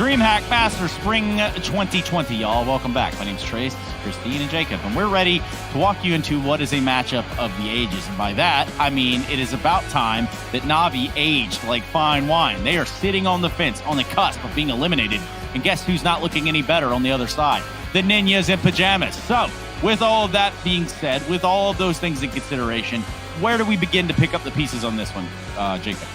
DreamHack Master Spring 2020, y'all. Welcome back. My name's Trace, Christine, and Jacob, and we're ready to walk you into what is a matchup of the ages. And by that, I mean it is about time that NAVI aged like fine wine. They are sitting on the fence, on the cusp of being eliminated. And guess who's not looking any better on the other side? The ninjas in pajamas. So, with all of that being said, with all of those things in consideration, where do we begin to pick up the pieces on this one, Jacob?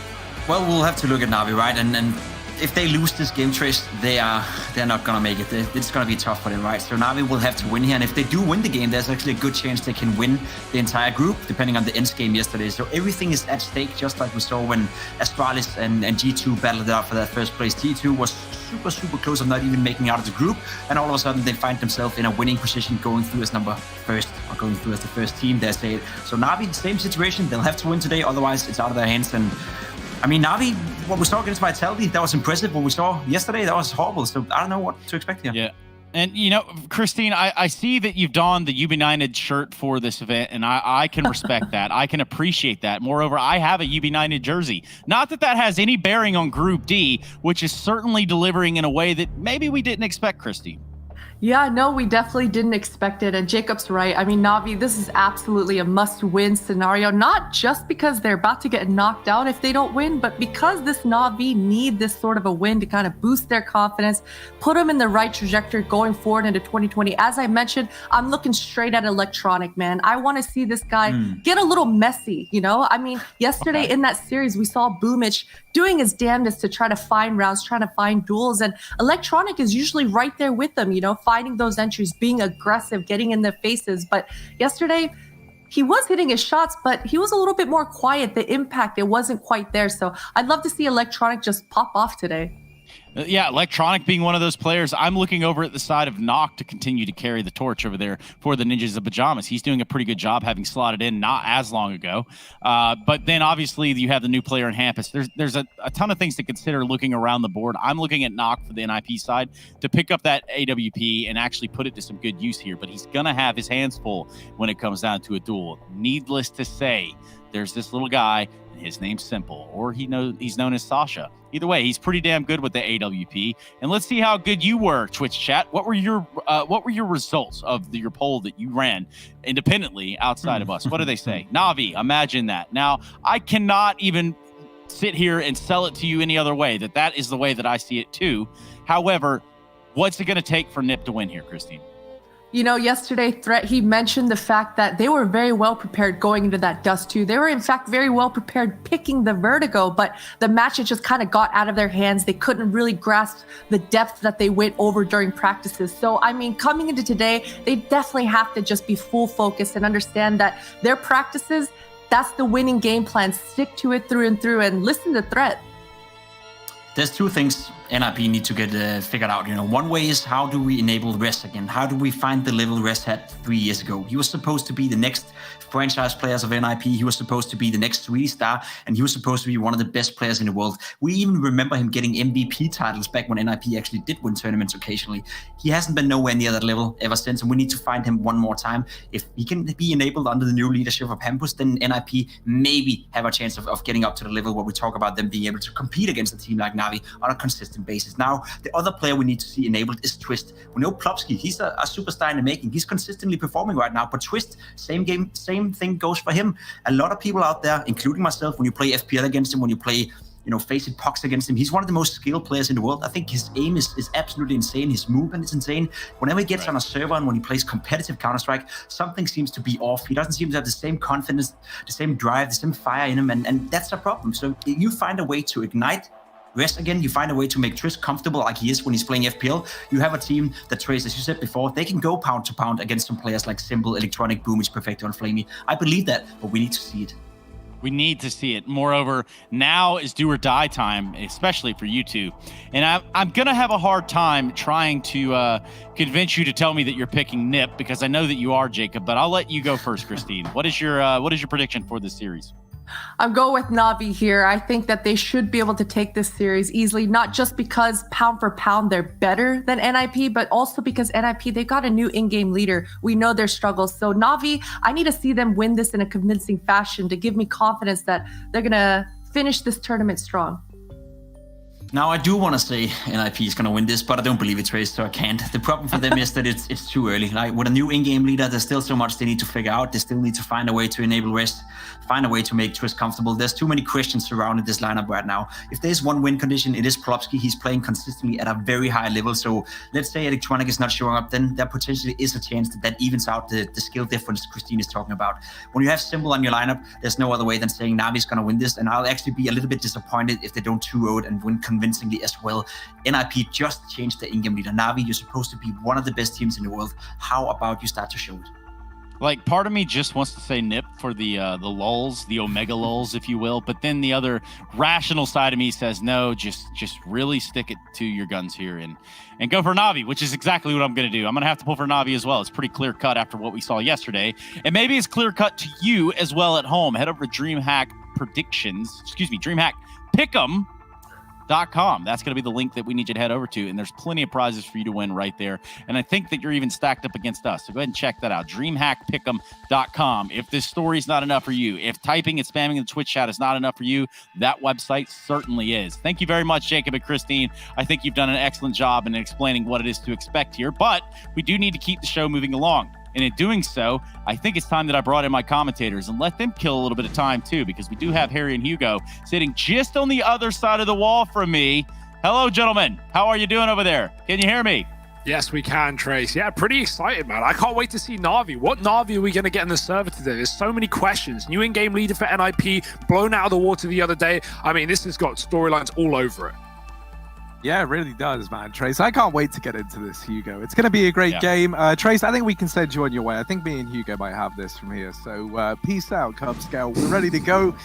Well, we'll have to look at NAVI, right? And if they lose this game, Trish, they're not gonna make it. It's gonna be tough for them, right? So NAVI will have to win here, and if they do win the game, there's actually a good chance they can win the entire group, depending on the ends game yesterday. So everything is at stake, just like we saw when Astralis and G2 battled it out for that first place. G2 was super close of not even making out of the group, and all of a sudden they find themselves in a winning position, going through as first, or going through as the first team. They say so. NAVI, same situation. They'll have to win today, otherwise it's out of their hands. And I mean, NAVI, what we saw against Vitality, that was impressive. What we saw yesterday, that was horrible. So I don't know what to expect here. Yeah. And, you know, Christine, I see that you've donned the UB9 shirt for this event, and I can respect that. I can appreciate that. Moreover, I have a UB9 jersey. Not that that has any bearing on Group D, which is certainly delivering in a way that maybe we didn't expect, Christine. Yeah, no, we definitely didn't expect it. And Jacob's right. I mean, NAVI, this is absolutely a must-win scenario, not just because they're about to get knocked out if they don't win, but because this NAVI need this sort of a win to kind of boost their confidence, put them in the right trajectory going forward into 2020. As I mentioned, I'm looking straight at Electronic, man. I want to see this guy get a little messy, you know? I mean, yesterday in that series, we saw Boomich doing his damnedest to try to find rounds, trying to find duels, and Electronic is usually right there with them, you know, finding those entries, being aggressive, getting in their faces. But yesterday, he was hitting his shots, but he was a little bit more quiet. The impact, it wasn't quite there. So I'd love to see Electronic just pop off today. Yeah, Electronic being one of those players. I'm looking over at the side of Nuke to continue to carry the torch over there for the Ninjas of Pajamas. He's doing a pretty good job, having slotted in not as long ago. But then obviously you have the new player in Hampus. There's a ton of things to consider looking around the board. I'm looking at Nuke for the NiP side to pick up that AWP and actually put it to some good use here. But he's going to have his hands full when it comes down to a duel. Needless to say, there's this little guy. His name's Simple, or he's known as Sasha. Either way, he's pretty damn good with the AWP. And let's see how good you were, Twitch chat. What were your results of your poll that you ran independently outside of us? What do they say? NAVI, imagine that. Now, I cannot even sit here and sell it to you any other way. That is the way that I see it too. However, what's it going to take for NiP to win here, Christine? You know, yesterday, Threat, he mentioned the fact that they were very well prepared going into that Dust 2. They were, in fact, very well prepared picking the Vertigo, but the match, it just kind of got out of their hands. They couldn't really grasp the depth that they went over during practices. So, I mean, coming into today, they definitely have to just be full focus and understand that their practices, that's the winning game plan. Stick to it through and through and listen to Threat. There's two things NiP need to get figured out. You know, one way is how do we enable Rest again? How do we find the level Rest had 3 years ago? He was supposed to be the next franchise players of NiP. He was supposed to be the next 3 star, and he was supposed to be one of the best players in the world. We even remember him getting MVP titles back when NiP actually did win tournaments occasionally. He hasn't been nowhere near that level ever since, and we need to find him one more time. If he can be enabled under the new leadership of Hampus, then NiP maybe have a chance of getting up to the level where we talk about them being able to compete against a team like NAVI on a consistent basis. Now, the other player we need to see enabled is Twist. We know Plopsky, he's a superstar in the making. He's consistently performing right now, but Twist, same game, same thing goes for him. A lot of people out there, including myself, when you play FPL against him, when you play, you know, face it pucks against him, he's one of the most skilled players in the world. I think his aim is absolutely insane. His movement is insane. Whenever he gets on a server and when he plays competitive Counter-Strike, something seems to be off. He doesn't seem to have the same confidence, the same drive, the same fire in him, and that's a problem. So you find a way to ignite Rest again, you find a way to make Trish comfortable like he is when he's playing FPL. You have a team that, Trace, as you said before, they can go pound to pound against some players like Simple, Electronic, Boomich, Perfecto, and Flamey. I believe that, but we need to see it. We need to see it. Moreover, now is do or die time, especially for you two. And I'm going to have a hard time trying to convince you to tell me that you're picking NiP, because I know that you are, Jacob, but I'll let you go first, Christine. What is your prediction for this series? I'm going with NAVI here. I think that they should be able to take this series easily, not just because pound for pound they're better than NiP, but also because NiP, they got a new in-game leader. We know their struggles. So NAVI, I need to see them win this in a convincing fashion to give me confidence that they're going to finish this tournament strong. Now, I do want to say NiP is going to win this, but I don't believe it, Trace, so I can't. The problem for them is that it's too early. Like, with a new in-game leader, there's still so much they need to figure out. They still need to find a way to enable rest, find a way to make Twist comfortable. There's too many questions surrounding this lineup right now. If there's one win condition, it is Plopsky. He's playing consistently at a very high level. So let's say Electronic is not showing up, then there potentially is a chance that evens out the skill difference Christine is talking about. When you have Simple on your lineup, there's no other way than saying Navi is going to win this. And I'll actually be a little bit disappointed if they don't 2-0 and win convincingly as well. NiP just changed the in-game leader. Navi, you're supposed to be one of the best teams in the world. How about you start to show it? Like, part of me just wants to say NiP for the lulls, the omega lulls, if you will. But then the other rational side of me says, no, just really stick it to your guns here and go for Navi, which is exactly what I'm going to do. I'm going to have to pull for Navi as well. It's pretty clear cut after what we saw yesterday. And maybe it's clear cut to you as well at home. Head over to DreamHack DreamHack Pick'em. .com. That's going to be the link that we need you to head over to, and there's plenty of prizes for you to win right there. And I think that you're even stacked up against us, so go ahead and check that out. DreamHackPick'em.com. If this story's not enough for you, if typing and spamming in the Twitch chat is not enough for you, that website certainly is. Thank you very much, Jacob and Christine. I think you've done an excellent job in explaining what it is to expect here, but we do need to keep the show moving along. And in doing so, I think it's time that I brought in my commentators and let them kill a little bit of time too, because we do have Harry and Hugo sitting just on the other side of the wall from me. Hello, gentlemen. How are you doing over there? Can you hear me? Yes, we can, Trace. Yeah, pretty excited, man. I can't wait to see Navi. What Navi are we going to get in the server today? There's so many questions. New in-game leader for NiP, blown out of the water the other day. I mean, this has got storylines all over it. Yeah, it really does, man. Trace, I can't wait to get into this, Hugo. It's going to be a great game. Trace, I think we can send you on your way. I think me and Hugo might have this from here. So peace out, Cub Scout. We're ready to go.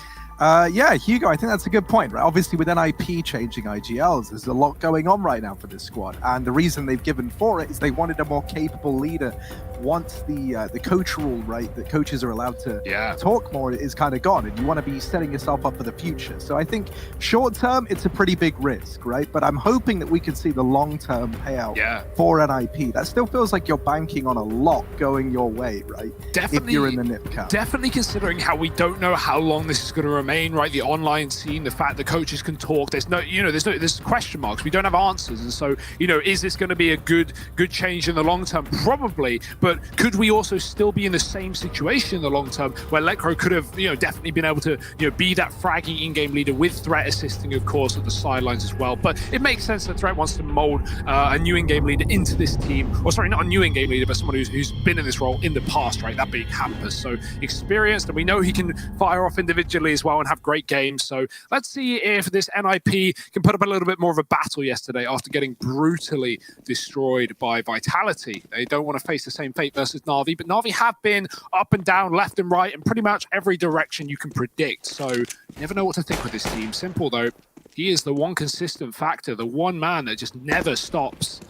Yeah, Hugo, I think that's a good point, right? Obviously, with NiP changing IGLs, there's a lot going on right now for this squad. And the reason they've given for it is they wanted a more capable leader once the coach rule, right, that coaches are allowed to talk more is kind of gone. And you want to be setting yourself up for the future. So I think short term, it's a pretty big risk, right? But I'm hoping that we can see the long-term payout for NiP. That still feels like you're banking on a lot going your way, right? Definitely, if you're in the NiP camp. Definitely considering how we don't know how long this is going to remain, right? The online scene, the fact that coaches can talk, there's question marks. We don't have answers. And so, is this going to be a good change in the long term? Probably. But could we also still be in the same situation in the long term where Lekro could have, definitely been able to, be that fraggy in-game leader with Threat assisting, of course, at the sidelines as well. But it makes sense that Threat wants to mold a new in-game leader into this team. Or sorry, not a new in-game leader, but someone who's been in this role in the past, right? That being Hampers. So experienced, and we know he can fire off individually as well and have great games. So let's see if this NiP can put up a little bit more of a battle yesterday after getting brutally destroyed by Vitality. They don't want to face the same fate versus Navi, but Navi have been up and down, left and right, and pretty much every direction you can predict. So you never know what to think with this team. Simple though, he is the one consistent factor, the one man that just never stops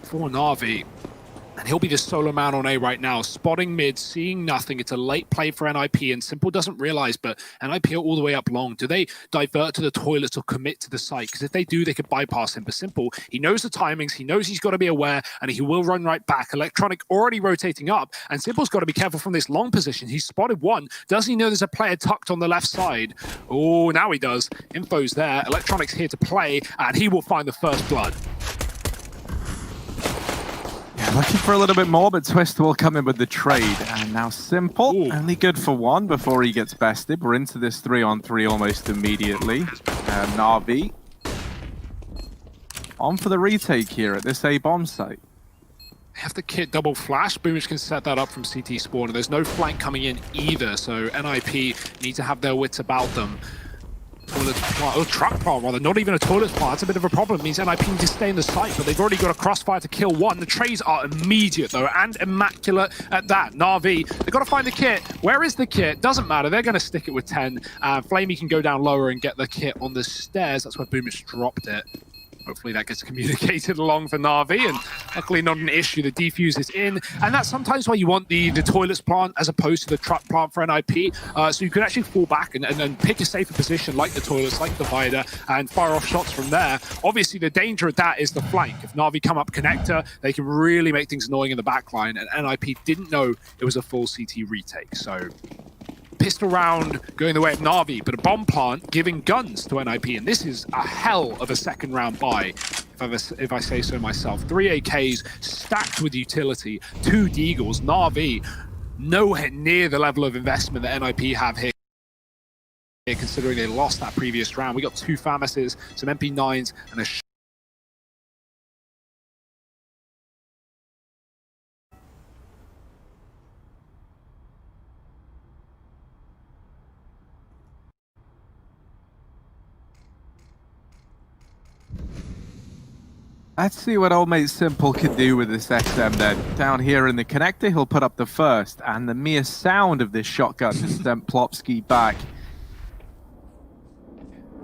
for Navi. And he'll be the solo man on A right now, spotting mid, seeing nothing. It's a late play for NiP, and Simple doesn't realize, but NiP are all the way up long. Do they divert to the toilets or commit to the site? Because if they do, they could bypass him. But Simple, he knows the timings, he knows he's got to be aware, and he will run right back. Electronic already rotating up, and Simple's got to be careful from this long position. He's spotted one. Does he know there's a player tucked on the left side? Oh, now he does. Info's there. Electronic's here to play, and he will find the first blood. Looking for a little bit more, but Twist will come in with the trade. And now Simple, only good for one before he gets bested. We're into this 3-on-3 almost immediately. Navi on for the retake here at this A bomb site. They have the kit double flash. Boomich can set that up from CT spawn, and there's no flank coming in either. So NiP need to have their wits about them. Toilet plant, truck plant rather, not even a toilet plant. That's a bit of a problem. It means NiP need to stay in the site, but they've already got a crossfire to kill one. The trays are immediate though, and immaculate at that. Navi, they've got to find the kit. Where is the kit? Doesn't matter. They're going to stick it with 10. Flamey can go down lower and get the kit on the stairs. That's where Boomich dropped it. Hopefully that gets communicated along for Navi, and luckily not an issue. The defuse is in, and that's sometimes why you want the toilets plant as opposed to the truck plant for NiP, so you can actually fall back and then pick a safer position like the toilets, like the Divider, and fire off shots from there. Obviously the danger of that is the flank. If Navi come up connector, they can really make things annoying in the back line, and NiP didn't know it was a full CT retake, so pistol round going the way of NAVI, but a bomb plant giving guns to NiP, and this is a hell of a second round buy, if I say so myself. 3 AKs stacked with utility, 2 Deagles. NAVI nowhere near the level of investment that NiP have here, considering they lost that previous round. We got 2 FAMASes, some MP9s, and a Let's see what old mate Simple can do with this XM then. Down here in the connector, he'll put up the first, and the mere sound of this shotgun has sent Plopsky back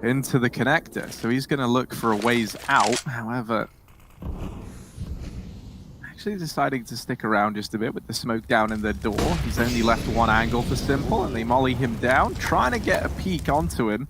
into the connector. So he's going to look for a ways out. However, actually deciding to stick around just a bit with the smoke down in the door. He's only left one angle for Simple, and they molly him down, trying to get a peek onto him.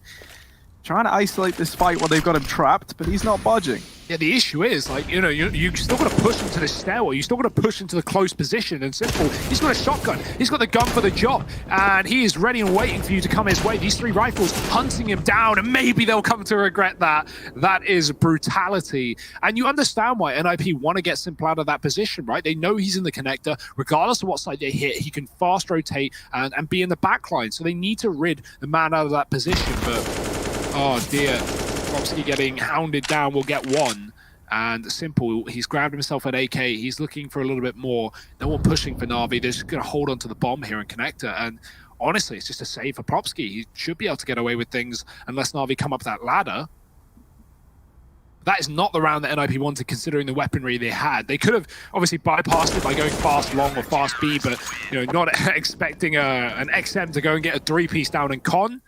Trying to isolate this fight while they've got him trapped, but he's not budging. Yeah, the issue is, like, you know, you still got to push him to the stairwell. You still got to push him to the close position. And Simple, he's got a shotgun. He's got the gun for the job. And he is ready and waiting for you to come his way. These 3 rifles hunting him down, and maybe they'll come to regret that. That is brutality. And you understand why NiP want to get Simple out of that position, right? They know he's in the connector. Regardless of what side they hit, he can fast rotate and be in the back line. So they need to rid the man out of that position. But oh dear, Plopsky getting hounded down will get 1. And Simple, he's grabbed himself an AK. He's looking for a little bit more. No one pushing for NAVI. They're just going to hold on to the bomb here in connector. And honestly, it's just a save for Plopsky. He should be able to get away with things unless NAVI come up that ladder. That is not the round that NiP wanted, considering the weaponry they had. They could have obviously bypassed it by going fast long or fast B, but you know, not expecting an XM to go and get a 3-piece down in con.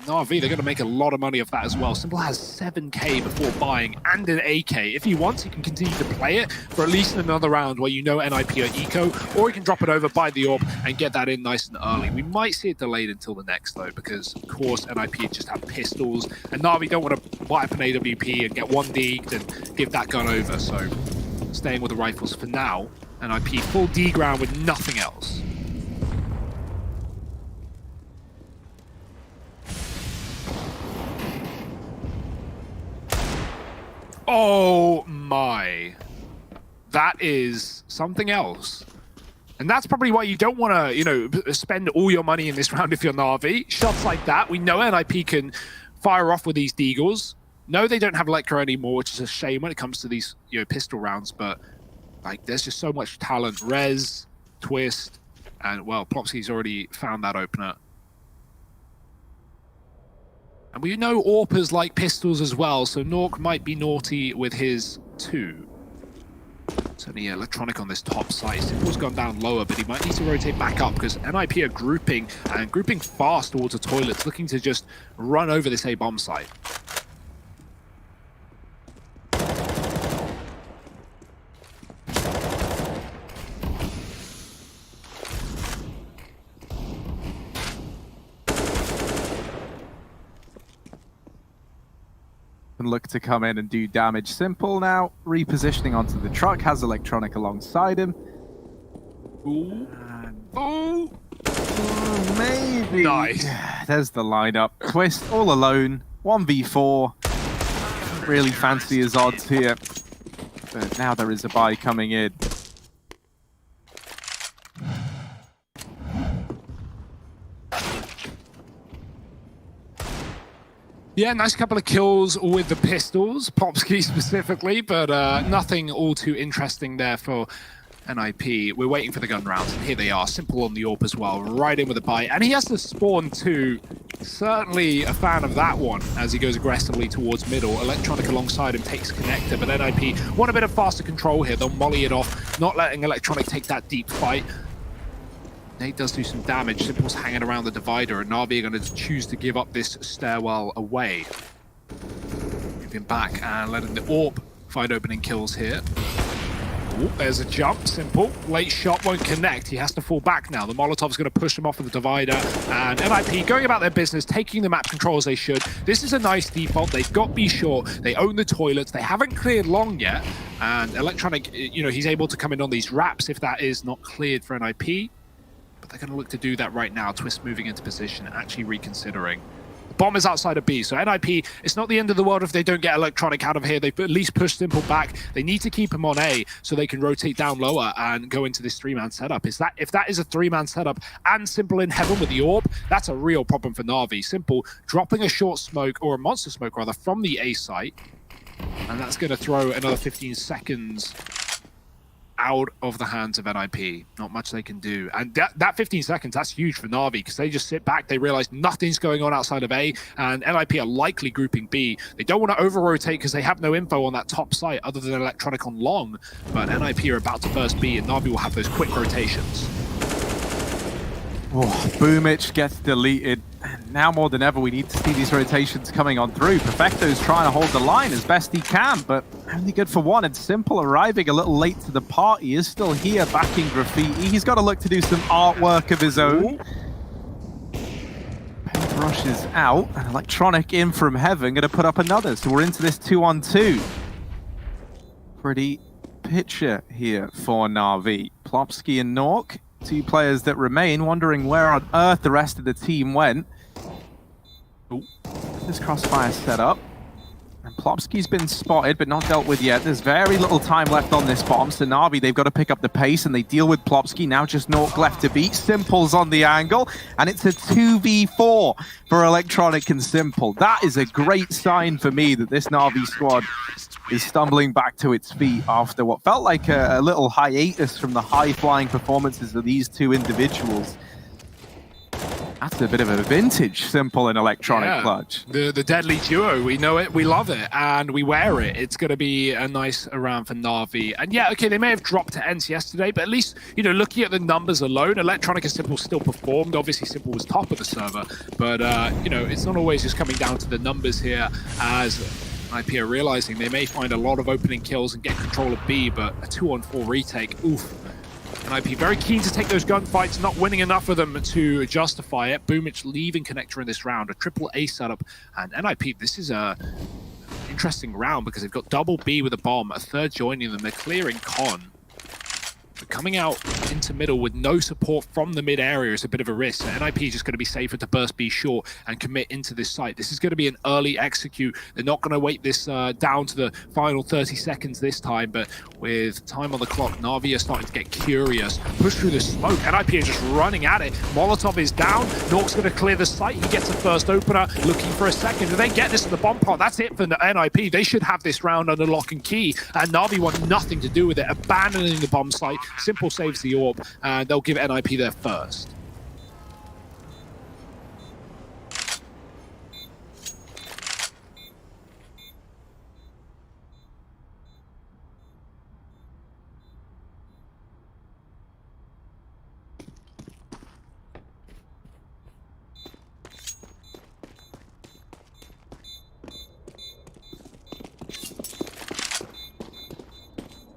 NAVI, they're going to make a lot of money off that as well. Simple has 7k before buying and an AK. If he wants, he can continue to play it for at least another round where you know NiP are eco, or he can drop it over, buy the AWP, and get that in nice and early. We might see it delayed until the next, though, because, of course, NiP just have pistols, and NAVI don't want to wipe an AWP and get 1 deagged and give that gun over, so staying with the rifles for now. NiP full D ground with nothing else. Oh my, that is something else. And that's probably why you don't want to, you know, spend all your money in this round if you're NAVI. Shots like that, we know NiP can fire off with these Deagles. No, they don't have Electro anymore, which is a shame when it comes to these, you know, pistol rounds, but like there's just so much talent. Rez, Twist, and well, Plopsky's already found that opener. And we know AWPers like pistols as well, so Nuke might be naughty with his 2. Certainly electronic on this top side. Simple's gone down lower, but he might need to rotate back up because NiP are grouping, and grouping fast towards the toilets, looking to just run over this A-bomb site. And look to come in and do damage. Simple now, repositioning onto the truck, has electronic alongside him. Ooh. Ooh. Maybe. Nice. There's the lineup. Twist all alone, 1v4. Really fancy his odds here. But now there is a buy coming in. Yeah, nice couple of kills with the pistols, Plopsky specifically, but nothing all too interesting there for NiP. We're waiting for the gun rounds, and here they are. Simple on the AWP as well, right in with a bite. And he has to spawn too. Certainly a fan of that one as he goes aggressively towards middle. Electronic alongside him takes connector, but NiP want a bit of faster control here. They'll molly it off, not letting Electronic take that deep fight. Nate does do some damage. Simple's hanging around the divider, and NAVI are going to choose to give up this stairwell away. Moving back and letting the AWP find opening kills here. Ooh, there's a jump, Simple. Late shot won't connect. He has to fall back now. The Molotov's going to push him off of the divider, and NiP going about their business, taking the map control as they should. This is a nice default. They've got B short. They own the toilets. They haven't cleared long yet, and Electronic, you know, he's able to come in on these wraps if that is not cleared for NiP. but they're going to look to do that right now. Twist moving into position, actually reconsidering. Bomb is outside of B, so NiP, it's not the end of the world if they don't get Electronic out of here. They've at least pushed Simple back. They need to keep him on A so they can rotate down lower and go into this 3-man setup. If that is a 3-man setup and Simple in heaven with the orb, that's a real problem for Na'Vi. Simple dropping a short smoke, or a monster smoke rather, from the A site, and that's going to throw another 15 seconds out of the hands of NiP. Not much they can do. And that 15 seconds, that's huge for Na'Vi, because they just sit back, they realize nothing's going on outside of A, and NiP are likely grouping B. They don't want to over-rotate because they have no info on that top site other than Electronic on long, but NiP are about to burst B, and Na'Vi will have those quick rotations. Oh, Boomich gets deleted. And now more than ever, we need to see these rotations coming on through. Perfecto's trying to hold the line as best he can, but only good for one. And Simple arriving a little late to the party is still here backing Graffiti. He's got to look to do some artwork of his own. Paintbrush is out, and Electronic in from heaven, going to put up another. So we're into this 2-on-2. Pretty picture here for Na'Vi. Plopsky and Nork, two players that remain, wondering where on earth the rest of the team went. Ooh. This crossfire set up. And Plopsky's been spotted, but not dealt with yet. There's very little time left on this bomb. So Na'Vi, they've got to pick up the pace, and they deal with Plopsky. Now just Nork left to beat. Simple's on the angle, and it's a 2v4 for Electronic and Simple. That is a great sign for me that this Na'Vi squad is stumbling back to its feet after what felt like a little hiatus from the high-flying performances of these two individuals. That's a bit of a vintage Simple and Electronic clutch. The deadly duo, we know it, we love it, and we wear it. It's going to be a nice round for Na'Vi. And yeah, okay, they may have dropped to ends yesterday, but at least, you know, looking at the numbers alone, Electronic and Simple still performed. Obviously, Simple was top of the server, but, you know, it's not always just coming down to the numbers here, as NiP are realizing they may find a lot of opening kills and get control of B, but a 2-on-4 retake, oof. NiP very keen to take those gunfights, not winning enough of them to justify it. Boomich leaving Connector in this round, a triple A setup, and NiP, this is a interesting round because they've got double B with a bomb, a third joining them, they're clearing Con. But coming out into middle with no support from the mid area is a bit of a risk. So NiP is just going to be safer to burst B short and commit into this site. This is going to be an early execute. They're not going to wait this down to the final 30 seconds this time, but with time on the clock, Na'Vi are starting to get curious. Push through the smoke. NiP is just running at it. Molotov is down. Nork's going to clear the site. He gets a first opener, looking for a second. If they get this to the bomb pot, that's it for the NiP. They should have this round under lock and key, and Na'Vi want nothing to do with it, abandoning the bomb site. Simple saves the orb, and they'll give NiP their first.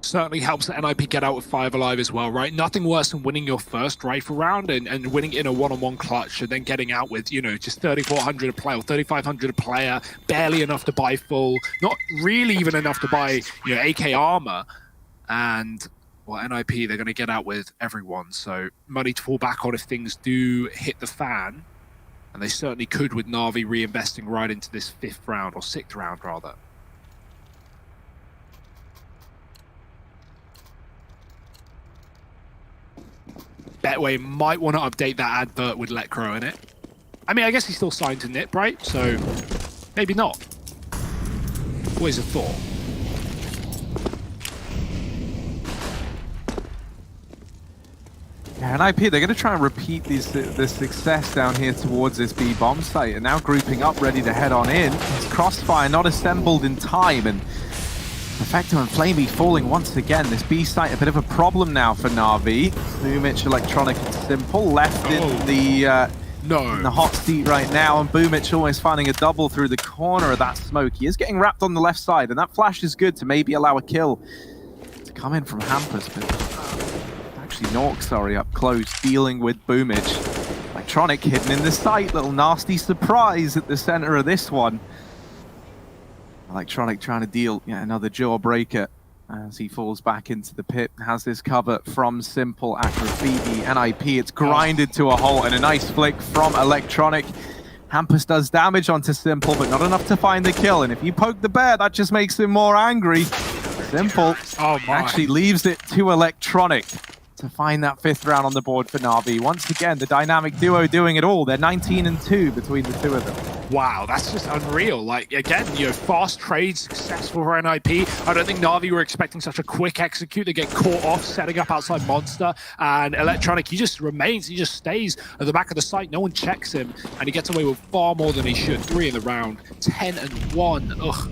Certainly helps that NiP get out with 5 alive as well, right? Nothing worse than winning your first rifle round and winning in a one-on-one clutch and then getting out with, you know, just 3,400 a player or 3,500 a player, barely enough to buy full, not really even enough to buy, you know, AK armor. And, well, NiP, they're going to get out with everyone. So money to fall back on if things do hit the fan. And they certainly could with Na'Vi reinvesting right into this 5th round, or 6th round, rather. Betway might want to update that advert with Let Crow in it. I mean, I guess he's still signed to NiP, right? So maybe not. Always a thought. Yeah, and NiP, they're going to try and repeat this success down here towards this B bomb site, and now grouping up, ready to head on in. It's Crossfire not assembled in time, and Perfecto and Flamey falling once again. This B site a bit of a problem now for Na'Vi. Boomich, Electronic, and Simple left in the hot seat right now, and Boomich almost finding a double through the corner of that smoke. He is getting wrapped on the left side, and that flash is good to maybe allow a kill to come in from Hampers, but actually Nork, sorry, up close, dealing with Boomich. Electronic hidden in the site, little nasty surprise at the center of this one. Electronic trying to deal another jawbreaker As he falls back into the pit, has this cover from Simple at Graffiti. NiP, it's grinded to a halt, and a nice flick from Electronic. Hampus does damage onto Simple, but not enough to find the kill. And if you poke the bear, that just makes him more angry. Simple actually leaves it to Electronic to find that 5th round on the board for Na'Vi. Once again, the dynamic duo doing it all. They're 19-2 between the two of them. Wow, that's just unreal. Like, again, fast trade, successful for NiP. I don't think Na'Vi were expecting such a quick execute. They get caught off, setting up outside Monster, and Electronic, he just stays at the back of the site. No one checks him, and he gets away with far more than he should. 3 in the round, 10-1. Ugh.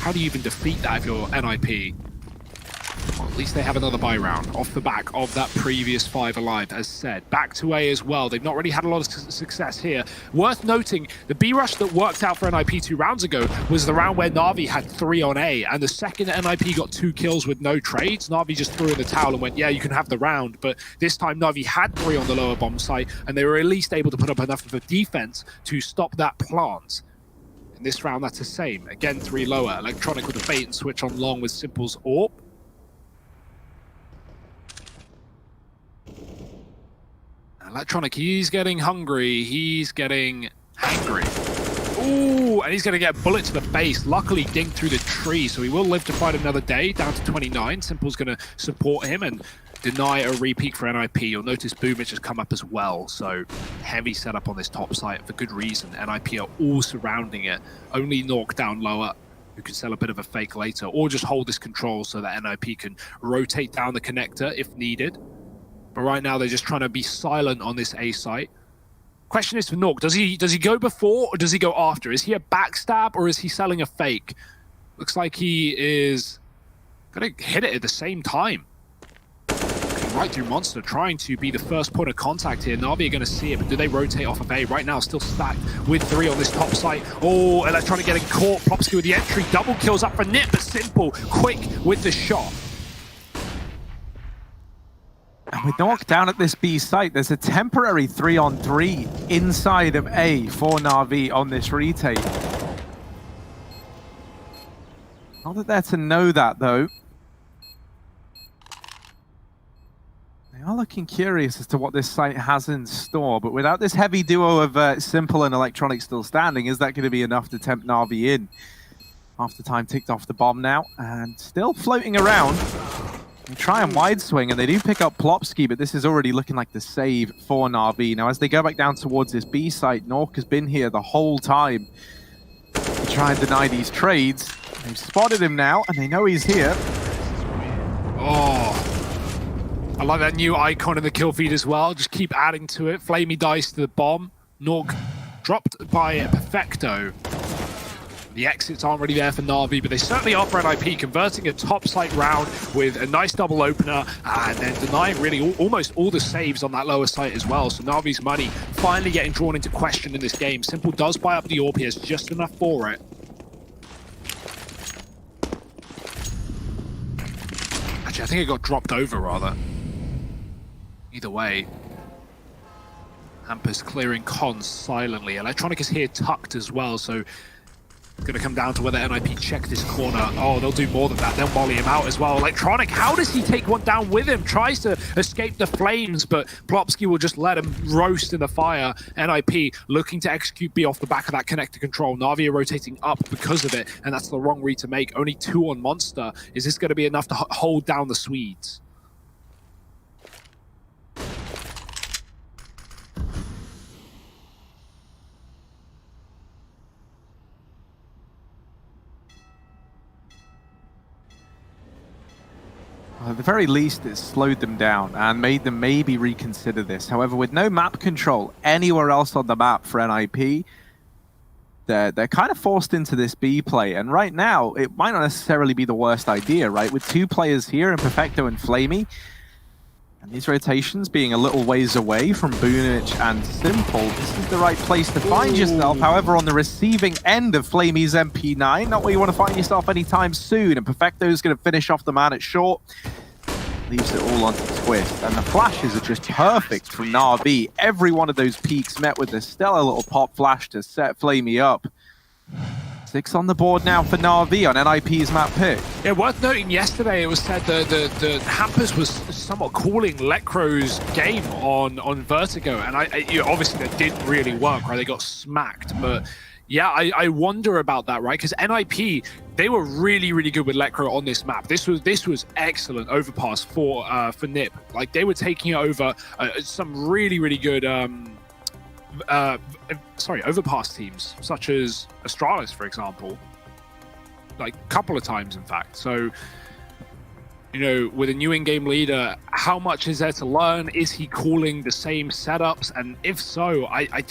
How do you even defeat that if you're NiP? Well, at least they have another buy round off the back of that previous 5 alive, as said. Back to A as well. They've not really had a lot of success here. Worth noting, the B rush that worked out for NiP 2 rounds ago was the round where Na'Vi had 3 on A, and the second NiP got 2 kills with no trades, Na'Vi just threw in the towel and went, yeah, you can have the round. But this time Na'Vi had 3 on the lower bomb site, and they were at least able to put up enough of a defense to stop that plant. In this round, that's the same. Again, 3 lower. Electronic with a bait and switch on long with Simple's AWP. Electronic, he's getting hungry, he's getting angry. Ooh, and he's going to get a bullet to the base. Luckily, dinged through the tree, so he will live to fight another day, down to 29. Simple's going to support him and deny a repeat for NiP. You'll notice Boomich has come up as well, so heavy setup on this top site for good reason. NiP are all surrounding it. Only Nuke down lower, who can sell a bit of a fake later, or just hold this control so that NiP can rotate down the connector if needed. But right now, they're just trying to be silent on this A site. Question is for Nuke, does he go before or does he go after? Is he a backstab or is he selling a fake? Looks like he is going to hit it at the same time. Right through Monster, trying to be the first point of contact here. Na'Vi are going to see it, but do they rotate off of A? Right now, still stacked with 3 on this top site. Oh, Electronic getting caught. Plopsky with the entry. Double kills up for NiP, but Simple quick with the shot. And with Nuke down at this B site, there's a temporary 3-on-3 inside of A for Na'Vi on this retake. Not that they're to know that, though. They are looking curious as to what this site has in store, but without this heavy duo of Simple and Electronic still standing, is that going to be enough to tempt Na'Vi in? Half the time ticked off the bomb now, and still floating around. They try and wide swing, and they do pick up Plopsky, but this is already looking like the save for Na'Vi. Now, as they go back down towards this B site, Nuke has been here the whole time to try and deny these trades. They've spotted him now, and they know he's here. Oh, I like that new icon in the kill feed as well. Just keep adding to it. Flamey dice to the bomb. Nuke dropped by Perfecto. The exits aren't really there for Na'Vi, but they certainly are for NiP, converting a top site round with a nice double opener and then denying really almost all the saves on that lower site as well. So Na'Vi's money finally getting drawn into question in this game. Simple does buy up the AWP, he has just enough for it. Actually, I think it got dropped over, rather. Either way. Hampus clearing cons silently. Electronic is here tucked as well, so it's going to come down to whether NiP check this corner. Oh, they'll do more than that. They'll molly him out as well. Electronic, how does he take one down with him? Tries to escape the flames, but Plopsky will just let him roast in the fire. NiP looking to execute B off the back of that connector control. Na'Vi are rotating up because of it, and that's the wrong read to make. Only 2 on Monster. Is this going to be enough to hold down the Swedes? At the very least, it slowed them down and made them maybe reconsider this. However, with no map control anywhere else on the map for NiP, they're kind of forced into this B play. And right now, it might not necessarily be the worst idea, right? With 2 players here in Perfecto and Flamey, and these rotations being a little ways away from Boonich and Simple, this is the right place to find yourself. However, on the receiving end of Flamey's MP9, not where you want to find yourself anytime soon. And Perfecto's going to finish off the man at short. Leaves it all onto Twist. And the flashes are just perfect from Na'Vi. Every one of those peaks met with a stellar little pop flash to set Flamey up. 6 on the board now for Na'Vi on NiP's map pick. Yeah, worth noting, yesterday it was said that the Hampers was somewhat calling Lecro's game on Vertigo, and obviously that didn't really work, right? They got smacked, but yeah, I wonder about that, right? Because NiP, they were really, really good with Lecro on this map. This was excellent overpass for NiP. Like, they were taking it over some really, really good overpass teams, such as Astralis, for example. Like, a couple of times, in fact. So, you know, with a new in-game leader, how much is there to learn? Is he calling the same setups? And if so, I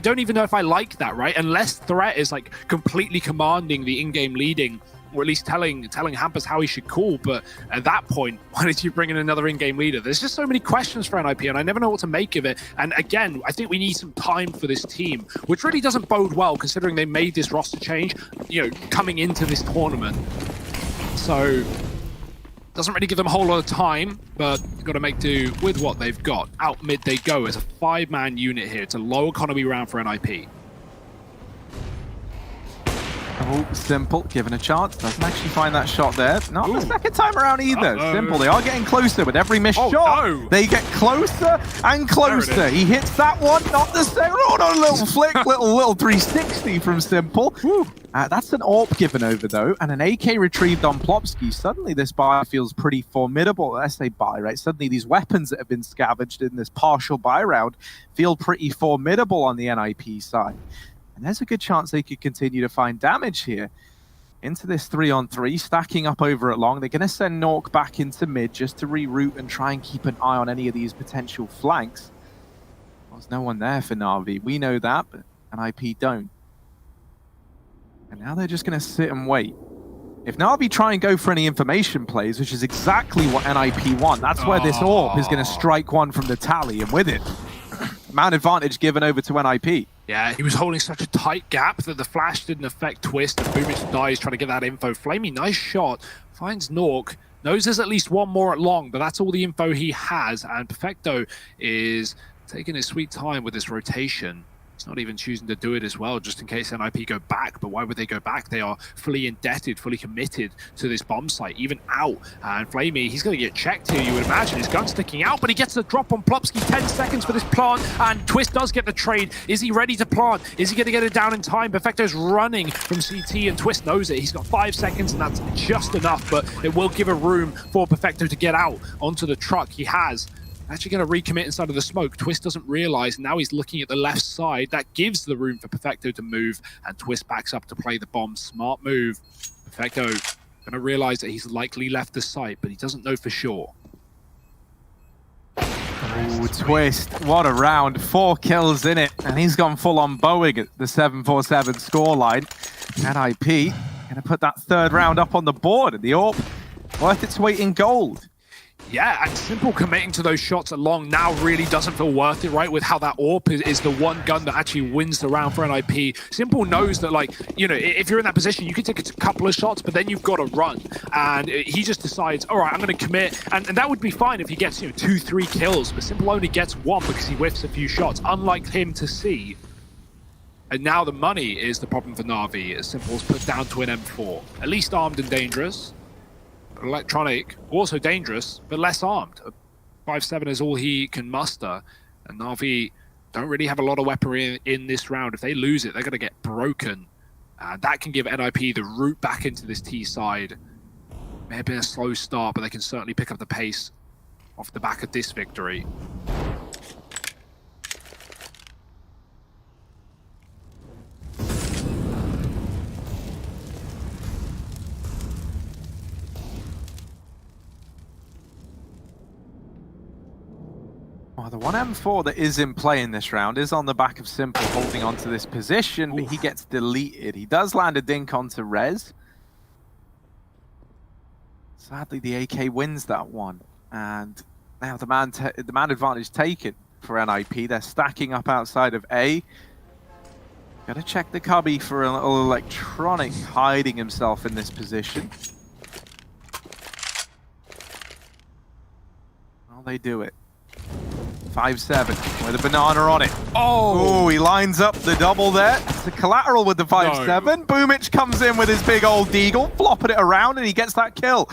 don't even know if I like that, right? Unless Threat is like completely commanding the in-game leading, or at least telling Hampers how he should call. But at that point, why did you bring in another in-game leader? There's just so many questions for NiP, and I never know what to make of it. And again, I think we need some time for this team, which really doesn't bode well considering they made this roster change, you know, coming into this tournament. So doesn't really give them a whole lot of time, but you've got to make do with what they've got. Out mid they go as a 5-man unit here. It's a low economy round for NiP. Oh, Simple, given a chance, doesn't actually find that shot there. Not the second time around either. Simple, they are getting closer with every missed shot. No. They get closer and closer. He hits that one, not the second. Oh, no, little flick, little 360 from Simple. That's an AWP given over, though, and an AK retrieved on Plopsky. Suddenly, this buy feels pretty formidable. I say buy, right? Suddenly, these weapons that have been scavenged in this partial buy round feel pretty formidable on the NiP side. And there's a good chance they could continue to find damage here into this 3-on-3, stacking up over at long. They're going to send Nuke back into mid just to reroute and try and keep an eye on any of these potential flanks. Well, there's no one there for Na'Vi. We know that, but NiP don't. And now they're just going to sit and wait. If Na'Vi try and go for any information plays, which is exactly what NiP want, that's where this AWP is going to strike one from the tally, and with it, man advantage given over to NiP. Yeah, he was holding such a tight gap that the flash didn't affect Twist, and Boomich dies trying to get that info. Flamey, nice shot, finds Nuke, knows there's at least one more at long, but that's all the info he has, and Perfecto is taking his sweet time with this rotation. He's not even choosing to do it as well, just in case NiP go back. But why would they go back? They are fully indebted, fully committed to this bomb site, even out. And Flamey, he's going to get checked here, you would imagine. His gun's sticking out, but he gets the drop on Plopsky. 10 seconds for this plant, and Twist does get the trade. Is he ready to plant? Is he going to get it down in time? Perfecto's running from CT, and Twist knows it. He's got 5 seconds, and that's just enough, but it will give a room for Perfecto to get out onto the truck. He has. Actually going to recommit inside of the smoke. Twist doesn't realize. Now he's looking at the left side. That gives the room for Perfecto to move, and Twist backs up to play the bomb. Smart move. Perfecto going to realize that he's likely left the site, but he doesn't know for sure. Oh, Twist, what a round. 4 kills in it, and he's gone full on Boeing at the 747 scoreline. NiP going to put that 3rd round up on the board, and the AWP worth its weight in gold. Yeah, and Simple committing to those shots along now really doesn't feel worth it, right? With how that AWP is the one gun that actually wins the round for NiP. Simple knows that, like, you know, if you're in that position, you can take a couple of shots, but then you've got to run. And he just decides, all right, I'm going to commit. And that would be fine if he gets, you know, 2-3 kills, but Simple only gets 1 because he whiffs a few shots, unlike him to see. And now the money is the problem for Na'Vi, as Simple's put down to an M4. At least armed and dangerous. Electronic, also dangerous, but less armed. 5-7 is all he can muster, and Na'Vi don't really have a lot of weaponry in this round. If they lose it, they're going to get broken, and that can give NiP the route back into this T side. May have been a slow start, but they can certainly pick up the pace off the back of this victory. Well, the 1M4 that is in play in this round is on the back of Simple, holding on to this position, but he gets deleted. He does land a dink onto Rez. Sadly, the AK wins that one. And now the man advantage taken for NiP. They're stacking up outside of A. Gotta check the cubby for a little Electronic hiding himself in this position. Well, they do it. 5-7 with a banana on it. Oh, Oh, he lines up the double there. It's a collateral with the 5-7. Boomich comes in with his big old deagle, flopping it around, and he gets that kill.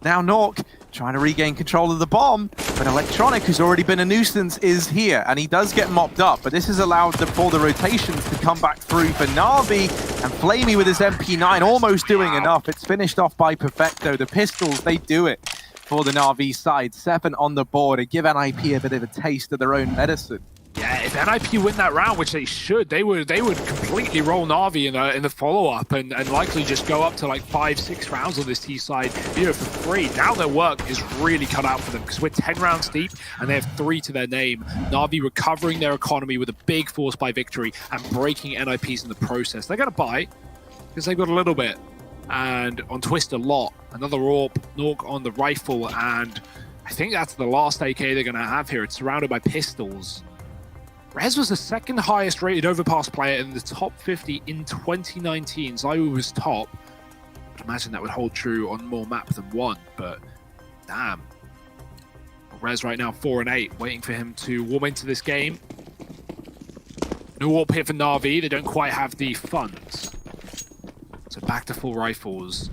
Now Nuke trying to regain control of the bomb, but Electronic, who's already been a nuisance, is here, and he does get mopped up, but this has allowed for the rotations to come back through for Na'Vi, and Flamey with his MP9 almost doing enough. It's finished off by Perfecto. The pistols, they do it for the Na'Vi side. 7 on the board, and give NiP a bit of a taste of their own medicine. yeah. If NiP win that round, which they should, they would completely roll Na'Vi in the follow-up and likely just go up to like 5-6 rounds on this T side, you know, for free. Now their work is really cut out for them because we're 10 rounds deep and they have 3 to their name. Na'Vi recovering their economy with a big force buy victory and breaking NiPs in the process. They're gonna buy because they've got a little bit, and on Twist a lot. Another AWP, Nuke on the rifle, and I think that's the last AK they're gonna have here. It's surrounded by pistols. Rez was the second highest rated Overpass player in the top 50 in 2019. Zaiwu was top. I'd imagine that would hold true on more maps than one, but damn. Rez right now 4-8, waiting for him to warm into this game. No AWP here for Na'Vi. They don't quite have the funds. So back to full rifles.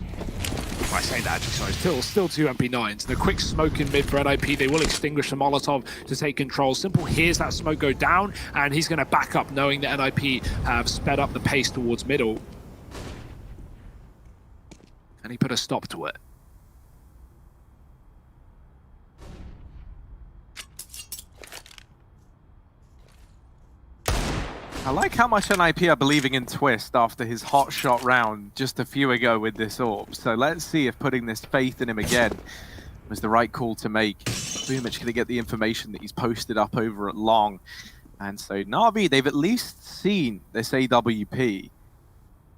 Well, I say that actually, sorry, still 2 MP9s. The quick smoke in mid for NiP. They will extinguish the Molotov to take control. Simple hears that smoke go down, and he's going to back up knowing that NiP have sped up the pace towards middle. And he put a stop to it. I like how much NiP are believing in Twist after his hot shot round just a few ago with this AWP. So let's see if putting this faith in him again was the right call to make. Boomich going to get the information that he's posted up over at Long. And so Na'Vi, they've at least seen this AWP.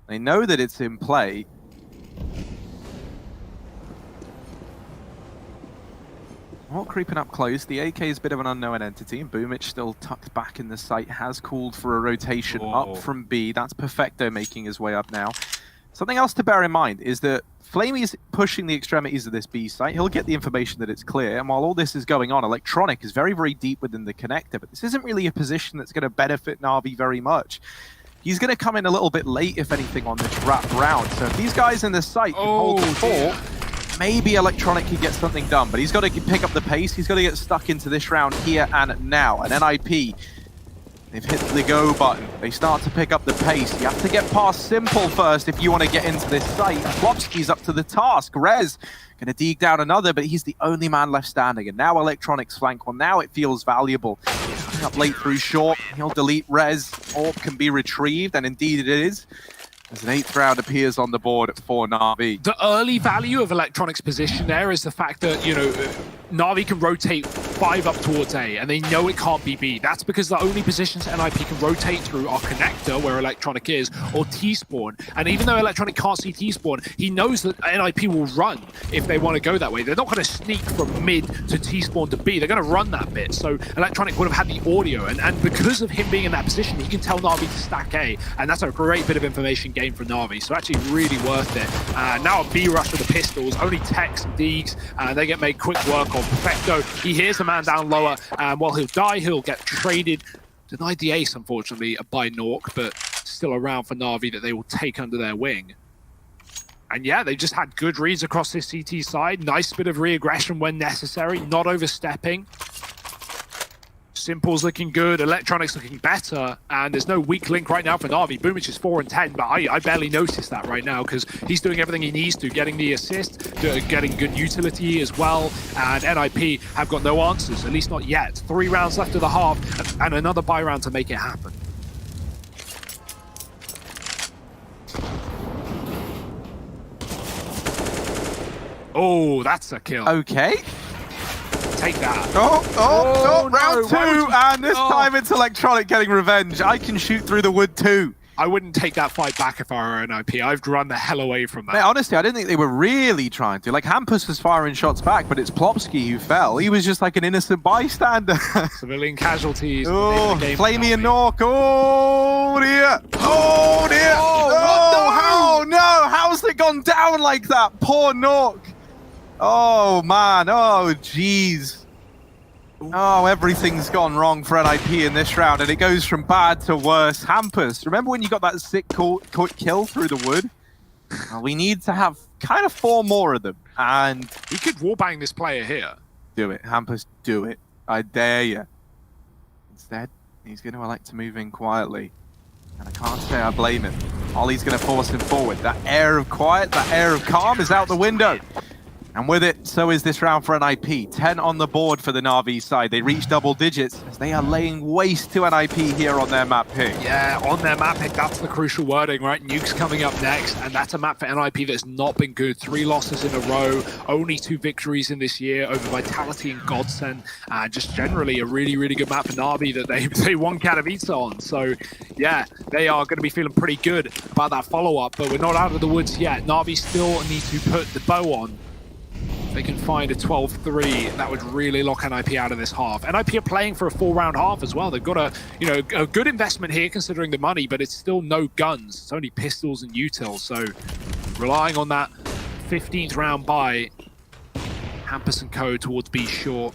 They know that it's in play. Not creeping up close. The AK is a bit of an unknown entity, and Boomich still tucked back in the site, has called for a rotation up from B. That's Perfecto making his way up now. Something else to bear in mind is that Flamey's pushing the extremities of this B site. He'll get the information that it's clear, and while all this is going on, Electronic is very, very deep within the connector, but this isn't really a position that's going to benefit Na'Vi very much. He's going to come in a little bit late, if anything, on this wrap round. So if these guys in the site can hold the fort, maybe Electronic can get something done, but he's got to pick up the pace. He's got to get stuck into this round here and now. And NiP, they've hit the go button. They start to pick up the pace. You have to get past Simple first if you want to get into this site. Flopsky's up to the task. Rez going to dig down another, but he's the only man left standing. And now Electronic's flank. Well, now it feels valuable. Coming up late through short. He'll delete Rez. AWP can be retrieved, and indeed it is. As an 8th round appears on the board for Na'Vi. The early value of Electronic's position there is the fact that, you know, Na'Vi can rotate 5 up towards A, and they know it can't be B. That's because the only positions NiP can rotate through are connector, where Electronic is, or T-spawn. And even though Electronic can't see T-spawn, he knows that NiP will run if they want to go that way. They're not going to sneak from mid to T-spawn to B. They're going to run that bit. So Electronic would have had the audio, and because of him being in that position, he can tell Na'Vi to stack A, and that's a great bit of information game for Na'Vi, so actually really worth it. Now a B rush with the pistols, only techs and Deegs, and they get made quick work on. Perfecto, he hears the man down lower, and while he'll die, he'll get traded. Denied the ace, unfortunately, by Nuke, but still around for Na'Vi that they will take under their wing. And yeah, they just had good reads across this CT side. Nice bit of re-aggression when necessary, not overstepping. Simple's looking good, Electronic's looking better, and there's no weak link right now for Na'Vi. Boomich is 4-10, but I barely noticed that right now because he's doing everything he needs to, getting the assist, getting good utility as well, and NiP have got no answers, at least not yet. 3 rounds left of the half, and another buy round to make it happen. Oh, that's a kill. Okay. Take that. Oh, round no, 2, and this time it's Electronic getting revenge. I can shoot through the wood too. I wouldn't take that fight back if I were NiP. I've run the hell away from that. Mate, honestly, I didn't think they were really trying to. Like, Hampus was firing shots back, but it's Plopsky who fell. He was just like an innocent bystander. Civilian casualties. Oh, Flamey and Nuke. Oh, dear. Oh, dear. Oh, no. How's it gone down like that? Poor Nuke. Oh, man. Oh, jeez. Oh, everything's gone wrong for NiP in this round, and it goes from bad to worse. Hampus, remember when you got that sick kill through the wood? We need to have kind of 4 more of them, and... He could wallbang this player here. Do it, Hampus, do it. I dare you. Instead, he's going to elect to move in quietly. And I can't say I blame him. Ollie's going to force him forward. That air of quiet, that air of calm is out the window. And with it, so is this round for NiP. 10 on the board for the Na'Vi side. They reach double digits as they are laying waste to NiP here on their map pick. Yeah, on their map pick, that's the crucial wording, right? Nuke's coming up next, and that's a map for NiP that's not been good. 3 losses in a row, only 2 victories in this year over Vitality and Godsend, and just generally a really, really good map for Na'Vi that they won Katowice on. So, yeah, they are going to be feeling pretty good about that follow-up, but we're not out of the woods yet. Na'Vi still need to put the bow on. If they can find a 12-3, that would really lock NiP out of this half. NiP are playing for a 4-round half as well. They've got a good investment here considering the money, but it's still no guns. It's only pistols and utils. So relying on that 15th round buy, Hampus and co towards B short.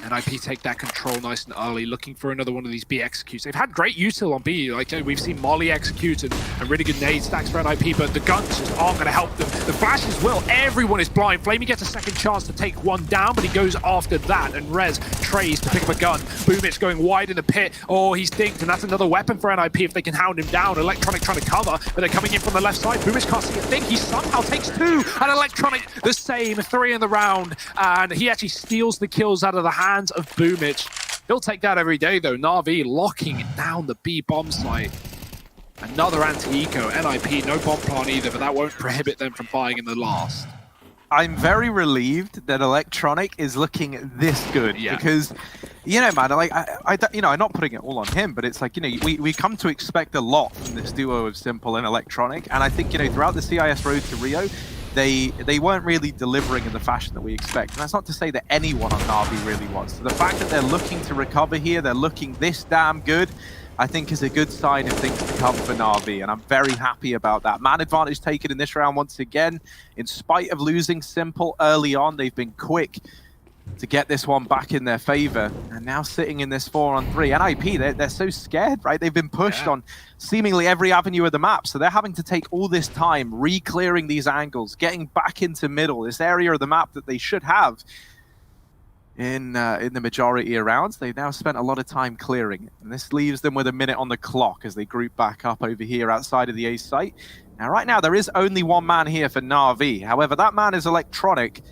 NiP take that control nice and early, looking for another one of these B executes. They've had great util on B, like we've seen Molly execute and really good nade stacks for NiP, but the guns just aren't going to help them. The flashes will. Everyone is blind. Flamey gets a second chance to take one down, but he goes after that, and Rez trays to pick up a gun. Boomich going wide in the pit. Oh, he's dinked, and that's another weapon for NiP if they can hound him down. Electronic trying to cover, but they're coming in from the left side. Boomich can't see a thing. He somehow takes 2, and Electronic the same, 3 in the round, and he actually steals the kills out of the hands of Boomich. He'll take that every day though. Na'Vi locking down the B bomb site. Another anti-eco. NiP, no bomb plant either, but that won't prohibit them from buying in the last. I'm very relieved that Electronic is looking this good because, you know, man, like I'm not putting it all on him, but it's like, you know, we come to expect a lot from this duo of Simple and Electronic, and I think, you know, throughout the CIS road to Rio, they weren't really delivering in the fashion that we expect. And that's not to say that anyone on Na'Vi really was. So the fact that they're looking to recover here, they're looking this damn good, I think is a good sign of things to come for Na'Vi, and I'm very happy about that. Man advantage taken in this round once again. In spite of losing Simple early on, they've been quick to get this one back in their favor, and now sitting in this 4-on-3. NiP, they're so scared, right? They've been pushed on seemingly every avenue of the map, so they're having to take all this time re-clearing these angles, getting back into middle, this area of the map that they should have in the majority of rounds. They've now spent a lot of time clearing it, and this leaves them with a minute on the clock as they group back up over here outside of the A site. Now, right now, there is only one man here for Na'Vi. However, that man is Electronic,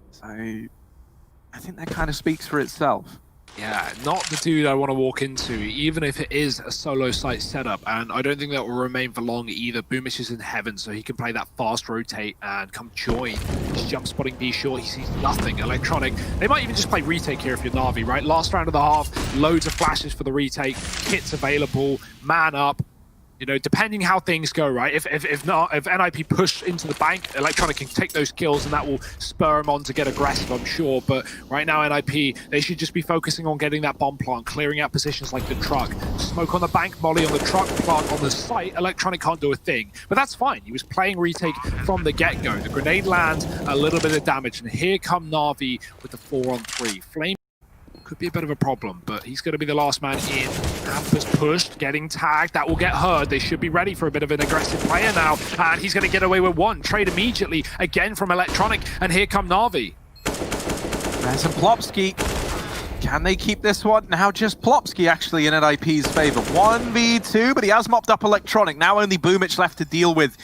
so I think that kind of speaks for itself. Yeah, not the dude I want to walk into, even if it is a solo site setup, and I don't think that will remain for long either. Boomich is in heaven, so he can play that fast rotate and come join. He's jump spotting B short, he sees nothing. Electronic, they might even just play retake here if you're Na'Vi, right? Last round of the half, loads of flashes for the retake, kits available, man up. You know, depending how things go, right? If NiP push into the bank, Electronic can take those kills, and that will spur them on to get aggressive, I'm sure. But right now, NiP, they should just be focusing on getting that bomb plant, clearing out positions like the truck. Smoke on the bank, molly on the truck, plant on the site. Electronic can't do a thing, but that's fine. He was playing retake from the get-go. The grenade lands, a little bit of damage, and here come Na'Vi with the 4-on-3. Flame could be a bit of a problem, but he's going to be the last man in. Hampus pushed, getting tagged. That will get heard. They should be ready for a bit of an aggressive player now, and he's going to get away with one. Trade immediately, again from Electronic, and here come Na'Vi. There's a Plopsky. Can they keep this one? Now just Plopsky actually in NiP's favor. 1v2, but he has mopped up Electronic. Now only Boomich left to deal with.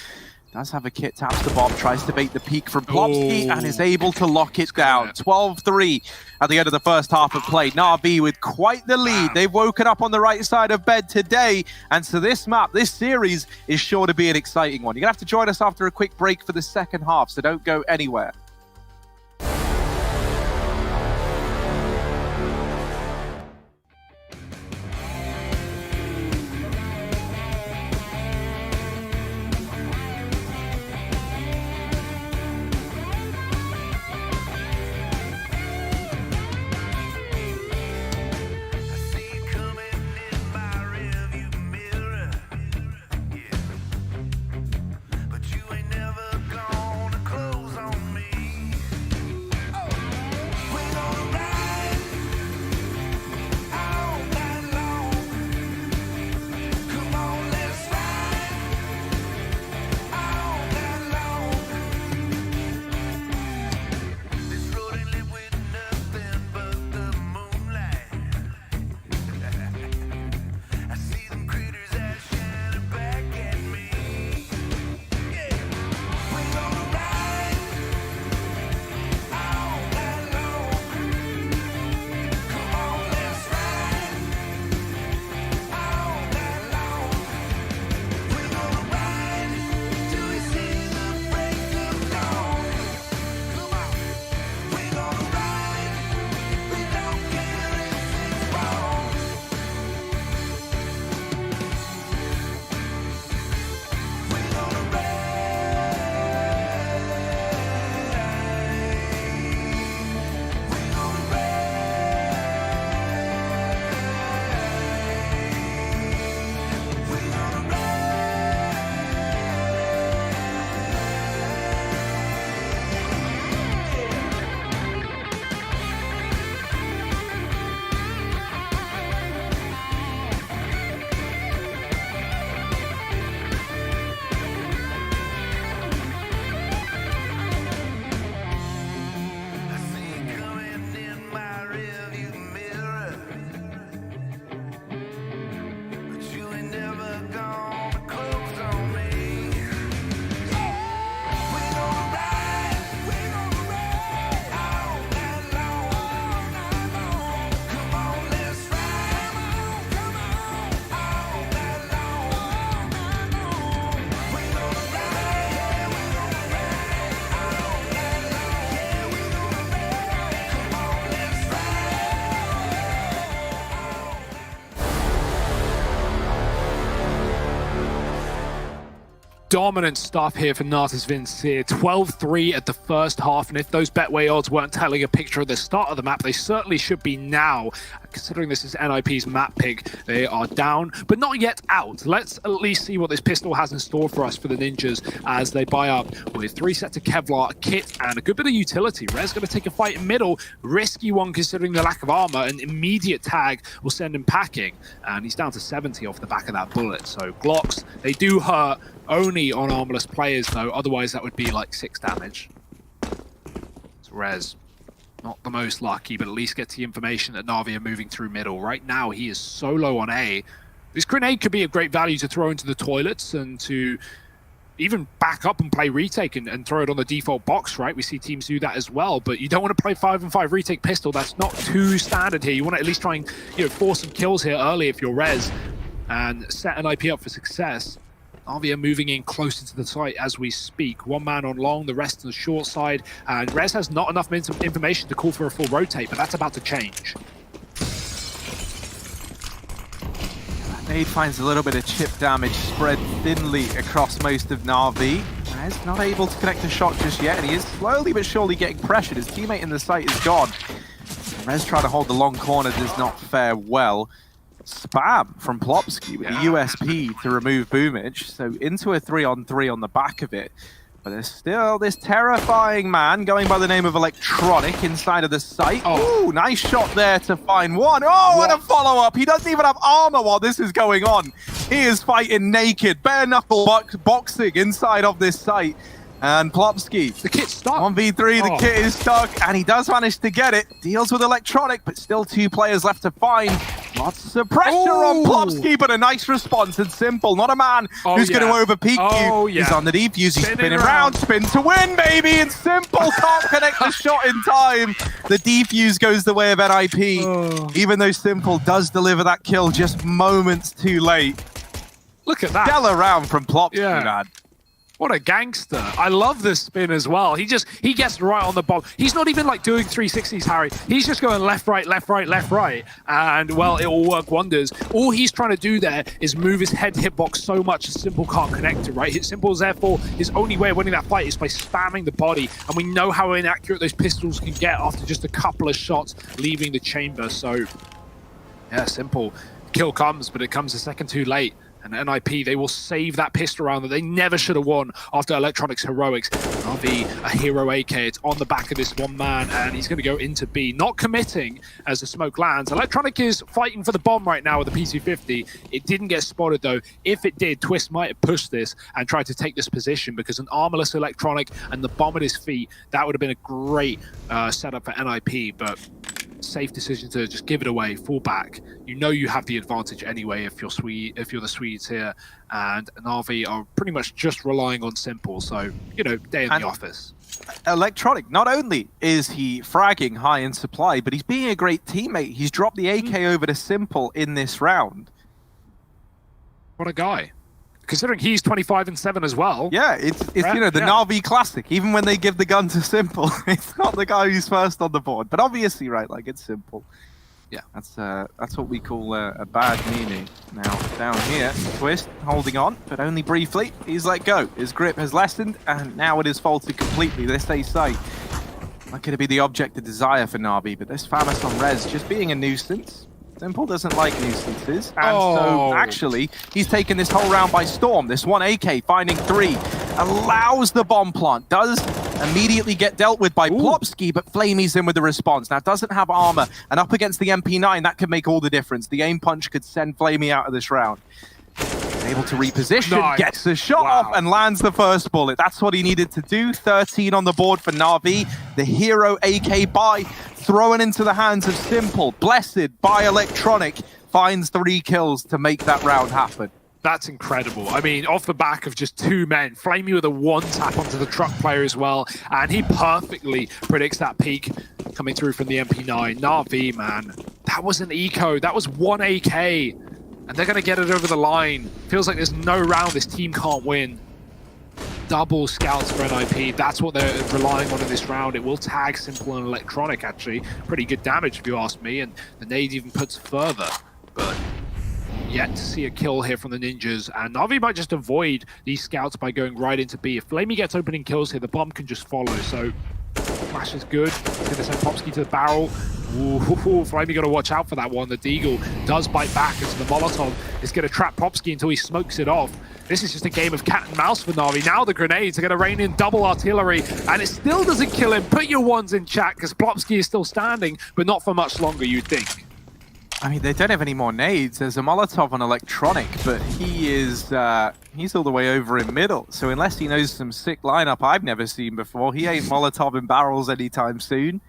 Does have a kit, taps the bomb, tries to bait the peek from Plopsky, and is able to lock it down. 12-3 at the end of the first half of play. Na'Vi with quite the lead. They've woken up on the right side of bed today, and so this map, this series, is sure to be an exciting one. You're going to have to join us after a quick break for the second half, so don't go anywhere. But you ain't never gonna close on me. dominant stuff here for Natas Vincere. 12-3 at the first half, and if those Betway odds weren't telling a picture at the start of the map, they certainly should be now. Considering this is NiP's map pick, they are down, but not yet out. Let's at least see what this pistol has in store for us for the Ninjas as they buy up with 3 sets of Kevlar, a kit, and a good bit of utility. Rez going to take a fight in middle. Risky one considering the lack of armor. An immediate tag will send him packing, and he's down to 70 off the back of that bullet. So Glocks, they do hurt only on armorless players though, otherwise that would be like 6 damage. So Rez, not the most lucky, but at least gets the information that Na'Vi are moving through middle. Right now, he is so low on A. This grenade could be of great value to throw into the toilets and to even back up and play retake and throw it on the default box, right? We see teams do that as well, but you don't want to play 5-on-5 retake pistol. That's not too standard here. You want to at least try and force some kills here early if you're Rez and set an IP up for success. Na'Vi are moving in closer to the site as we speak. One man on long, the rest on the short side. And Rez has not enough information to call for a full rotate, but that's about to change. Nade finds a little bit of chip damage spread thinly across most of Na'Vi. Rez not able to connect a shot just yet, and he is slowly but surely getting pressured. His teammate in the site is gone. Rez trying to hold the long corner does not fare well. Spam from Plopsky with the USP to remove Boomage, so into a 3-on-3 on the back of it. But there's still this terrifying man going by the name of Electronic inside of the site. Oh, ooh, nice shot there to find one. Oh, what a follow-up. He doesn't even have armor while this is going on. He is fighting naked, bare-knuckle boxing inside of this site. And Plopsky, the kit's stuck. 1v3, the kit is stuck, and he does manage to get it. Deals with Electronic, but still 2 players left to find. Lots of pressure on Plopsky, but a nice response. It's simple. Not a man who's going to overpeak you. He's on the defuse. He's spinning around. Spin to win, baby. And Simple can't connect the shot in time. The defuse goes the way of NiP, even though Simple does deliver that kill just moments too late. Look at that. Stellar round from Plopsky, man. What a gangster. I love this spin as well. He gets right on the bomb. He's not even like doing 360s, Harry. He's just going left, right, left, right, left, right. And well, it will work wonders. All he's trying to do there is move his head hitbox so much that Simple can't connect it, right? Simple is therefore his only way of winning that fight is by spamming the body. And we know how inaccurate those pistols can get after just a couple of shots leaving the chamber. So yeah, Simple. Kill comes, but it comes a second too late. And NiP, they will save that pistol round that they never should have won after Electronic's heroics. NAVI, a hero AK, it's on the back of this one man, and he's going to go into B, not committing as the smoke lands. Electronic is fighting for the bomb right now with the P250. It didn't get spotted though. If it did, Twist might have pushed this and tried to take this position, because an armorless Electronic and the bomb at his feet, that would have been a great setup for NiP, but safe decision to just give it away, fall back. You know you have the advantage anyway if you're the Swedes here, and Na'Vi are pretty much just relying on Simple, so day in the office. Electronic, not only is he fragging high in supply, but he's being a great teammate. He's dropped the AK over to Simple in this round. What a guy. Considering he's 25-7 as well. Yeah, it's the Na'Vi classic. Even when they give the gun to Simple, it's not the guy who's first on the board. But obviously, right, like it's Simple. Yeah, that's what we call a bad meaning. Now down here, Twist holding on, but only briefly. He's let go. His grip has lessened, and now it is faulted completely. This A site, not going to be the object of desire for Na'Vi, but this Famas on Rez just being a nuisance. Simple doesn't like nuisances, and so actually he's taken this whole round by storm. This one AK finding 3 allows the bomb plant, does immediately get dealt with by Plopsky, but Flamey's in with the response. Now doesn't have armor, and up against the MP9, that could make all the difference. The aim punch could send Flamey out of this round. Able to reposition, gets the shot off, and lands the first bullet. That's what he needed to do. 13 on the board for Na'Vi. The hero AK buy thrown into the hands of Simple. Blessed by Electronic finds 3 kills to make that round happen. That's incredible. I mean, off the back of just 2 men, Flamey with a 1-tap onto the truck player as well, and he perfectly predicts that peak coming through from the MP9. Na'Vi, man, that was an eco. That was 1 AK. And they're going to get it over the line. Feels like there's no round this team can't win. Double scouts for NiP. That's what they're relying on in this round. It will tag Simple and Electronic, actually. Pretty good damage, if you ask me. And the nade even puts further. But yet to see a kill here from the Ninjas, and Navi might just avoid these scouts by going right into B. If Flamey gets opening kills here, the bomb can just follow, so flash is good. He's going to send Popsky to the barrel. Ooh, Flamey got to watch out for that one. The Deagle does bite back, and so the Molotov is going to trap Popsky until he smokes it off. This is just a game of cat and mouse for Navi. Now the grenades are going to rain in double artillery, and it still doesn't kill him. Put your ones in chat, because Popsky is still standing, but not for much longer, you'd think. I mean, they don't have any more nades. There's a Molotov on Electronic, but he is he's all the way over in middle. So unless he knows some sick lineup I've never seen before, he ain't Molotov in barrels anytime soon.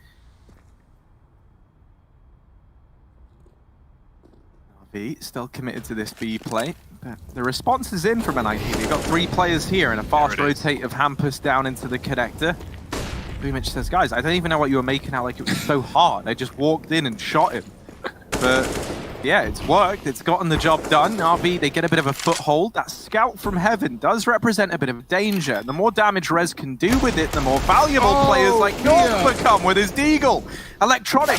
NAVI still committed to this B play. But the response is in from NiP. They've got 3 players here and a fast rotate of Hampus down into the connector. Boomich says, guys, I don't even know what you were making out like it was so hard. I just walked in and shot him. But yeah, it's worked. It's gotten the job done. NAVI, they get a bit of a foothold. That scout from heaven does represent a bit of danger. And the more damage Rez can do with it, the more valuable players like Nuke become with his Deagle. Electronic,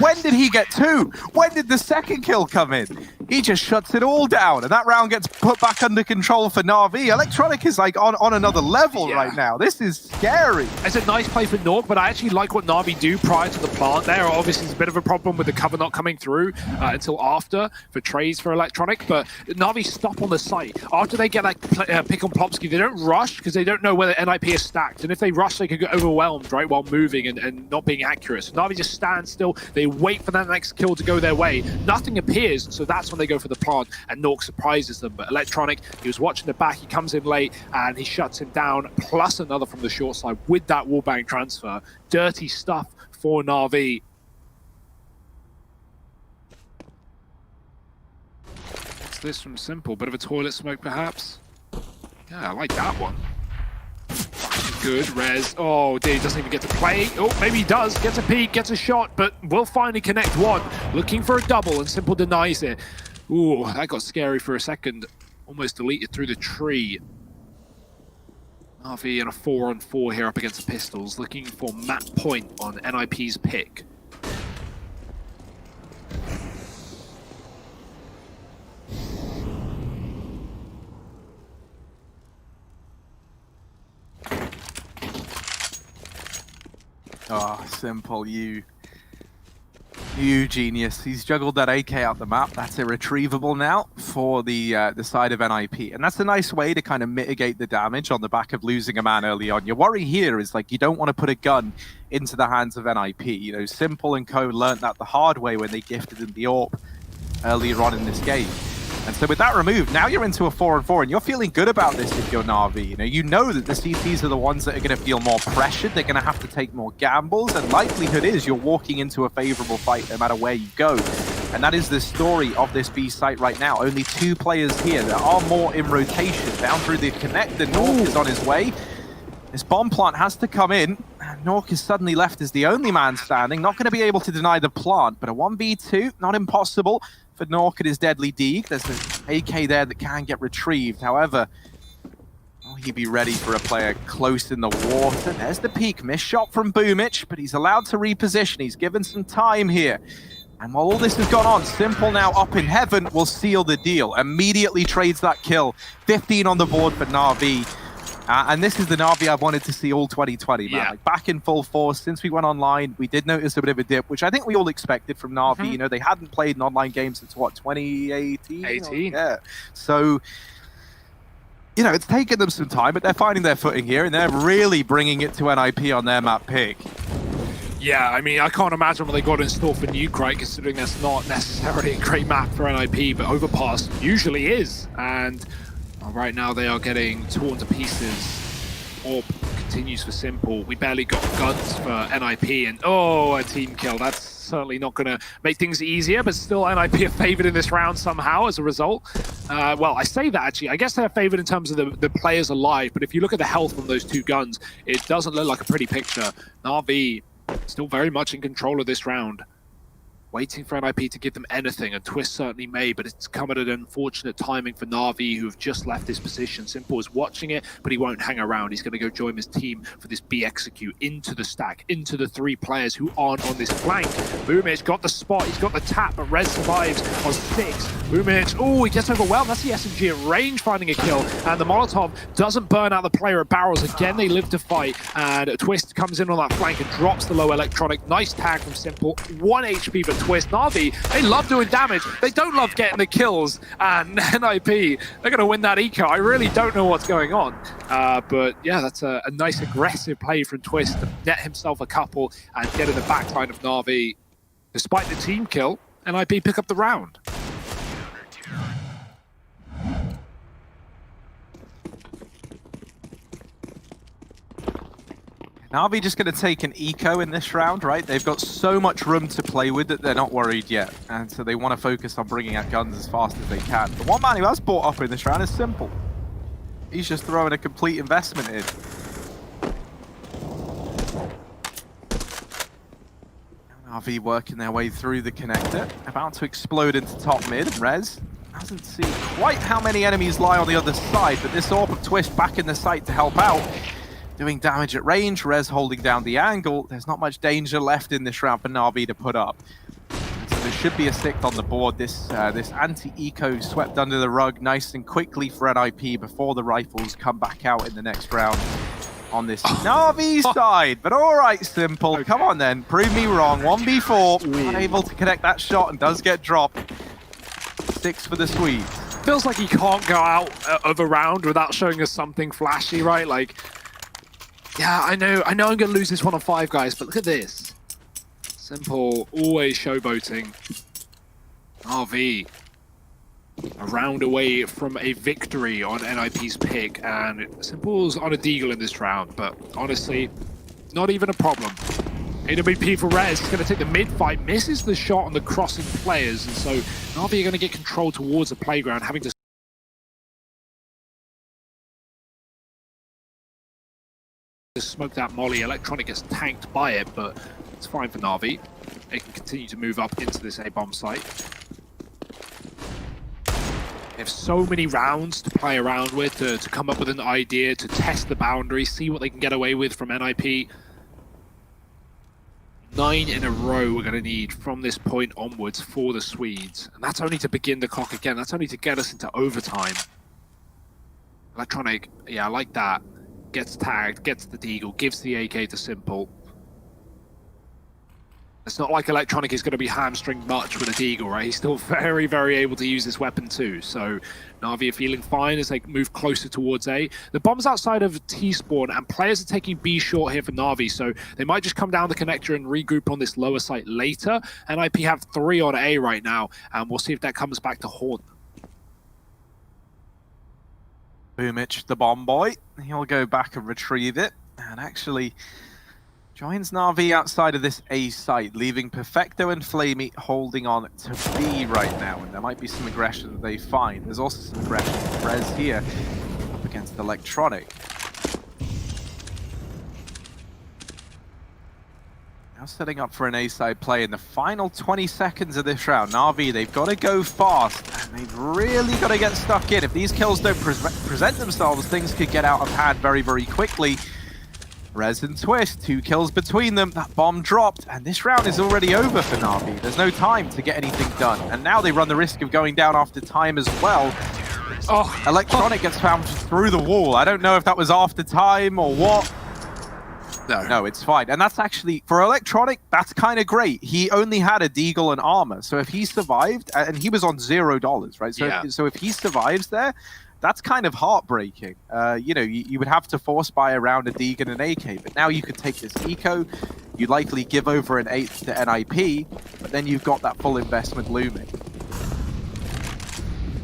when did he get 2? When did the second kill come in? He just shuts it all down, and that round gets put back under control for NAVI. Electronic is like on another level right now. This is scary. It's a nice play for Nuke, but I actually like what NAVI do prior to the plant there. Obviously, it's a bit of a problem with the cover not coming through until after for trays for Electronic, but NAVI stop on the site. After they get that pick on Popsky, they don't rush because they don't know whether NiP is stacked, and if they rush, they could get overwhelmed, right, while moving and not being accurate. So NAVI just stand still. They wait for that next kill to go their way. Nothing appears, so that's when they go for the plant, and Nuke surprises them. But Electronic, he was watching the back, he comes in late, and he shuts him down, plus another from the short side with that wallbang transfer. Dirty stuff for NAVI. What's this from Simple? Bit of a toilet smoke, perhaps? Yeah, I like that one. Good, Rez. Oh, dear, he doesn't even get to play. Oh, maybe he does. Gets a peek, gets a shot, but will finally connect one. Looking for a double, and Simple denies it. Ooh, that got scary for a second. Almost deleted through the tree. NAVI in a 4-on-4 here up against the Pistols, looking for map point on NiP's pick. Oh, Simple, you genius. He's juggled that AK out the map. That's irretrievable now for the side of NiP. And that's a nice way to kind of mitigate the damage on the back of losing a man early on. Your worry here is like you don't want to put a gun into the hands of NiP. You know, Simple and co learned that the hard way when they gifted him the AWP earlier on in this game. And so with that removed, now you're into a 4-on-4, and you're feeling good about this if you're NAVI. You know that the CTs are the ones that are going to feel more pressured. They're going to have to take more gambles, and likelihood is you're walking into a favorable fight no matter where you go. And that is the story of this B site right now. Only 2 players here. There are more in rotation. Down through the connector, Nuke is on his way. This bomb plant has to come in. Nuke is suddenly left as the only man standing. Not going to be able to deny the plant, but a 1v2, not impossible for Nuke at his deadly Deeg. There's an AK there that can get retrieved. However, will he be ready for a player close in the water? There's the peak. Missed shot from Boomich, but he's allowed to reposition. He's given some time here. And while all this has gone on, Simple now up in heaven will seal the deal. Immediately trades that kill. 15 on the board for NAVI. And this is the NAVI I've wanted to see all 2020, man. Like back in full force. Since we went online, we did notice a bit of a dip, which I think we all expected from NAVI. You know, they hadn't played an online game since, what, 2018? 18. Yeah. So, you know, it's taken them some time, but they're finding their footing here, and they're really bringing it to NiP on their map pick. Yeah, I mean, I can't imagine what they got in store for Nuke, right, considering that's not necessarily a great map for NiP, but Overpass usually is. And right now they are getting torn to pieces. AWP continues for Simple. We barely got guns for NiP, and oh, a team kill. That's certainly not going to make things easier, but still NiP are favored in this round somehow as a result. Well, I say that actually. I guess they're favored in terms of the players alive, but if you look at the health on those 2 guns, it doesn't look like a pretty picture. NAVI still very much in control of this round. waiting for NiP to give them anything, and Twist certainly may, but it's come at an unfortunate timing for NAVI, who have just left this position. Simple is watching it, but he won't hang around. He's going to go join his team for this B execute into the stack, into the 3 players who aren't on this flank. Boomich got the spot, he's got the tap, but Rez survives on 6. Boomich, oh, he gets overwhelmed. That's the SMG at range finding a kill, and the Molotov doesn't burn out the player at barrels. Again, they live to fight, and Twist comes in on that flank and drops the low electronic. Nice tag from Simple. 1 HP for Twist. NAVI, they love doing damage. They don't love getting the kills. And NiP, they're going to win that eco. I really don't know what's going on. But yeah, that's a nice aggressive play from Twist to net himself a couple and get in the backline of NAVI. Despite the team kill, NiP pick up the round. NAVI just going to take an eco in this round, right? They've got so much room to play with that they're not worried yet. And so they want to focus on bringing out guns as fast as they can. The one man who has bought up in this round is Simple. He's just throwing a complete investment in. NAVI working their way through the connector. About to explode into top mid. Rez hasn't seen quite how many enemies lie on the other side, but this AWP of Twist back in the site to help out. Doing damage at range, Rez holding down the angle. There's not much danger left in this round for NAVI to put up. So there should be a 6th on the board. This anti-eco swept under the rug nice and quickly for NiP before the rifles come back out in the next round on this NAVI side. But all right, Simple. Okay. Come on then. Prove me wrong. 1v4. Unable to connect that shot and does get dropped. 6 for the Swedes. Feels like he can't go out of a round without showing us something flashy, right? Like, yeah, I know I'm going to lose this one on 5, guys, but look at this. Simple, always showboating. RV, a round away from a victory on NiP's pick, and Simple's on a deagle in this round, but honestly, not even a problem. AWP for Rez is going to take the mid fight, misses the shot on the crossing players, and so NAVI are going to get control towards the playground, having to smoke that molly. Electronic gets tanked by it, but it's fine for NAVI. They can continue to move up into this A-bomb site. They have so many rounds to play around with, to come up with an idea, to test the boundary, see what they can get away with from NiP. 9 in a row we're going to need from this point onwards for the Swedes. And that's only to begin the clock again. That's only to get us into overtime. Electronic, yeah, I like that. Gets tagged, gets the deagle, gives the AK to Simple. It's not like Electronic is going to be hamstringed much with a deagle, right? He's still very, very able to use this weapon too. So NAVI are feeling fine as they move closer towards A. The bomb's outside of T-spawn, and players are taking B short here for NAVI, so they might just come down the connector and regroup on this lower site later. NiP have 3 on A right now, and we'll see if that comes back to haunt. Boomich, the bomb boy, he'll go back and retrieve it, and actually joins NAVI outside of this A site, leaving Perfecto and Flamey holding on to B right now, and there might be some aggression that they find. There's also some aggression from Rez here up against Electronic. Now setting up for an A-side play in the final 20 seconds of this round. NAVI, they've got to go fast, and they've really got to get stuck in. If these kills don't present themselves, things could get out of hand very, very quickly. Rez and Twist, 2 kills between them. That bomb dropped, and this round is already over for NAVI. There's no time to get anything done, and now they run the risk of going down after time as well. Oh, Electronic gets found through the wall. I don't know if that was after time or what. No, it's fine. And that's actually, for Electronic, that's kind of great. He only had a deagle and armor. So if he survived, and he was on $0, right? So, yeah. So if he survives there, that's kind of heartbreaking. You know, you would have to force buy around a deagle and an AK, but now you could take this eco, you likely give over an 8th to NiP, but then you've got that full investment looming.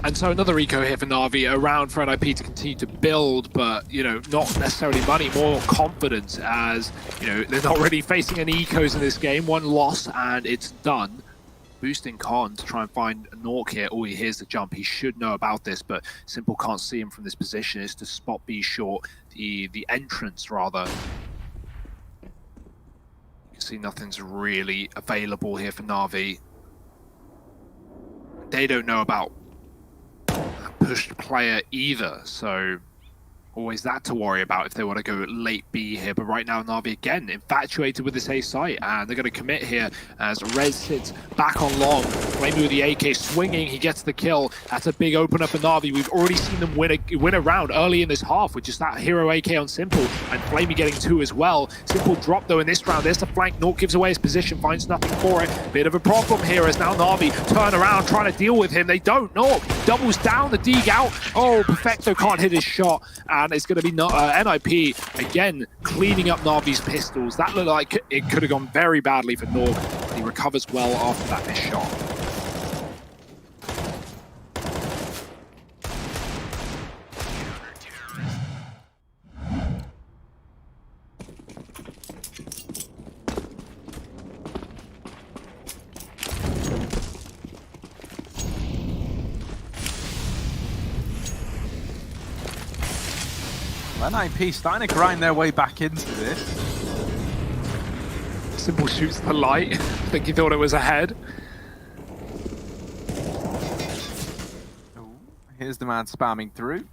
And so another eco here for NAVI, around for NiP to continue to build, but, you know, not necessarily money, more confidence, as, you know, they're not really facing any ecos in this game. 1 loss and it's done. Boosting Con to try and find a Nuke here. Oh, he hears the jump. He should know about this, but Simple can't see him from this position. It's to spot B short, the entrance rather. You can see nothing's really available here for NAVI. they don't know about a pushed player either. So always that to worry about if they want to go late B here. But right now, Na'Vi again infatuated with this A site, and they're going to commit here as Rez sits back on long. Flamey with the AK swinging, he gets the kill. That's a big opener for Na'Vi. We've already seen them win a round early in this half with just that hero AK on Simple, and Flamey getting 2 as well. Simple drop though in this round. There's the flank. Nuke gives away his position, finds nothing for it. Bit of a problem here as now Na'Vi turn around trying to deal with him. They don't. Nuke doubles down the dig out. Oh, Perfecto can't hit his shot, and it's going to be NiP again cleaning up Na'Vi's pistols. That looked like it could have gone very badly for Nuke, but he recovers well after that missed shot. NiP starting to grind their way back into this. Simple shoots the light. I think he thought it was ahead. Oh, here's the man spamming through.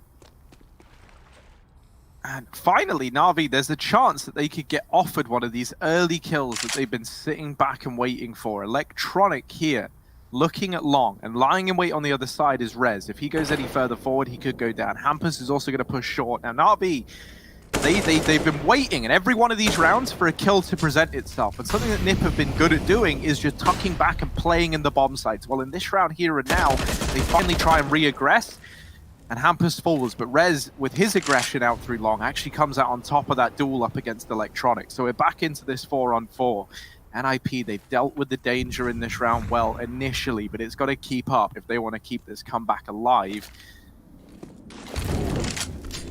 And finally, Na'Vi, there's a chance that they could get offered one of these early kills that they've been sitting back and waiting for. Electronic here, looking at long, and lying in wait on the other side is Rez. If he goes any further forward, he could go down. Hampus is also going to push short. Now, Na'Vi, they've been waiting in every one of these rounds for a kill to present itself. And something that NiP have been good at doing is just tucking back and playing in the bomb sites. Well, in this round here and now, they finally try and re-aggress, and Hampus falls. But Rez, with his aggression out through long, actually comes out on top of that duel up against Electronic. So we're back into this 4-on-4. NiP, they've dealt with the danger in this round well initially, but it's got to keep up if they want to keep this comeback alive.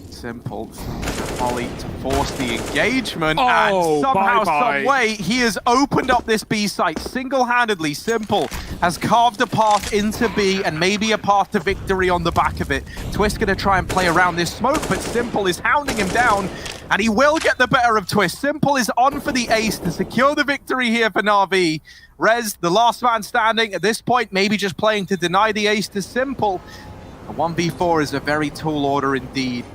Simple. Molly to force the engagement, and somehow, some way, he has opened up this B site single-handedly. Simple has carved a path into B and maybe a path to victory on the back of it. Twist going to try and play around this smoke, but Simple is hounding him down, and he will get the better of Twist. Simple is on for the ace to secure the victory here for Na'Vi. Rez, the last man standing, at this point, maybe just playing to deny the ace to Simple. A 1v4 is a very tall order indeed.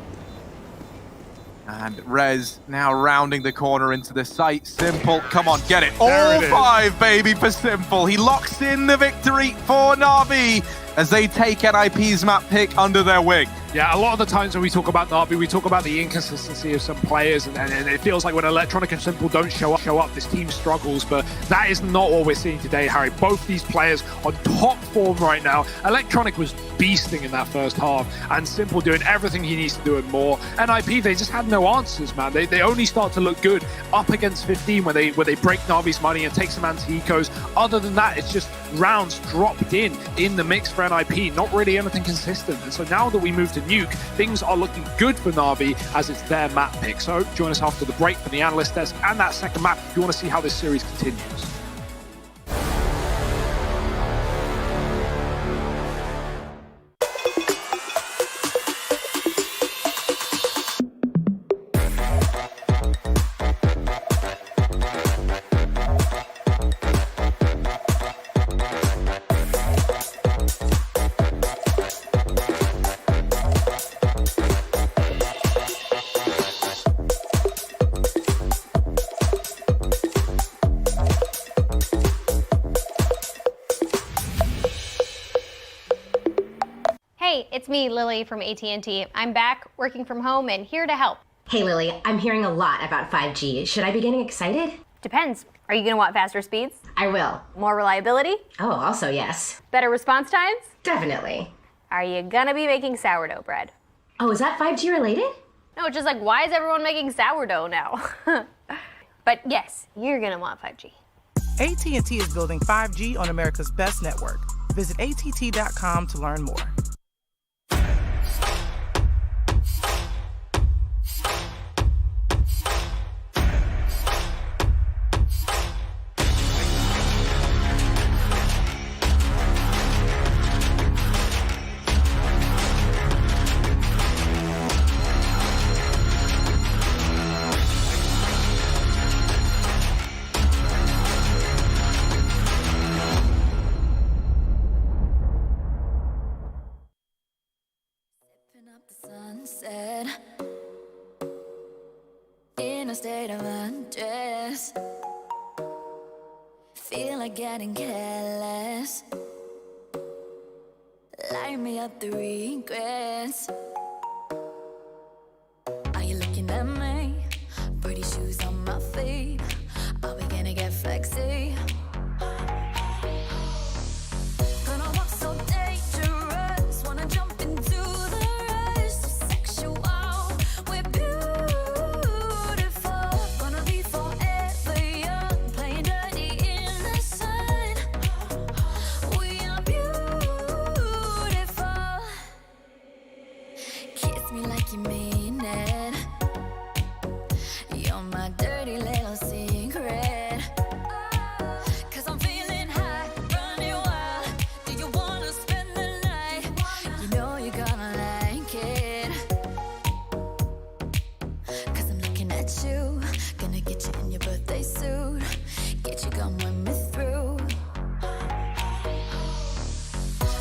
And Rez now rounding the corner into the site. Simple, come on, get it. All 5, baby, for Simple. He locks in the victory for Na'Vi as they take NiP's map pick under their wing. Yeah, a lot of the times when we talk about Na'Vi, we talk about the inconsistency of some players, and it feels like when Electronic and Simple don't show up, this team struggles, but that is not what we're seeing today, Harry. Both these players on top form right now. Electronic was beasting in that first half, and Simple doing everything he needs to do and more. NiP, they just had no answers, man. They only start to look good up against 15 where they break Na'Vi's money and take some anti-ecos. Other than that, it's just rounds dropped in the mix for NiP, not really anything consistent. And so now that we move to Nuke, things are looking good for Na'Vi as it's their map pick. So join us after the break for the analyst desk and that second map if you want to see how this series continues. Hey, it's me, Lily from AT&T. I'm back, working from home, and here to help. Hey, Lily, I'm hearing a lot about 5G. Should I be getting excited? Depends. Are you going to want faster speeds? I will. More reliability? Oh, also yes. Better response times? Definitely. Are you going to be making sourdough bread? Oh, is that 5G related? No, it's just like, why is everyone making sourdough now? But yes, you're going to want 5G. AT&T is building 5G on America's best network. Visit att.com to learn more. Up the sunset in a state of undress, feel like getting careless, line me up the regrets. Are you looking at me? Pretty shoes on my feet, are we gonna get flexy? Gonna walk so dangerous, wanna jump into the rush, so sexual, we're beautiful. Gonna be forever young, playing dirty in the sun. We are beautiful. Kiss me like you mean it. You're my dirty little secret. 'Cause I'm feeling high, running wild. Do you wanna spend the night? You know you're gonna like it. 'Cause I'm looking at you, gonna get you in your birthday suit, get you gone with me through.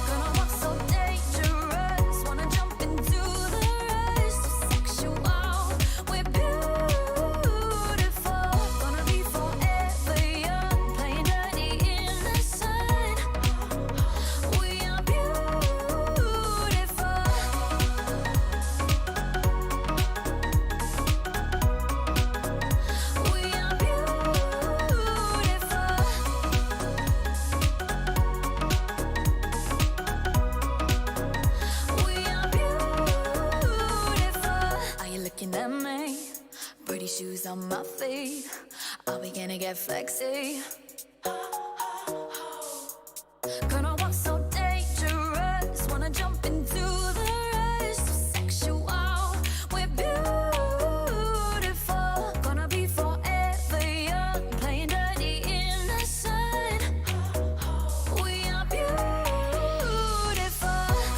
Gonna walk so dangerous, wanna jump into the rush, so sexual, we're beautiful. Gonna be forever young, playing dirty in the sun. We are beautiful. We are beautiful. We are beautiful. Are you looking at me? Pretty shoes on my feet, are we gonna get flexy? Gonna walk so dangerous, wanna jump into the rush, so sexual, we're beautiful. Gonna be forever young, playing dirty in the sun. We are beautiful.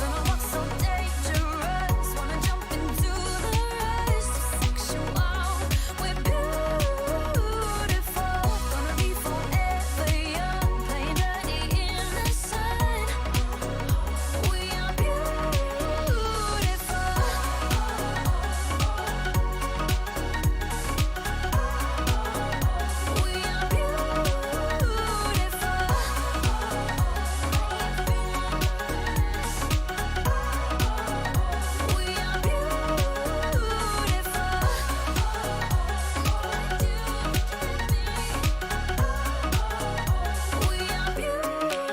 Gonna walk so dangerous, wanna jump into the rush, so sexual, we're beautiful. Gonna be forever young, playing dirty in the sun. We are beautiful. We are beautiful. We are beautiful. We are beautiful.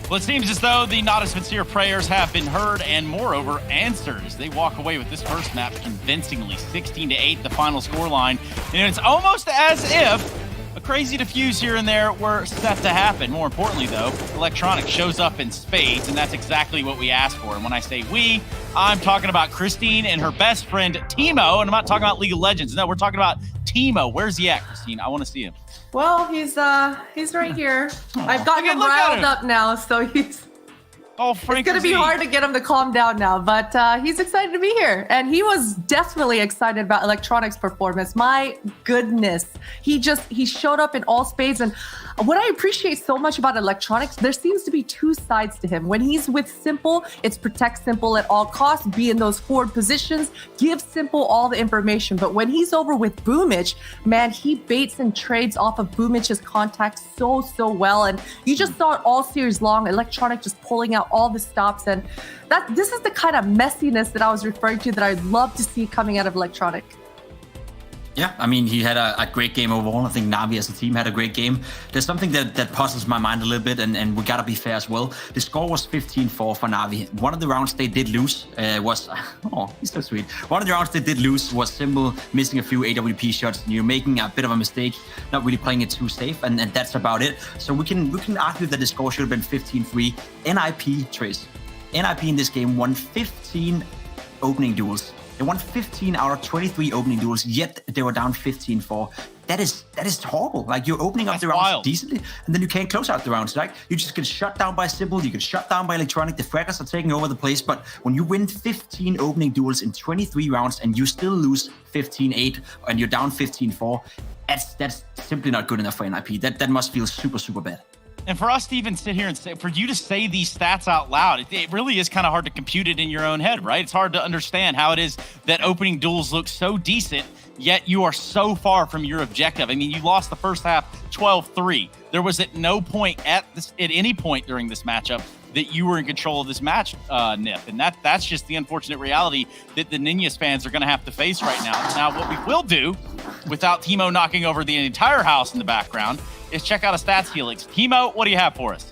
Well, it seems as though the not as sincere prayers have been heard and, moreover, answered as they walk away with this first map convincingly 16-8, the final scoreline. And it's almost as if a crazy defuse here and there were set to happen. More importantly, though, Electronic shows up in spades, and that's exactly what we asked for. And when I say we, I'm talking about Christine and her best friend, Timo, and I'm not talking about League of Legends. No, we're talking about Timo. Where's he at, Christine? I want to see him. Well, he's right here. I've got him look at riled him. up now, so he's. Oh, It's Frank, going to be hard to get him to calm down now, but he's excited to be here. And he was definitely excited about Electronic's performance. My goodness. He showed up in all spades. And what I appreciate so much about Electronics, there seems to be two sides to him. When he's with Simple, it's protect Simple at all costs, be in those forward positions, give Simple all the information. But when he's over with Boomich, man, he baits and trades off of Boomich's contact so well. And you just saw it all series long, Electronic just pulling out all the stops. And this is the kind of messiness that I was referring to that I'd love to see coming out of Electronic. Yeah, I mean, he had a great game overall. I think Navi as a team had a great game. There's something that puzzles my mind a little bit, and we gotta be fair as well. The score was 15-4 for Navi. One of the rounds they did lose was... Oh, he's so sweet. One of the rounds they did lose was Simple missing a few AWP shots. You're making a bit of a mistake, not really playing it too safe, and that's about it. So we can argue that the score should have been 15-3. NiP, Trace. NiP in this game won 15 opening duels. They won 15 out of 23 opening duels, yet they were down 15-4. that is horrible. Like, you're opening up the rounds decently, and then you can't close out the rounds. Like, you just get shut down by Simple, you get shut down by Electronic, the fraggers are taking over the place, but when you win 15 opening duels in 23 rounds and you still lose 15-8 and you're down 15-4, that's simply not good enough for NiP. That must feel super, super bad. And for us to even sit here and say, for you to say these stats out loud, it really is kind of hard to compute it in your own head, right? It's hard to understand how it is that opening duels look so decent, yet you are so far from your objective. I mean, you lost the first half 12-3. There was at no point at any point during this matchup that you were in control of this match, NiP. And that's just the unfortunate reality that the Ninjas fans are going to have to face right now. Now, what we will do, without Timo knocking over the entire house in the background, is check out a stats helix. Timo, what do you have for us?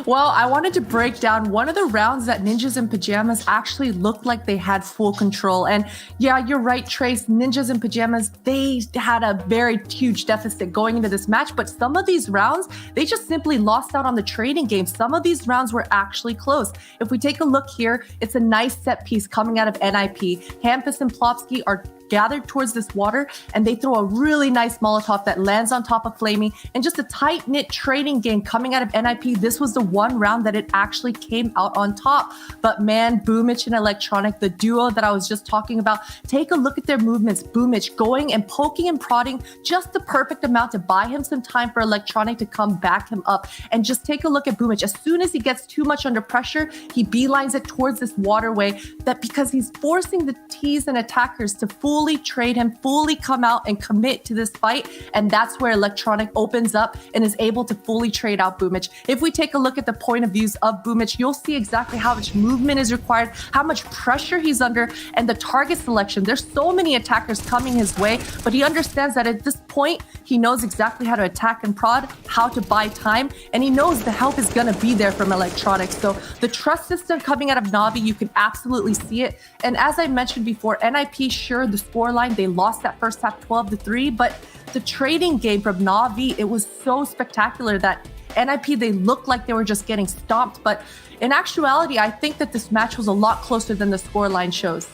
Well, I wanted to break down one of the rounds that Ninjas in Pajamas actually looked like they had full control. And yeah, you're right, Trace. Ninjas in Pajamas, they had a very huge deficit going into this match. But some of these rounds, they just simply lost out on the trading game. Some of these rounds were actually close. If we take a look here, it's a nice set piece coming out of NiP. Hampus and Plopsky are gathered towards this water, and they throw a really nice Molotov that lands on top of Flamey, and just a tight-knit trading game coming out of NiP. This was the one round that it actually came out on top. But man, Boomich and Electronic, the duo that I was just talking about, take a look at their movements. Boomich going and poking and prodding just the perfect amount to buy him some time for Electronic to come back him up. And just take a look at Boomich. As soon as he gets too much under pressure, he beelines it towards this waterway, that because he's forcing the T's and attackers to fully trade him, fully come out and commit to this fight. And that's where Electronic opens up and is able to fully trade out Boomich. If we take a look at the point of views of Boomich, you'll see exactly how much movement is required, how much pressure he's under, and the target selection. There's so many attackers coming his way, but he understands that at this point, he knows exactly how to attack and prod, how to buy time, and he knows the help is going to be there from Electronic. So the trust system coming out of NAVI, you can absolutely see it. And as I mentioned before, NiP, sure, the scoreline, they lost that first half 12-3, but the trading game from NAVI, it was so spectacular that NiP, they looked like they were just getting stomped. But in actuality, I think that this match was a lot closer than the scoreline shows.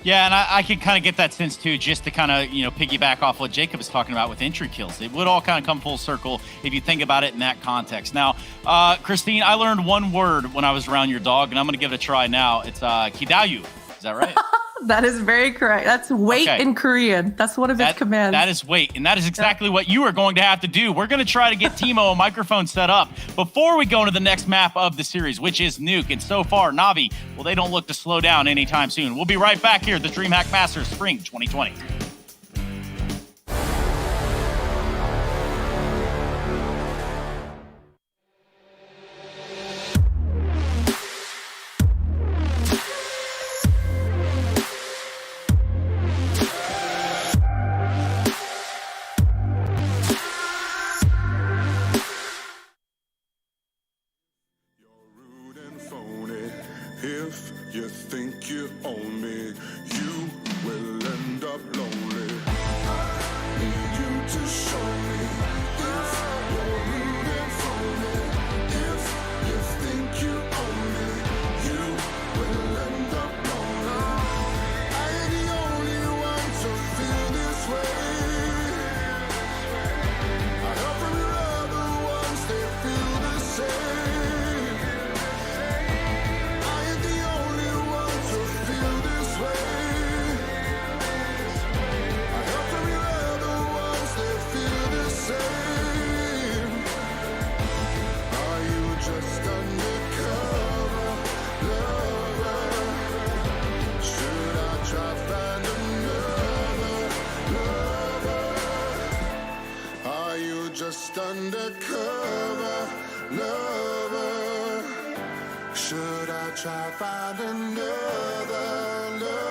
Yeah, and I can kind of get that sense too, just to kind of, piggyback off what Jacob is talking about with entry kills. It would all kind of come full circle if you think about it in that context. Now, Christine, I learned one word when I was around your dog, and I'm going to give it a try now. It's Kidayu. Is that right? That is very correct. That's wait in Korean. That's one of his commands. That is wait, and that is exactly what you are going to have to do. We're going to try to get Timo a microphone set up before we go into the next map of the series, which is Nuke. And so far, NAVI, well, they don't look to slow down anytime soon. We'll be right back here at the DreamHack Masters Spring 2020. If you think you own me, you will end up lonely. I need you to show me if you're rude and phony. If you think you own me, you will end up lonely. I ain't the only one to feel this way. I heard from your other ones, they feel the same. Just undercover lover. Should I try find another lover?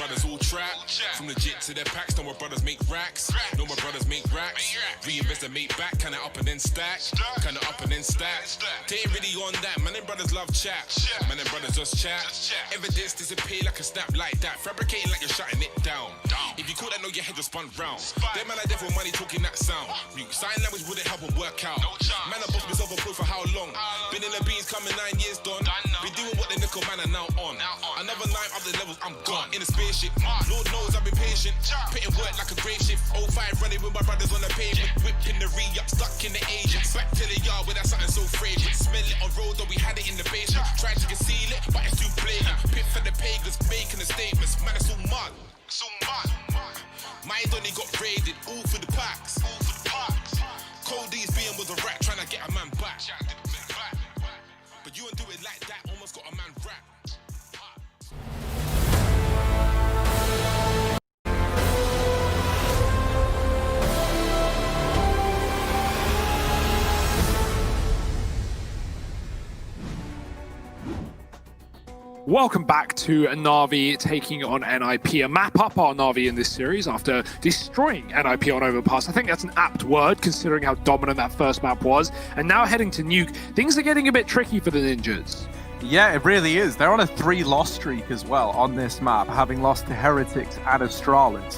brothers all trap. From the jit to their packs, know my brothers make racks. Know my brothers make racks. Reinvest and make back, kinda up and then stack. Kinda up and then stack. They ain't really on that, man, them brothers love chat. Man, them brothers just chat. Evidence disappear like a snap like that. Fabricating like you're shutting it down. If you call that, know your head just spun round. Them man are there for money talking that sound. Sign language wouldn't help them work out. Man, I bossed myself a proof for how long. Been in the beans coming 9 years done. Been doing what the nickel man are now on. Another 9 up the levels, I'm gone. In a spaceship, Lord knows I've been patient. Putting work like a grave shift. 05 running with my brothers on the pavement. Whipping the re-up, stuck in the agents. Back to the yard where that's something so fragrant. Smell it on road, though we had it in the basement. Tried to conceal it, but it's too blatant. Pit for the pagans, making the statements. Man, it's so mad. So mad. Mine only got raided, all for the packs. Cody's being was a rat trying to get a man back. But you don't do it like that, almost got a man wrapped. Welcome back to NAVI taking on NiP. A map up our NAVI in this series after destroying NiP on Overpass. I think that's an apt word considering how dominant that first map was. And now heading to Nuke, things are getting a bit tricky for the Ninjas. Yeah, it really is. They're on a 3-loss streak as well on this map, having lost to Heretics and Astralis.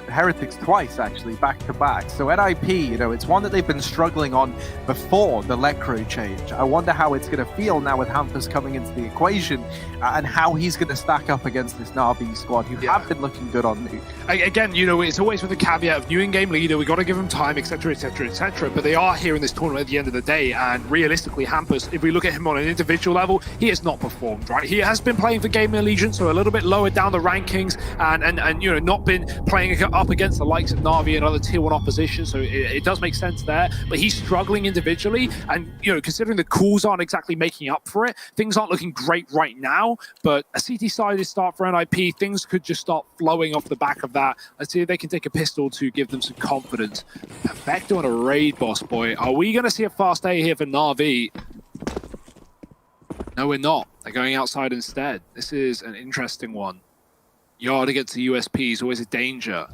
Heretics twice, actually, back-to-back. So NiP, you know, it's one that they've been struggling on before the Lecro change. I wonder how it's going to feel now with Hampus coming into the equation and how he's going to stack up against this NAVI squad, who have been looking good on Nuke. Again, you know, it's always with the caveat of new in-game leader, we got to give them time, etc., etc., etc. But they are here in this tournament at the end of the day, and realistically, Hampus, if we look at him on an individual level, he has not performed, right? He has been playing for Gaming Allegiance, so a little bit lower down the rankings, and you know, not been playing up against the likes of NAVI and other tier 1 opposition, so it does make sense there. But he's struggling individually, and you know, considering the calls aren't exactly making up for it, things aren't looking great right now. But a CT-sided start for NiP, things could just start flowing off the back of that. Let's see if they can take a pistol to give them some confidence. Perfecto on a raid, boss boy. Are we going to see a fast A here for NAVI? No, we're not. They're going outside instead. This is an interesting one. Yard to get to USP is always a danger.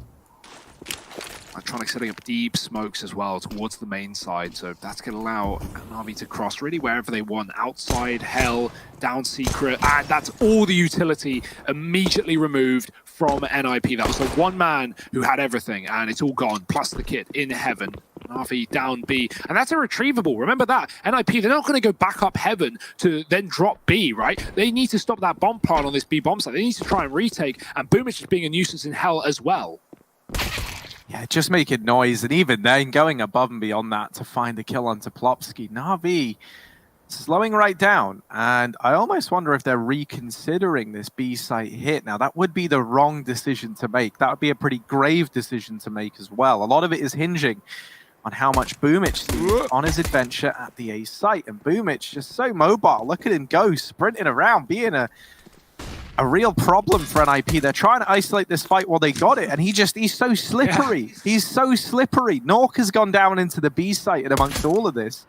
Electronic setting up deep smokes as well towards the main side, so that's going to allow NAVI to cross really wherever they want. Outside, hell, down secret, and that's all the utility immediately removed from NiP. That was the one man who had everything, and it's all gone, plus the kit in heaven. NAVI down B, and that's irretrievable. Remember that. NiP, they're not going to go back up heaven to then drop B, right? They need to stop that bomb plant on this B bomb site. They need to try and retake, and Boomich is being a nuisance in hell as well. Yeah, just making noise, and even then going above and beyond that to find the kill onto Plopsky. NAVI slowing right down, and I almost wonder if they're reconsidering this B site hit. Now, that would be the wrong decision to make. That would be a pretty grave decision to make as well. A lot of it is hinging on how much Boomich sees on his adventure at the A site, and Boomich just so mobile. Look at him go, sprinting around, being a real problem for NiP. They're trying to isolate this fight while they got it, and he's so slippery. Yeah. He's so slippery. Nork has gone down into the B site and amongst all of this.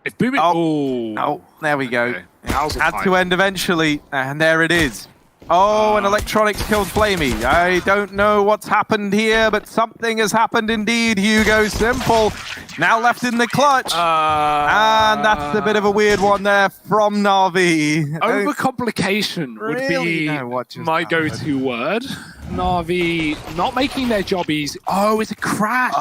If Boomich... Oh, there we go. Had to end eventually, and there it is. Oh, and Electronics killed Flamey. I don't know what's happened here, but something has happened indeed, Hugo. Simple. Now left in the clutch. And that's a bit of a weird one there from NAVI. Overcomplication would be my go-to word. NAVI not making their jobbies. Oh, it's a crash.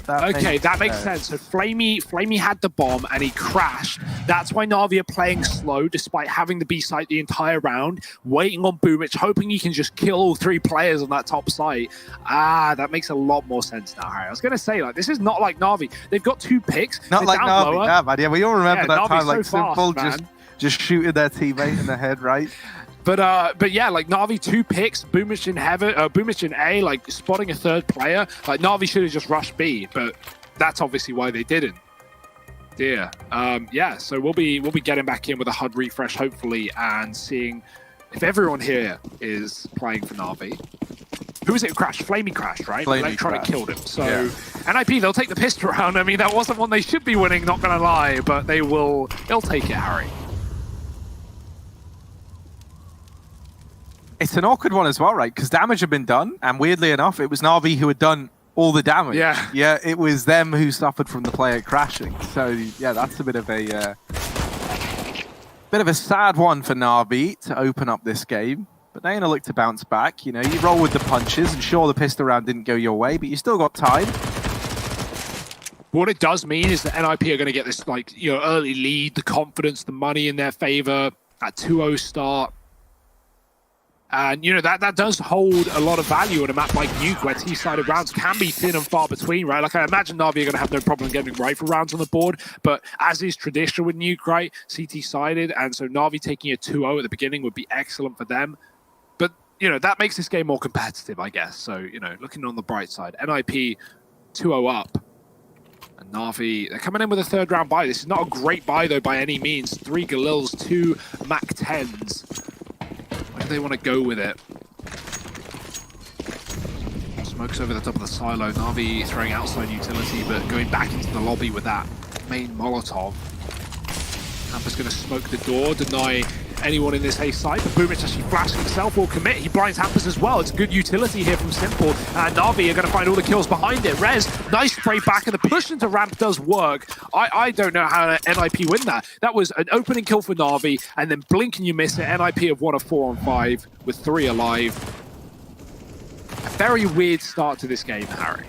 That makes sense. So Flamey had the bomb and he crashed. That's why NAVI are playing slow despite having the B site the entire round, waiting on Boomich, hoping he can just kill all 3 players on that top site. That makes a lot more sense now, Harry. I was going to say, like, this is not like NAVI. They've got 2 picks. Not like NAVI. Yeah, man. Yeah, we all remember that NAVI's time, like, so Simple fast, just shooting their teammate in the head, right? But yeah, like NAVI 2 picks, Boomich in heaven, Boomich in A, like spotting a 3rd player. Like NAVI should have just rushed B, but that's obviously why they didn't. Yeah, so we'll be getting back in with a HUD refresh hopefully and seeing if everyone here is playing for NAVI. Who is it who crashed? Flamey crashed, right? Flamey Electronic crashed. Killed him. So NiP, they'll take the pistol round. I mean, that wasn't one they should be winning, not gonna lie, but they'll take it, Harry. It's an awkward one as well, right? Because damage had been done, and weirdly enough, it was Na'Vi who had done all the damage. Yeah, it was them who suffered from the player crashing. So yeah, that's a bit of a sad one for Na'Vi to open up this game. But they're gonna look to bounce back. You know, you roll with the punches, and sure, the pistol round didn't go your way, but you still got time. What it does mean is that NiP are going to get this, like, you know, early lead, the confidence, the money in their favor, that 2-0 start. And, you know, that does hold a lot of value on a map like Nuke, where T-sided rounds can be thin and far between, right? Like, I imagine Na'Vi are going to have no problem getting rifle rounds on the board, but as is traditional with Nuke, right, CT-sided, and so Na'Vi taking a 2-0 at the beginning would be excellent for them. But, you know, that makes this game more competitive, I guess. So, you know, looking on the bright side, NiP 2-0 up. And Na'Vi, they're coming in with a third round buy. This is not a great buy, though, by any means. 3 Galils, 2 Mac 10s. Where do they want to go with it? Smokes over the top of the silo. Na'Vi throwing outside utility, but going back into the lobby with that main Molotov. Hampa's going to smoke the door, deny anyone in this A site, but Boomich actually flashing himself will commit. He blinds Hampers as well. It's good utility here from Simple. And Na'Vi are going to find all the kills behind it. Rez, nice spray back, and the push into ramp does work. I don't know how NiP win that. That was an opening kill for Na'Vi, and then blink and you miss it. NiP have won a 4 on 5 with 3 alive. A very weird start to this game, Harry.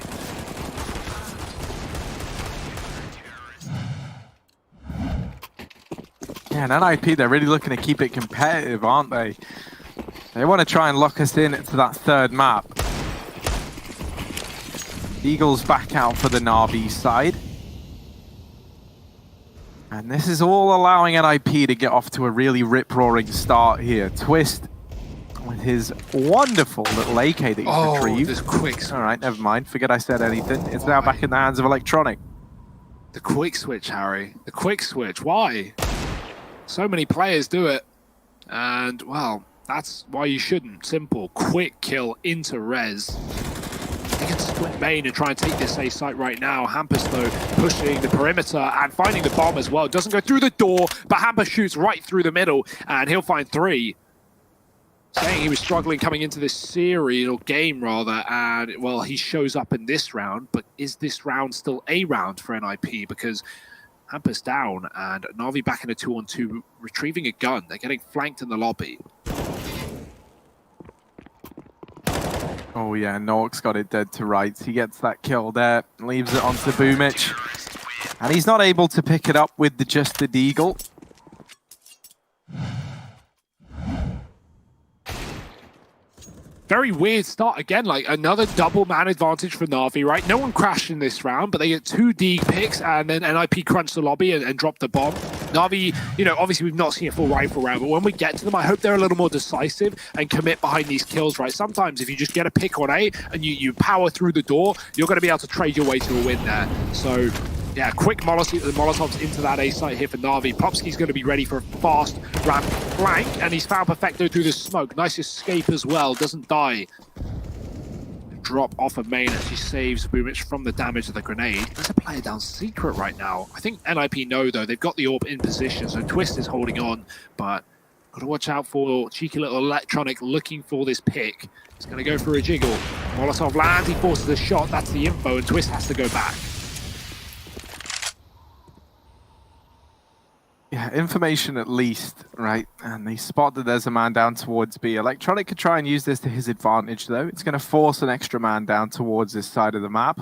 Yeah, and NiP, they're really looking to keep it competitive, aren't they? They want to try and lock us in to that third map. Eagles back out for the Na'Vi side. And this is all allowing NiP to get off to a really rip-roaring start here. Twist with his wonderful little AK that he's retrieved. This quick. All right, never mind. Forget I said anything. It's now back in the hands of Electronic. The quick switch, Harry. The quick switch. Why? So many players do it, and, well, that's why you shouldn't. Simple, quick kill into Rez. They can split main and try and take this A site right now. Hampus, though, pushing the perimeter and finding the bomb as well. Doesn't go through the door, but Hampus shoots right through the middle, and he'll find 3. Saying he was struggling coming into this series, or game rather, and, well, he shows up in this round, but is this round still a round for NiP? Because Hampus down, and Na'Vi back in a 2-on-2, retrieving a gun. They're getting flanked in the lobby. Oh yeah, Nork's got it dead to rights. He gets that kill there, leaves it onto Boomich. And he's not able to pick it up with the just the Deagle. Very weird start again, like another double man advantage for Na'Vi, right? No one crashed in this round, but they get 2 Deag picks, and then NiP crunch the lobby and drop the bomb. Na'Vi, you know, obviously we've not seen a full rifle round, but when we get to them, I hope they're a little more decisive and commit behind these kills, right? Sometimes if you just get a pick on A and you power through the door, you're going to be able to trade your way to a win there. So, yeah, quick Molotovs into that A site here for Na'Vi. Popsky's going to be ready for a fast ramp flank, and he's found Perfecto through the smoke. Nice escape as well, doesn't die. Drop off of main as he saves Boomich from the damage of the grenade. There's a player down secret right now. I think NiP know, though. They've got the orb in position, so Twist is holding on, but got to watch out for cheeky little Electronic looking for this pick. He's going to go for a jiggle. Molotov lands, he forces a shot. That's the info, and Twist has to go back. Yeah, information at least, right? And they spot that there's a man down towards B. Electronic could try and use this to his advantage, though. It's going to force an extra man down towards this side of the map.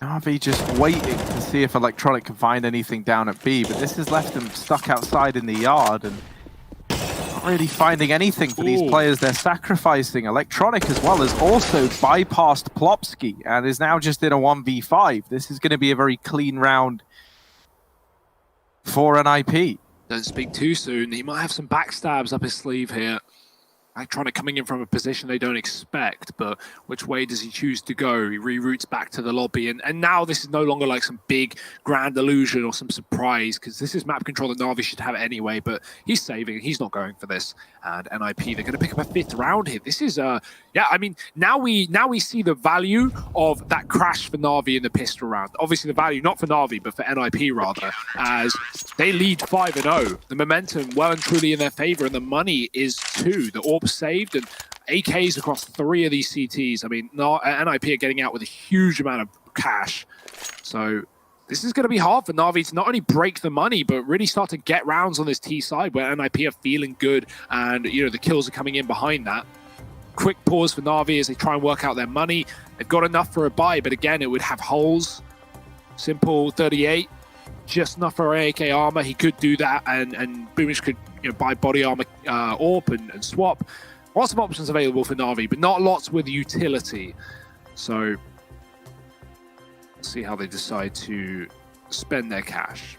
Na'Vi just waiting to see if Electronic can find anything down at B, but this has left them stuck outside in the yard and not really finding anything for these players. They're sacrificing. Electronic as well has also bypassed Plopsky and is now just in a 1v5. This is going to be a very clean round for NiP. Don't speak too soon. He might have some backstabs up his sleeve here. Electronic coming in from a position they don't expect, but which way does he choose to go? He reroutes back to the lobby, and now this is no longer like some big grand illusion or some surprise, because this is map control that Na'Vi should have anyway, but he's saving, he's not going for this. And NiP, they're going to pick up a 5th round here. This is, yeah, I mean, now we see the value of that crash for Na'Vi in the pistol round. Obviously the value, not for Na'Vi, but for NiP rather, as they lead 5-0. The momentum well and truly in their favor, and the money is too. The orb saved and AKs across 3 of these CTs. I mean, NiP are getting out with a huge amount of cash. So this is going to be hard for Na'Vi to not only break the money, but really start to get rounds on this T side where NiP are feeling good, and you know the kills are coming in behind that. Quick pause for Na'Vi as they try and work out their money. They've got enough for a buy, but again, it would have holes. Simple 38, just enough for AK armor. He could do that, and Boomish could buy body armor AWP and swap. Lots of options available for Na'Vi, but not lots with utility. So let's see how they decide to spend their cash.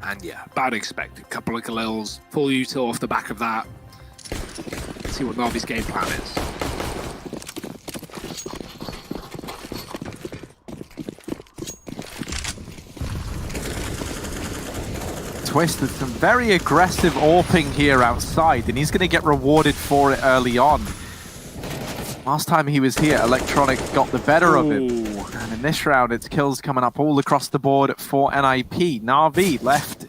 And yeah, about expected. Couple of Khalils, full util off the back of that. Let's see what Na'Vi's game plan is. Twisted some very aggressive AWPing here outside, and he's going to get rewarded for it early on. Last time he was here, Electronic got the better of him. And in this round, it's kills coming up all across the board for NiP. Na'Vi left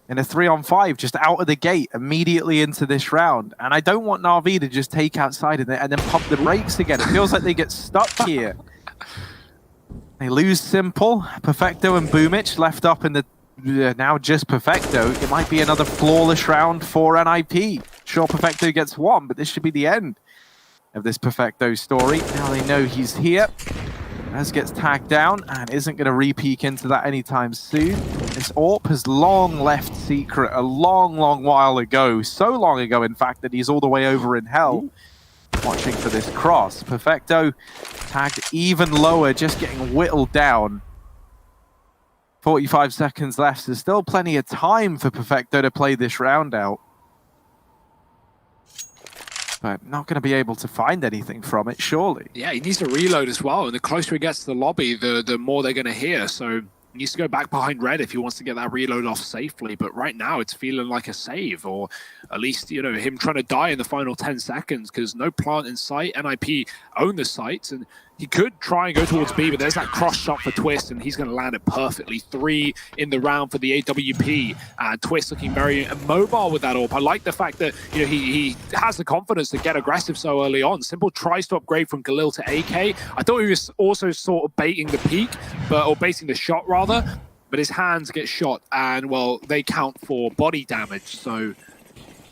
in a 3-on-5, just out of the gate, immediately into this round. And I don't want Na'Vi to just take outside and then pump the brakes again. It feels like they get stuck here. They lose Simple, Perfecto and Boomich left up in the now just Perfecto. It might be another flawless round for NiP. Sure, Perfecto gets one, but this should be the end of this Perfecto story. Now they know he's here. As gets tagged down and isn't going to re-peek into that anytime soon. This AWP has long left secret a long, long while ago. So long ago, in fact, that he's all the way over in hell watching for this cross. Perfecto tagged even lower, just getting whittled down. 45 seconds left. There's still plenty of time for Perfecto to play this round out. But not going to be able to find anything from it, surely. Yeah, he needs to reload as well. And the closer he gets to the lobby, the more they're going to hear. So he needs to go back behind red if he wants to get that reload off safely. But right now, it's feeling like a save. Or at least, him trying to die in the final 10 seconds. Because no plant in sight. NiP own the sites. And he could try and go towards B, but there's that cross shot for Twist, and he's going to land it perfectly. 3 in the round for the AWP. And Twist looking very mobile with that AWP. I like the fact that he has the confidence to get aggressive so early on. Simple tries to upgrade from Khalil to AK. I thought he was also sort of baiting the peak, or baiting the shot rather, but his hands get shot, and well, they count for body damage, so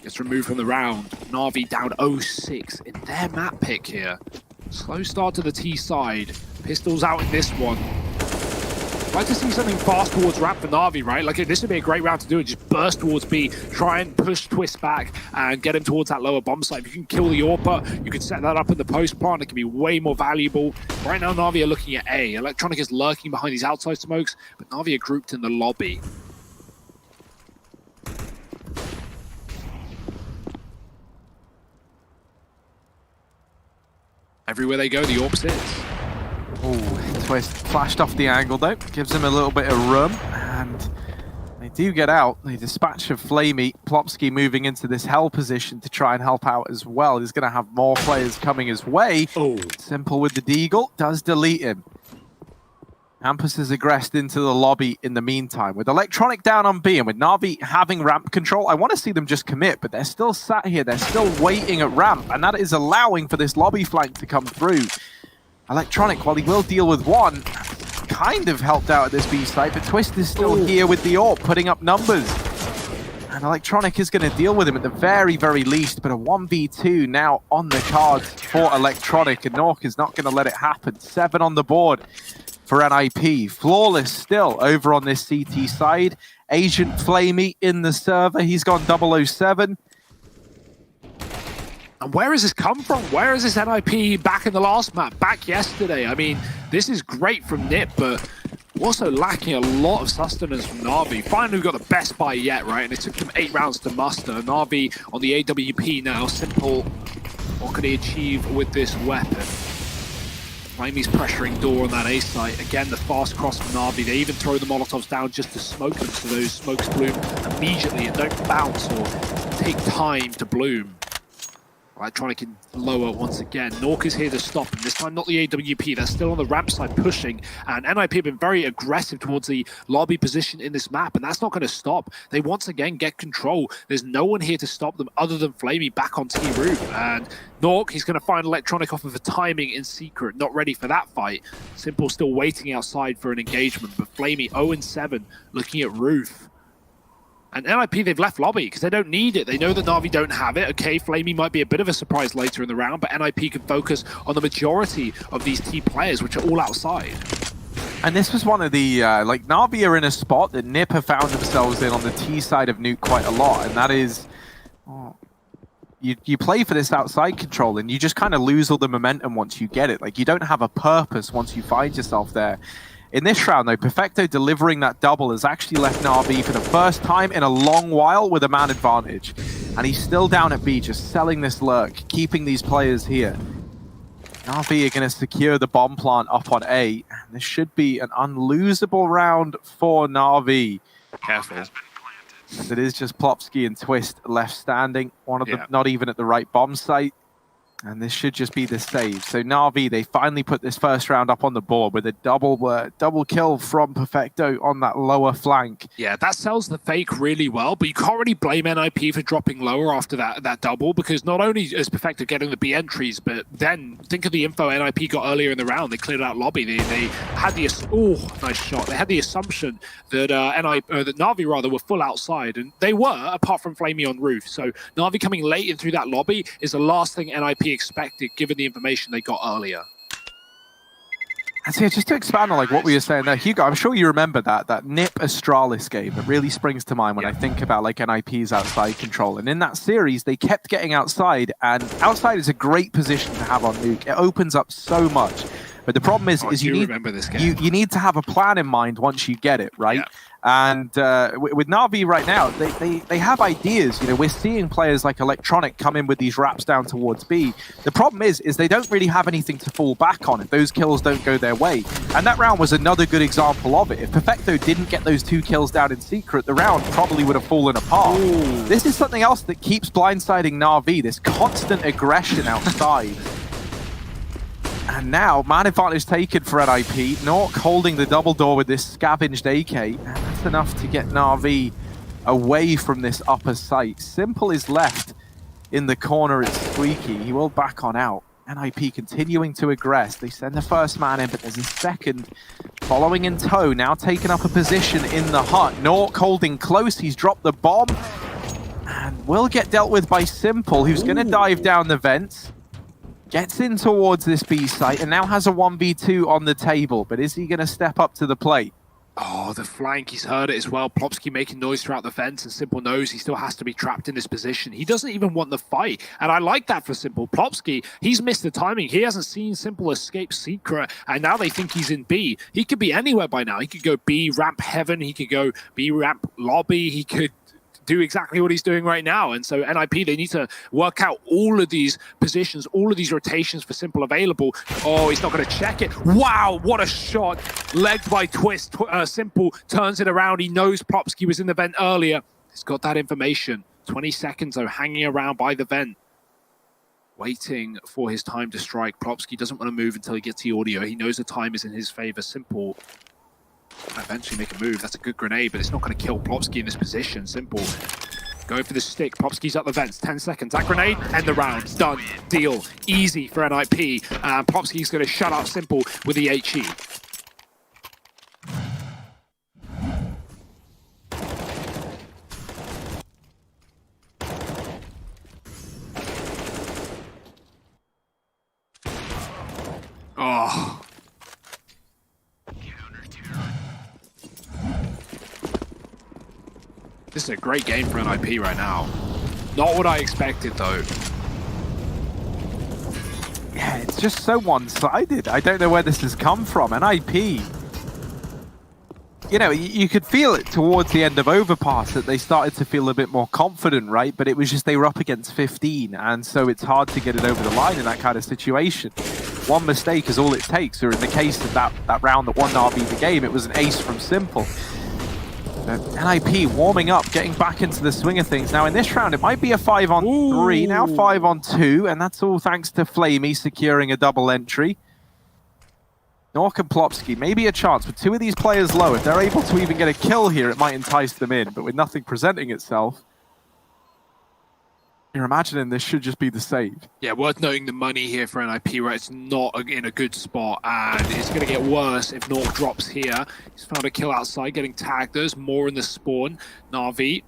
gets removed from the round. Na'Vi down 0-6 in their map pick here. Slow start to the T side. Pistols out in this one. I'd like to see something fast towards ramp for Na'Vi, right? Like, this would be a great round to do it. Just burst towards B, try and push Twist back and get him towards that lower bomb site. If you can kill the AWPer, you can set that up in the post plant. It can be way more valuable. Right now, Na'Vi are looking at A. Electronic is lurking behind these outside smokes, but Na'Vi are grouped in the lobby. Everywhere they go, the AWP sits. Oh, Twist flashed off the angle though. Gives him a little bit of room, and they do get out. They dispatch of Flamey. Plopsky moving into this hell position to try and help out as well. He's going to have more players coming his way. Oh. Simple with the deagle. Does delete him. Hampus is aggressed into the lobby in the meantime. With Electronic down on B and with Na'Vi having ramp control, I want to see them just commit, but they're still sat here. They're still waiting at ramp, and that is allowing for this lobby flank to come through. Electronic, while he will deal with one, kind of helped out at this B site, but Twist is still here with the AWP, putting up numbers. And Electronic is going to deal with him at the very, very least, but a 1v2 now on the cards for Electronic, and Nork is not going to let it happen. 7 on the board for NiP. Flawless still over on this CT side. Agent Flamey in the server. He's gone 007. And where has this come from? Where is this NiP back in the last map, back yesterday? I mean, this is great from NiP, but also lacking a lot of sustenance from NAVI. Finally, we got the best buy yet, right? And it took them 8 rounds to muster. NAVI on the AWP now. Simple. What could he achieve with this weapon? Flamey's pressuring door on that A site. Again, the fast cross from NAVI. They even throw the Molotovs down just to smoke them so those smokes bloom immediately and don't bounce or take time to bloom. Electronic can lower once again. Nuke is here to stop him. This time not the AWP. They're still on the ramp side pushing. And NiP have been very aggressive towards the lobby position in this map. And that's not going to stop. They once again get control. There's no one here to stop them other than Flamey back on T roof. And Nuke, he's going to find Electronic off of a timing in secret. Not ready for that fight. Simple still waiting outside for an engagement. But Flamey 0-7 looking at roof. And NiP, they've left lobby because they don't need it. They know that NAVI don't have it. Okay, Flamey might be a bit of a surprise later in the round, but NiP can focus on the majority of these T players, which are all outside. And this was one of the, like, NAVI are in a spot that NiP have found themselves in on the T side of Nuke quite a lot, and that is, you play for this outside control, and you just kind of lose all the momentum once you get it. Like, you don't have a purpose once you find yourself there. In this round, though, Perfecto delivering that double has actually left NAVI for the first time in a long while with a man advantage. And he's still down at B, just selling this lurk, keeping these players here. NAVI are going to secure the bomb plant up on A. And this should be an unlosable round for NAVI. Careful. As it is just Plopsky and Twist left standing. One of them not even at the right bomb site. And this should just be the save. So NAVI, they finally put this first round up on the board with a double kill from Perfecto on that lower flank. Yeah, that sells the fake really well, but you can't really blame NiP for dropping lower after that double, because not only is Perfecto getting the B entries, but then think of the info NiP got earlier in the round. They cleared out lobby. They had the nice shot. They had the assumption that that NAVI were full outside, and they were, apart from Flamey on roof. So NAVI coming late in through that lobby is the last thing NiP expected, given the information they got earlier. And so, yeah, just to expand on like what we were saying there, Hugo, I'm sure you remember that NiP Astralis game that really springs to mind when I think about like NiP's outside control. And in that series, they kept getting outside, and outside is a great position to have on Nuke. It opens up so much. But the problem is you need to have a plan in mind once you get it, right? Yeah. And with NAVI right now, they have ideas. You know, we're seeing players like Electronic come in with these wraps down towards B. The problem is they don't really have anything to fall back on if those kills don't go their way. And that round was another good example of it. If Perfecto didn't get those 2 kills down in secret, the round probably would have fallen apart. Ooh. This is something else that keeps blindsiding NAVI, this constant aggression outside. And now, man advantage taken for NiP. Nuke holding the double door with this scavenged AK. And that's enough to get NAVI away from this upper site. Simple is left in the corner. It's Squeaky. He will back on out. NiP continuing to aggress. They send the first man in, but there's a second following in tow. Now taking up a position in the hut. Nuke holding close. He's dropped the bomb. And will get dealt with by Simple, who's going to dive down the vents. Gets in towards this B site and now has a 1v2 on the table. But is he going to step up to the plate? Oh, the flank, he's heard it as well. Plopsky making noise throughout the fence, and Simple knows he still has to be trapped in this position. He doesn't even want the fight, and I like that for Simple. Plopsky, he's missed the timing. He hasn't seen Simple escape secret, and now they think he's in B. He could be anywhere by now. He could go B ramp heaven, he could go B ramp lobby, he could do exactly what he's doing right now. And so NiP, they need to work out all of these positions, all of these rotations for Simple available. Oh, he's not going to check it. Wow, what a shot. Legged by Twist. Simple turns it around. He knows Plopsky was in the vent earlier. He's got that information. 20 seconds, though, hanging around by the vent, waiting for his time to strike. Plopsky doesn't want to move until he gets the audio. He knows the time is in his favor. Simple eventually make a move. That's a good grenade, but it's not going to kill Plopsky in this position. Simple going for the stick. Plopsky's at the vents. 10 seconds. That grenade, end the round. Done. Deal. Easy for NiP. And Plopsky's going to shut up Simple with the HE. Oh. This is a great game for NiP right now. Not what I expected, though. Yeah, it's just so one-sided. I don't know where this has come from. NiP, you know, you could feel it towards the end of Overpass that they started to feel a bit more confident, right? But it was just they were up against 15, and so it's hard to get it over the line in that kind of situation. One mistake is all it takes, or in the case of that round that won NAVI the game, it was an ace from Simple. But NiP warming up, getting back into the swing of things. Now in this round, it might be a 5-on-3, now 5-on-2, and that's all thanks to Flamey securing a double entry. Nuke and Plopsky, maybe a chance. With two of these players low, if they're able to even get a kill here, it might entice them in. But with nothing presenting itself, you're imagining this should just be the save. Yeah, worth noting the money here for NiP, right? It's not in a good spot, and it's going to get worse if Nuke drops here. He's found a kill outside, getting tagged. There's more in the spawn. NAVI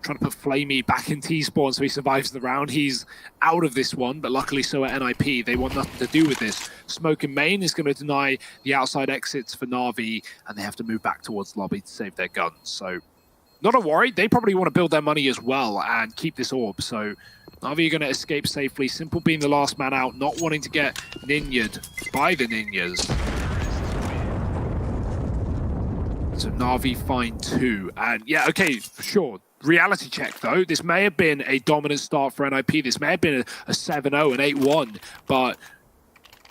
trying to put Flamey back in T-spawn so he survives the round. He's out of this one, but luckily so at NiP. They want nothing to do with this. Smoke in main is going to deny the outside exits for NAVI, and they have to move back towards lobby to save their guns. So not a worry. They probably want to build their money as well and keep this orb. So NAVI are going to escape safely. Simple being the last man out, not wanting to get ninja'd by the ninjas. So NAVI find 2. And yeah, okay, for sure. Reality check, though. This may have been a dominant start for NiP. This may have been a 7-0, an 8-1. But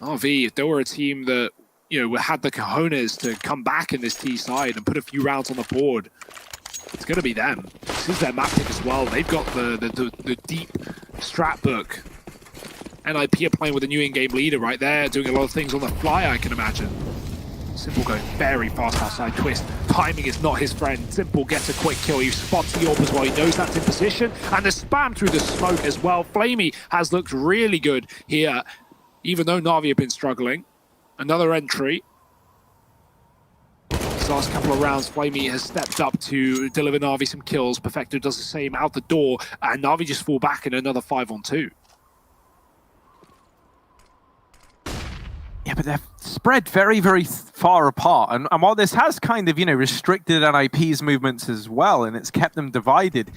NAVI, if there were a team that, you know, had the cojones to come back in this T side and put a few rounds on the board, it's going to be them. This is their map pick as well. They've got the deep strat book. NiP are playing with a new in-game leader right there, doing a lot of things on the fly, I can imagine. Simple going very fast outside. Twist. Timing is not his friend. Simple gets a quick kill. He spots the orb as well. He knows that's in position. And the spam through the smoke as well. Flamey has looked really good here, even though NAVI have been struggling. Another entry. These last couple of rounds, Flamey has stepped up to deliver NAVI some kills. Perfecto does the same out the door, and NAVI just fall back in another 5-on-2. Yeah, but they're spread very, very far apart. And while this has kind of, you know, restricted NiP's movements as well, and it's kept them divided,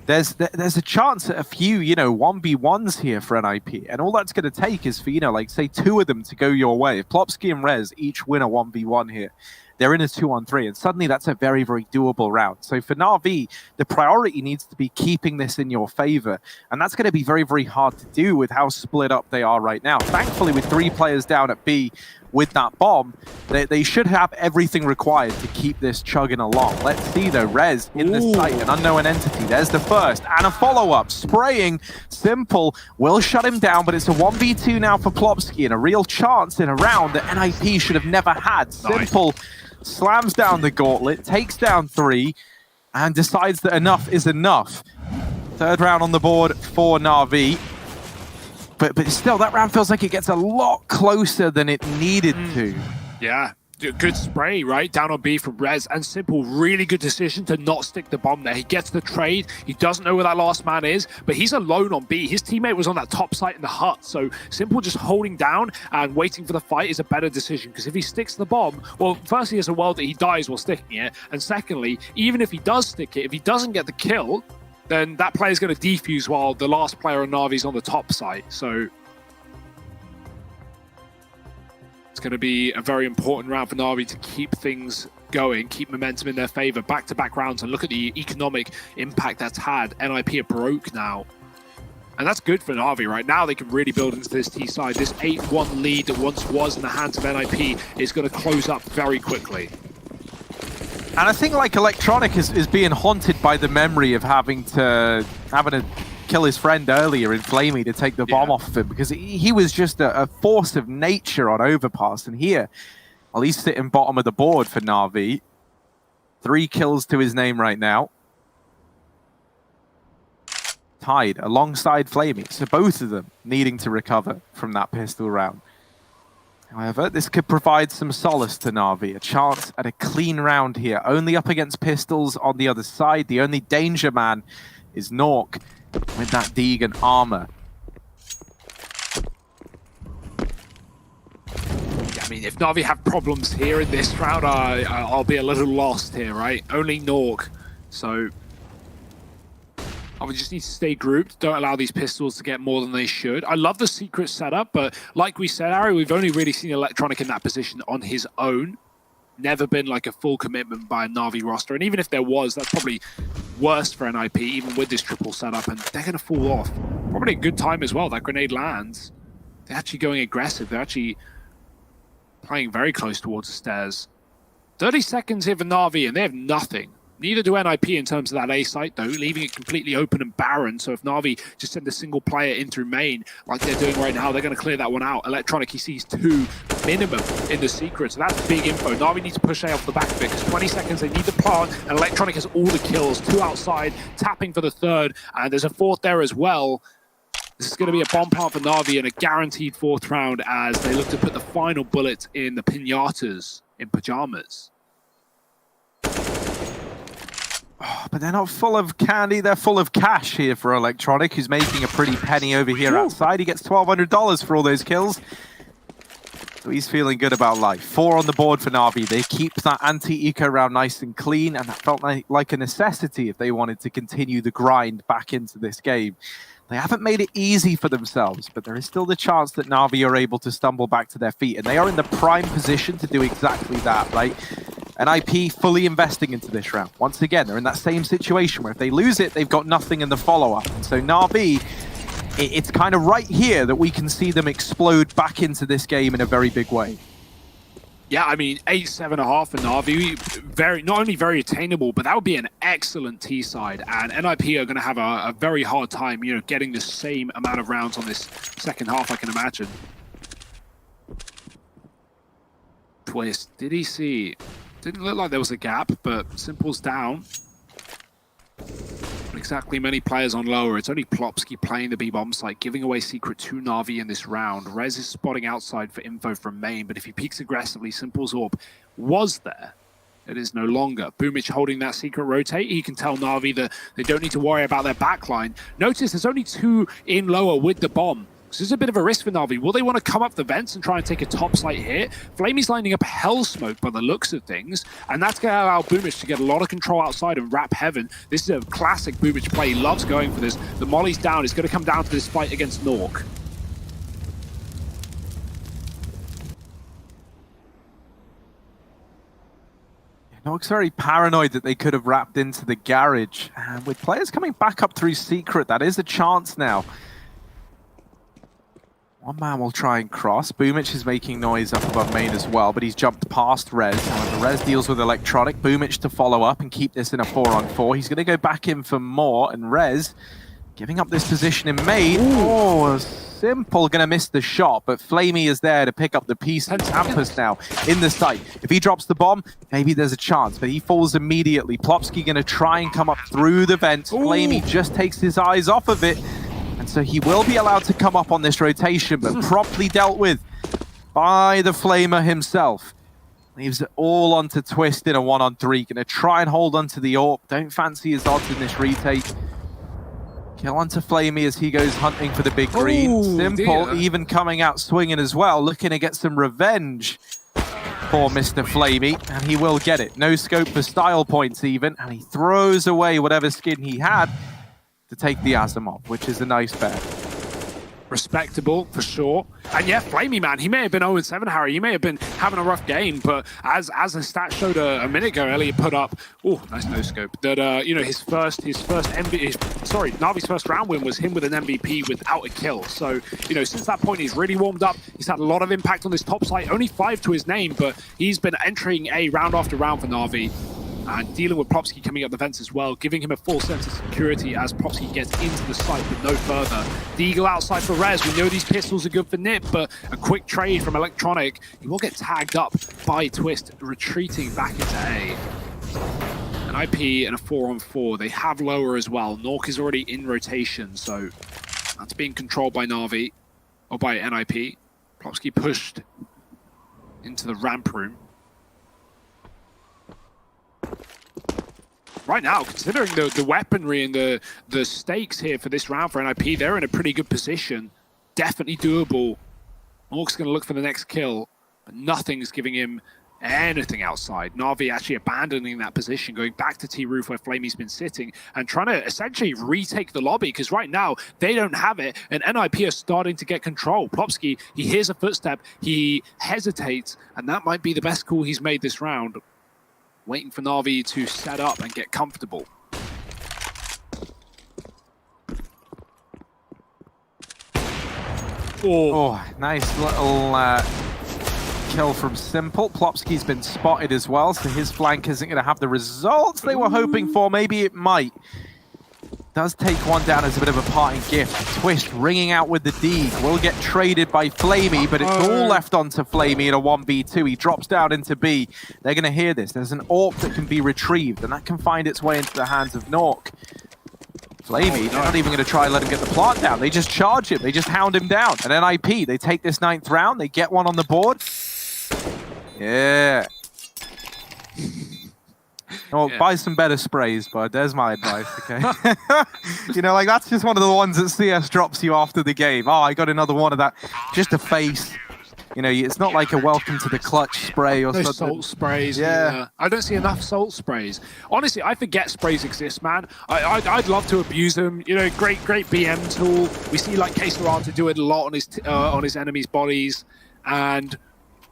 there's a chance at a few, you know, 1v1s here for NiP. And all that's going to take is for, you know, like, say, 2 of them to go your way. If Plopsky and Rez each win a 1v1 here, they're in a 2-on-3, and suddenly that's a very, very doable round. So for NAVI, the priority needs to be keeping this in your favor, and that's going to be very, very hard to do with how split up they are right now. Thankfully, with 3 players down at B with that bomb, they should have everything required to keep this chugging along. Let's see, though. Rez in the site, an unknown entity. There's the first, and a follow-up. Spraying. Simple will shut him down, but it's a 1v2 now for Plopsky, and a real chance in a round that NiP should have never had. Simple slams down the gauntlet, takes down 3, and decides that enough is enough. 3rd round on the board for NAVI. But still, that round feels like it gets a lot closer than it needed to. Yeah, good spray, right? Down on B from Rez, and Simple, really good decision to not stick the bomb there. He gets the trade. He doesn't know where that last man is, but he's alone on B. His teammate was on that top site in the hut, so Simple just holding down and waiting for the fight is a better decision, because if he sticks the bomb, well, firstly, there's a world that he dies while sticking it, and secondly, even if he does stick it, if he doesn't get the kill, then that player's going to defuse while the last player on Navi's on the top site. So it's going to be a very important round for Navi to keep things going, keep momentum in their favor, back-to-back rounds, and look at the economic impact that's had. NiP are broke now. And that's good for Navi right now. They can really build into this T side. This 8-1 lead that once was in the hands of NiP is going to close up very quickly. And I think, like, Electronic is being haunted by the memory of having to kill his friend earlier in Flamey to take the bomb off of him, because he was just a force of nature on Overpass. And here, well, he's sitting bottom of the board for NAVI. 3 kills to his name right now. Tied alongside Flamey. So both of them needing to recover from that pistol round. However, this could provide some solace to NAVI, a chance at a clean round here. Only up against pistols on the other side. The only danger man is Nuke with that Deegan armor. Yeah, I mean, if NAVI have problems here in this round, I'll be a little lost here, right? Only Nuke, so We just need to stay grouped. Don't allow these pistols to get more than they should. I love the secret setup, but like we said, Ari, we've only really seen Electronic in that position on his own. Never been like a full commitment by a Na'Vi roster. And even if there was, that's probably worse for NiP, even with this triple setup. And they're going to fall off. Probably a good time as well. That grenade lands. They're actually going aggressive. They're actually playing very close towards the stairs. 30 seconds here for Na'Vi, and they have nothing. Neither do NiP in terms of that A site, though, leaving it completely open and barren. So if Na'Vi just send a single player in through main, like they're doing right now, they're going to clear that one out. Electronic, he sees 2 minimum in the secret, so that's big info. Na'Vi need to push A off the back of it, because 20 seconds, they need the plant, and Electronic has all the kills. 2 outside, tapping for the 3rd, and there's a 4th there as well. This is going to be a bomb plant for Na'Vi and a guaranteed 4th round as they look to put the final bullet in the pinatas in pajamas. But they're not full of candy, they're full of cash here for Electronic, who's making a pretty penny over here outside. He gets $1,200 for all those kills. So he's feeling good about life. 4 on the board for Na'Vi. They keep that anti-eco round nice and clean, and that felt like a necessity if they wanted to continue the grind back into this game. They haven't made it easy for themselves, but there is still the chance that Na'Vi are able to stumble back to their feet, and they are in the prime position to do exactly that, right? NiP fully investing into this round. Once again, they're in that same situation where if they lose it, they've got nothing in the follow-up. And so Na'Vi, it's kind of right here that we can see them explode back into this game in a very big way. Yeah, I mean, 8-7.5 for Na'Vi, not only very attainable, but that would be an excellent T side. And NiP are going to have a very hard time, you know, getting the same amount of rounds on this second half, I can imagine. Twist, did he see? Didn't look like there was a gap, but Simple's down. Not exactly many players on lower. It's only Plopsky playing the B-bomb site, giving away secret to Na'Vi in this round. Rez is spotting outside for info from main, but if he peeks aggressively, Simple's orb was there. It is no longer. Boomich holding that secret rotate. He can tell Na'Vi that they don't need to worry about their backline. Notice there's only 2 in lower with the bomb. So this is a bit of a risk for Na'Vi. Will they want to come up the vents and try and take a top site hit? Flamey's lining up hell smoke by the looks of things, and that's going to allow Boomich to get a lot of control outside and wrap heaven. This is a classic Boomich play. He loves going for this. The molly's down. It's going to come down to this fight against Nuke. Nuke's very paranoid that they could have wrapped into the garage. And with players coming back up through secret, that is a chance now. One man will try and cross. Boomich is making noise up above main as well, but he's jumped past Rez. However, Rez deals with Electronic. Boomich to follow up and keep this in a 4-on-4. He's going to go back in for more, and Rez giving up this position in main. Oh, Simple going to miss the shot, but Flamey is there to pick up the piece. And Tampus now in the site. If he drops the bomb, maybe there's a chance, but he falls immediately. Plopsky going to try and come up through the vents. Flamey just takes his eyes off of it. So he will be allowed to come up on this rotation, but promptly dealt with by the Flamer himself. Leaves it all onto Twist in a 1-on-3. Gonna try and hold onto the AWP. Don't fancy his odds in this retake. Kill onto Flamey as he goes hunting for the big green. Simple, even coming out swinging as well, looking to get some revenge for Mr. Flamey, and he will get it. No scope for style points even, and he throws away whatever skin he had to take the Asimov, which is a nice bet. Respectable, for sure. And yeah, Flamey, man, he may have been 0-7, Harry. He may have been having a rough game, but as the stat showed a minute ago, Elliot put up, oh, nice no-scope, that, you know, Navi's first round win was him with an MVP without a kill. So, you know, since that point, he's really warmed up. He's had a lot of impact on this top site. Only 5 to his name, but he's been entering A round after round for Navi. And dealing with Plopsky coming up the fence as well, giving him a full sense of security as Plopsky gets into the site, but no further. The Eagle outside for Rez. We know these pistols are good for NiP, but a quick trade from Electronic. He will get tagged up by Twist, retreating back into A. An IP and a 4-on-4. They have lower as well. Nuke is already in rotation, so that's being controlled by Navi, or by NiP. Plopsky pushed into the ramp room. Right now, considering the weaponry and the stakes here for this round for NiP, they're in a pretty good position. Definitely doable. Nuke's going to look for the next kill, but nothing's giving him anything outside. Na'Vi actually abandoning that position, going back to T-Roof where Flamey's been sitting and trying to essentially retake the lobby, because right now they don't have it and NiP are starting to get control. Plopsky, he hears a footstep, he hesitates, and that might be the best call he's made this round. Waiting for Na'Vi to set up and get comfortable. Oh, nice little kill from Simple. Plopsky's been spotted as well, so his flank isn't going to have the results they were hoping for. Maybe it might. Does take one down as a bit of a parting gift. Twist ringing out with the D. Will get traded by Flamey, but it's all left onto Flamey in a 1v2. He drops down into B. They're going to hear this. There's an AWP that can be retrieved, and that can find its way into the hands of Nuke. Flamey, they're not even going to try and let him get the plant down. They just charge him. They just hound him down. And NiP, they take this 9th round. They get one on the board. Yeah. Oh, buy some better sprays, bud. There's my advice, okay? You know, like, that's just one of the ones that CS drops you after the game. Oh, I got another one of that. Just a face. You know, it's not like a welcome to the clutch spray or something. Salt sprays. Yeah. I don't see enough salt sprays. Honestly, I forget sprays exist, man. I'd love to abuse them. You know, great BM tool. We see like K-Saranta do it a lot on his enemies' bodies. And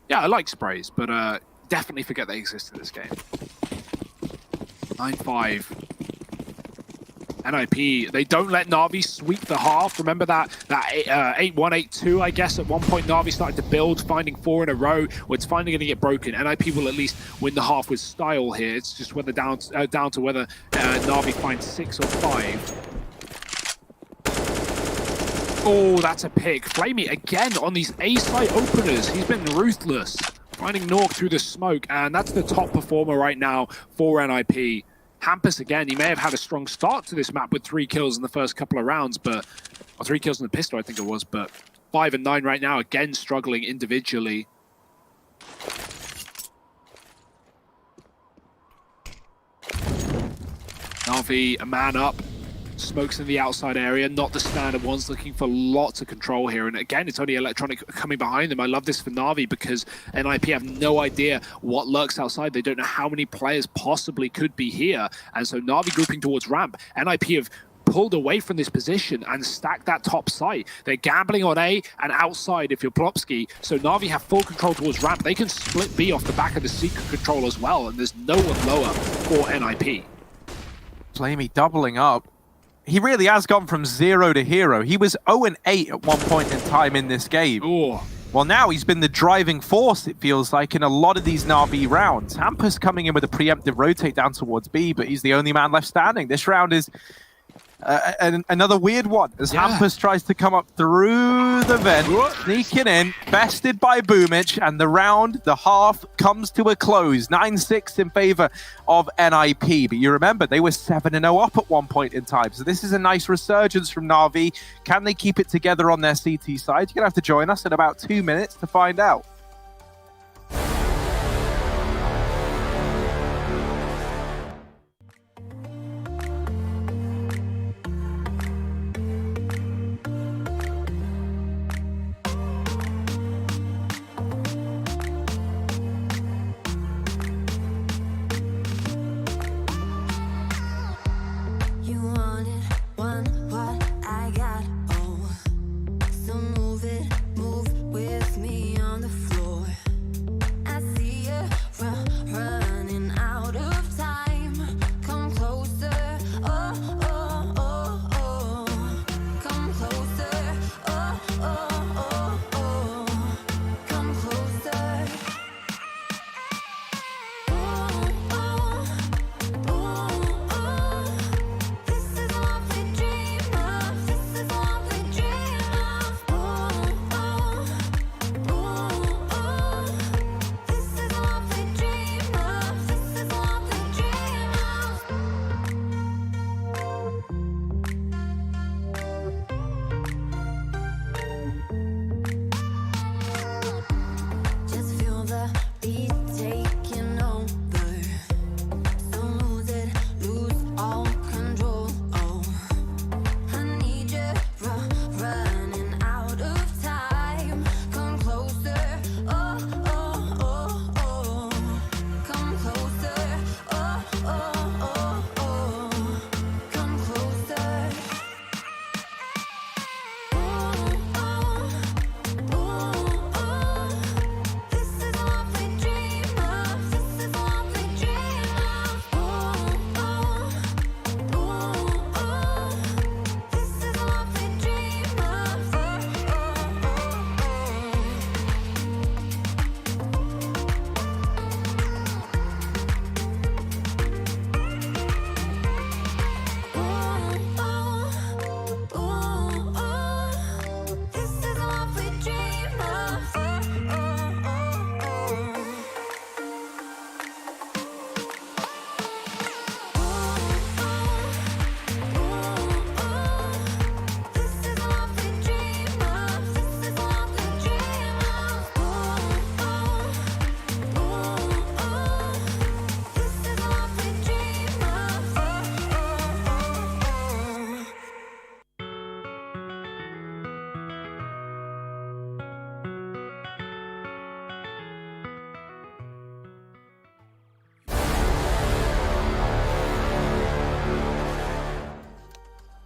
yeah, I like sprays, but definitely forget they exist in this game. 9-5. NiP, they don't let Na'Vi sweep the half. Remember that 8-1, 8-2, I guess, at one point Na'Vi started to build, finding 4 in a row, where it's finally going to get broken. NiP will at least win the half with style here. It's just whether down to whether Na'Vi finds 6 or 5. Oh, that's a pick. Flamey again on these A-site openers. He's been ruthless, finding Nuke through the smoke, and that's the top performer right now for NiP. Hampus, again, he may have had a strong start to this map with 3 kills in the first couple of rounds, or 3 kills in the pistol, I think it was, but 5 and 9 right now, again struggling individually. Na'Vi, a man up. Smokes in the outside area, not the standard ones, looking for lots of control here. And again, it's only Electronic coming behind them. I love this for Na'Vi because NiP have no idea what lurks outside. They don't know how many players possibly could be here. And so Na'Vi grouping towards ramp. NiP have pulled away from this position and stacked that top site. They're gambling on A and outside if you're Plopsky. So Na'Vi have full control towards ramp. They can split B off the back of the secret control as well. And there's no one lower for NiP. Flamey doubling up. He really has gone from 0 to hero. He was 0-8 at one point in time in this game. Ooh. Well, now he's been the driving force, it feels like, in a lot of these Na'Vi rounds. Hampus coming in with a preemptive rotate down towards B, but he's the only man left standing. This round is another weird one, as Hampus tries to come up through the vent, sneaking in, bested by Boomich, and the round, the half, comes to a close. 9-6 in favor of NiP. But you remember, they were 7-0 up at one point in time. So this is a nice resurgence from Na'Vi. Can they keep it together on their CT side? You're going to have to join us in about 2 minutes to find out. Move with me on the floor.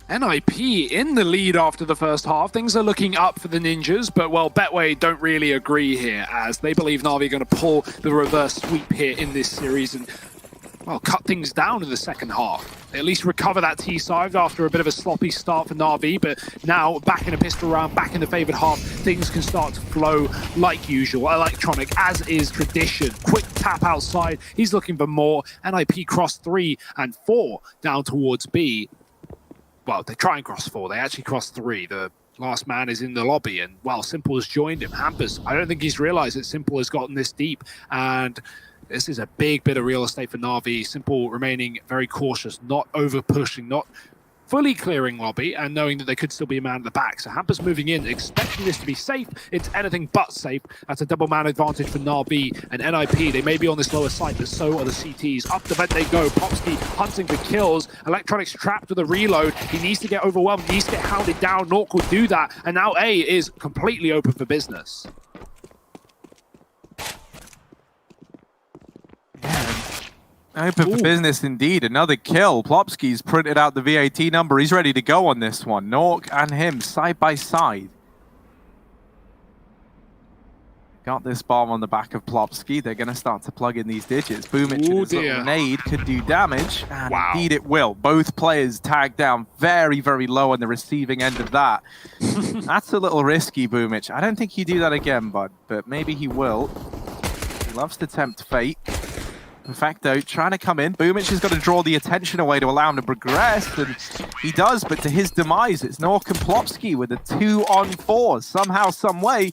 NiP in the lead after the first half. Things are looking up for the Ninjas, but well, Betway don't really agree here, as they believe Na'Vi are going to pull the reverse sweep here in this series and, well, cut things down in the second half. They at least recover that T-side after a bit of a sloppy start for Na'Vi, but now back in a pistol round, back in the favored half, things can start to flow like usual. Electronic, as is tradition. Quick tap outside. He's looking for more. NiP cross 3 and 4 down towards B. Well, they try and cross 4. They actually cross 3. The last man is in the lobby, and, well, Simple has joined him. Hampers, I don't think he's realized that Simple has gotten this deep, and this is a big bit of real estate for Na'Vi. Simple remaining very cautious, not over-pushing, not fully clearing lobby, and knowing that they could still be a man at the back. So Hampers moving in, expecting this to be safe. It's anything but safe. That's a double man advantage for Na'Vi and NiP. They may be on this lower side, but so are the CTs. Up the vent they go. Popsky hunting for kills. Electronics trapped with a reload. He needs to get overwhelmed. He needs to get hounded down. Nuke will do that. And now A is completely open for business. Open for business indeed. Another kill. Plopsky's printed out the VAT number. He's ready to go on this one. Nuke and him side by side. Got this bomb on the back of Plopsky. They're going to start to plug in these digits. Boomich and his little nade could do damage. And indeed it will. Both players tagged down very, very low on the receiving end of that. That's a little risky, Boomich. I don't think he'd do that again, bud. But maybe he will. He loves to tempt fate. Perfecto trying to come in. Boomich has got to draw the attention away to allow him to progress, and he does, but to his demise, it's Nuke and Plopsky with a 2-on-4. Somehow, some way,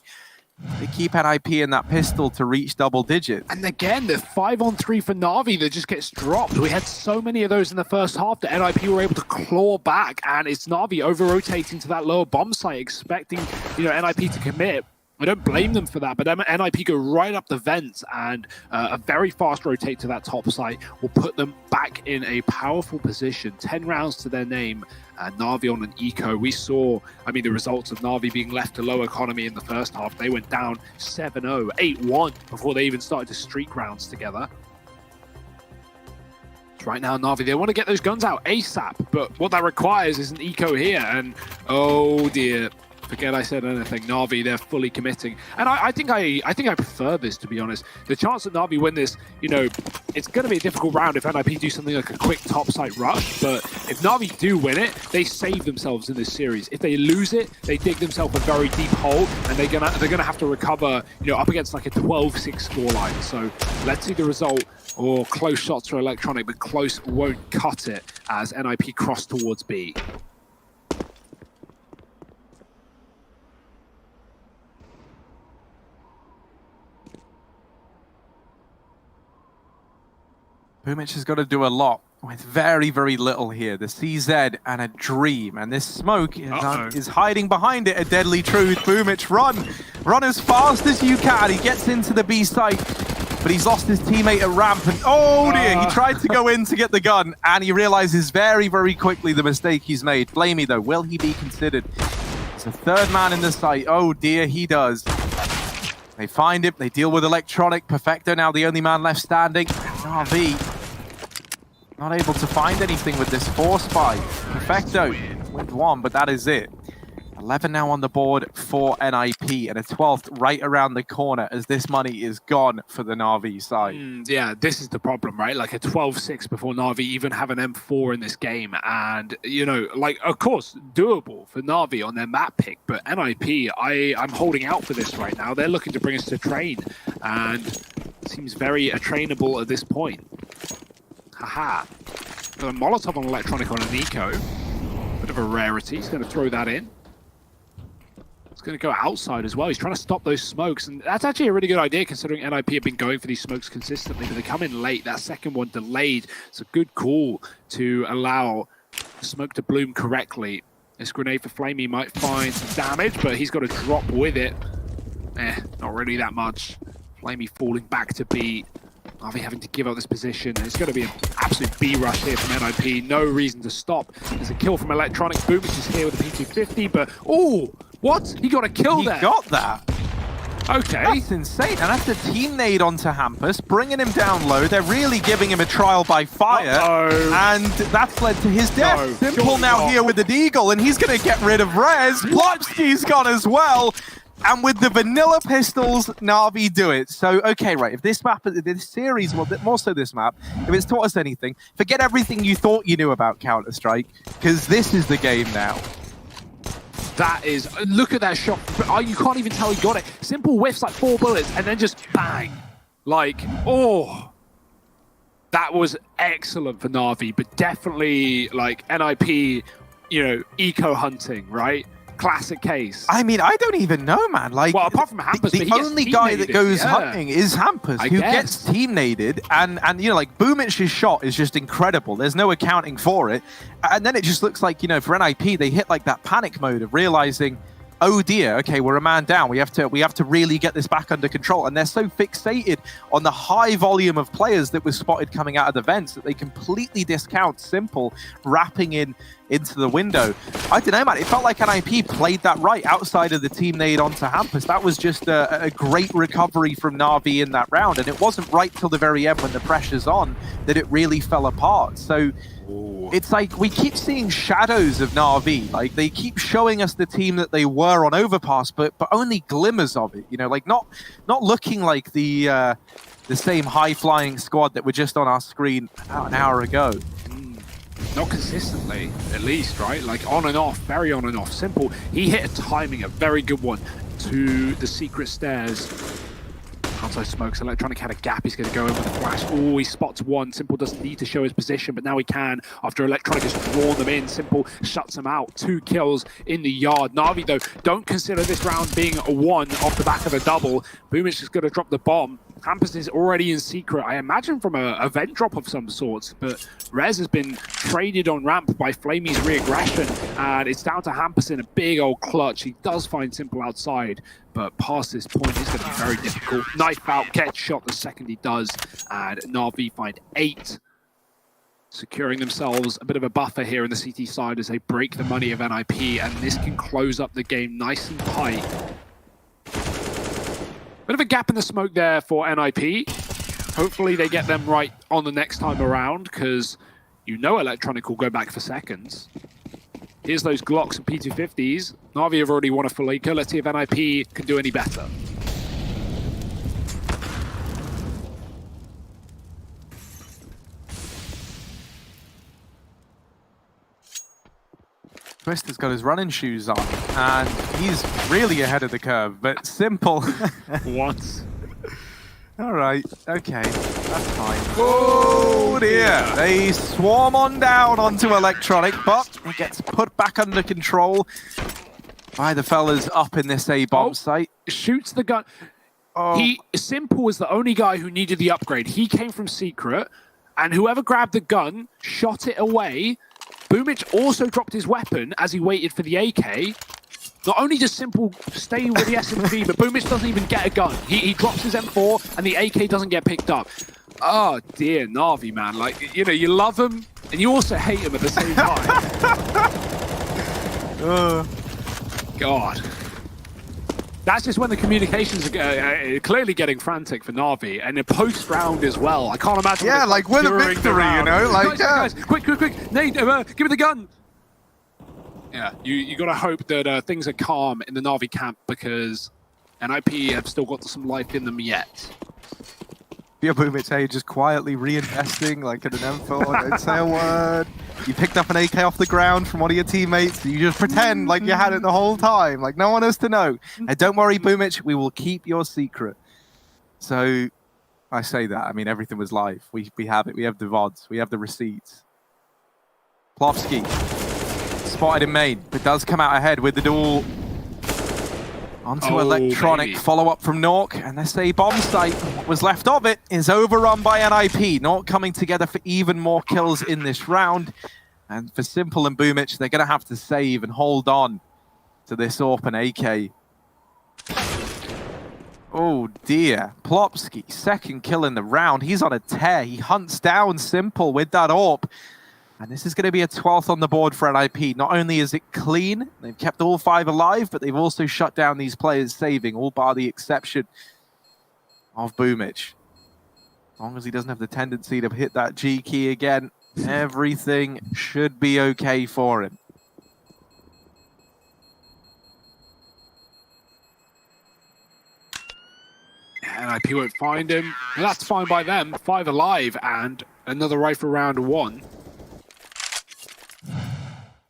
they keep NiP in that pistol to reach double digits. And again, the 5-on-3 for Na'Vi that just gets dropped. We had so many of those in the first half that NiP were able to claw back, and it's Na'Vi over-rotating to that lower bomb site, expecting, you know, NiP to commit. I don't blame them for that, but NiP go right up the vents, and a very fast rotate to that top site will put them back in a powerful position. 10 rounds to their name, and Na'Vi on an eco. We saw, I mean, the results of Na'Vi being left to low economy in the first half. They went down 7-0, 8-1 before they even started to streak rounds together. Right now, Na'Vi, they want to get those guns out ASAP, but what that requires is an eco here, and oh dear. Forget I said anything. Na'Vi, they're fully committing, and I think I prefer this, to be honest. The chance that Na'Vi win this, you know, it's going to be a difficult round if NiP do something like a quick topside rush. But if Na'Vi do win it, they save themselves in this series. If they lose it, they dig themselves a very deep hole, and they're gonna have to recover, you know, up against like a 12-6 scoreline. So let's see the result. Or close shots for Electronic, but close won't cut it as NiP cross towards B. Boomich has got to do a lot with very, very little here. The CZ and a Dream, and this smoke is hiding behind it. A deadly truth. Boomich, run as fast as you can. He gets into the B site, but he's lost his teammate at ramp, and oh dear, he tried to go in to get the gun, and he realizes very, very quickly the mistake he's made. Blamey though, will he be considered? It's a third man in the site. Oh dear, he does. They find him, they deal with Electronic. Perfecto now the only man left standing. Na'Vi not able to find anything with this force fight. Perfecto with one, but that is it. 11 now on the board for NiP, and a 12th right around the corner as this money is gone for the Na'Vi side. Yeah, this is the problem, right? Like a 12-6 before Na'Vi even have an M4 in this game. And, you know, like, of course, doable for Na'Vi on their map pick, but NiP, I'm holding out for this right now. They're looking to bring us to train, and it seems very trainable at this point. Haha. Got a Molotov on Electronic on an eco. Bit of a rarity. He's going to throw that in. He's going to go outside as well. He's trying to stop those smokes, and that's actually a really good idea considering NiP have been going for these smokes consistently, but they come in late. That second one delayed. It's a good call to allow the smoke to bloom correctly. This grenade for Flamey might find some damage, but he's got to drop with it. Not really that much. Flamey falling back to B. Na'Vi having to give up this position. It's going to be an absolute B rush here from NiP. No reason to stop. There's a kill from Electronic. Boomich is here with a P250, but oh, what? He got a kill there. He got that. Okay. That's insane. And that's a team nade onto Hampus, bringing him down low. They're really giving him a trial by fire. And that's led to his death. No, Simple surely now not. here with the Deagle, and he's going to get rid of Rez. Plopsky's gone as well. And with the vanilla pistols, Na'Vi do it. So, okay, right, if this map, this series, well, more so this map, if it's taught us anything, forget everything you thought you knew about Counter-Strike, because this is the game now. That is, look at that shot. You can't even tell he got it. Simple whiffs like 4 bullets and then just bang. Like, oh. That was excellent for Na'Vi, but definitely like NiP, you know, eco hunting, right? Classic case. I mean, I don't even know, man. Like, well, apart from Hampus, the only guy that goes hunting is Hampus, who gets team naded, and you know, like Boomich's shot is just incredible. There's no accounting for it, and then it just looks like, you know, for NiP they hit like that panic mode of realizing, oh dear, okay, we're a man down. We have to really get this back under control, and they're so fixated on the high volume of players that was spotted coming out of the vents that they completely discount Simple wrapping into the window. I don't know, man. It felt like NiP played that right outside of the team nade onto Hampus. That was just a great recovery from Na'Vi in that round, and it wasn't right till the very end when the pressure's on that it really fell apart. So it's like we keep seeing shadows of Na'Vi. Like, they keep showing us the team that they were on Overpass, but only glimmers of it. You know, like not looking like the same high-flying squad that were just on our screen about an hour ago. Not consistently, at least, right? Like on and off, very on and off. Simple. He hit a timing, a very good one to the secret stairs. Outside smokes, Electronic had a gap, he's going to go in with a flash. Oh, he spots one. Simple doesn't need to show his position, but now he can. After Electronic has drawn them in, Simple shuts them out. 2 kills in the yard. Na'Vi, though, don't consider this round being a 1 off the back of a double. Boomich is going to drop the bomb. Hampus is already in secret, I imagine from a vent drop of some sorts, but Rez has been traded on ramp by Flamey's re-aggression, and it's down to Hampus in a big old clutch. He does find Simple outside, but past this point is going to be very difficult. Knife out, gets shot the second he does, and Na'Vi find 8. Securing themselves a bit of a buffer here in the CT side as they break the money of NiP, and this can close up the game nice and tight. Bit of a gap in the smoke there for NiP. Hopefully they get them right on the next time around, because you know Electronic will go back for seconds. Here's those Glocks and P250s. Na'Vi have already won a Felica. Let's see if NiP can do any better. Twister's got his running shoes on, and he's really ahead of the curve, but Simple. What? All right, okay, that's fine. Oh dear, they swarm on down onto Electronic, but it gets put back under control by the fellas up in this A-bomb site. Shoots the gun. Simple was the only guy who needed the upgrade. He came from secret, and whoever grabbed the gun shot it away. Boomich also dropped his weapon as he waited for the AK. Not only does Simple stay with the SMG, but Boomich doesn't even get a gun. He drops his M4 and the AK doesn't get picked up. Oh dear, Na'Vi, man. Like, you know, you love him and you also hate him at the same time. God. That's just when the communications are clearly getting frantic for Na'Vi, and a post-round as well. I can't imagine. Yeah, like win a victory, you know? Like, guys, quick, Nate, give me the gun. Yeah, you got to hope that things are calm in the Na'Vi camp, because NiP have still got some life in them yet. Yeah, Boomich, hey, just quietly reinvesting, like in an M4, don't say a word. You picked up an AK off the ground from one of your teammates, you just pretend like you had it the whole time, like no one has to know. And don't worry, Boomich, we will keep your secret. So, I say that, I mean, everything was live. We have it, we have the VODs, we have the receipts. Plofsky, spotted in main, but does come out ahead with the duel. Onto Electronic, baby. Follow-up from Nuke, and this A-bomb site, what was left of it, is overrun by NiP. Nuke coming together for even more kills in this round. And for Simple and Boomich, they're going to have to save and hold on to this AWP and AK. Oh dear, Plopsky, second kill in the round. He's on a tear. He hunts down Simple with that AWP. And this is going to be a 12th on the board for NiP. Not only is it clean, they've kept all 5 alive, but they've also shut down these players saving, all bar the exception of Boomich. As long as he doesn't have the tendency to hit that G key again, everything should be okay for him. NiP won't find him. And that's fine by them. 5 alive and another rifle round 1.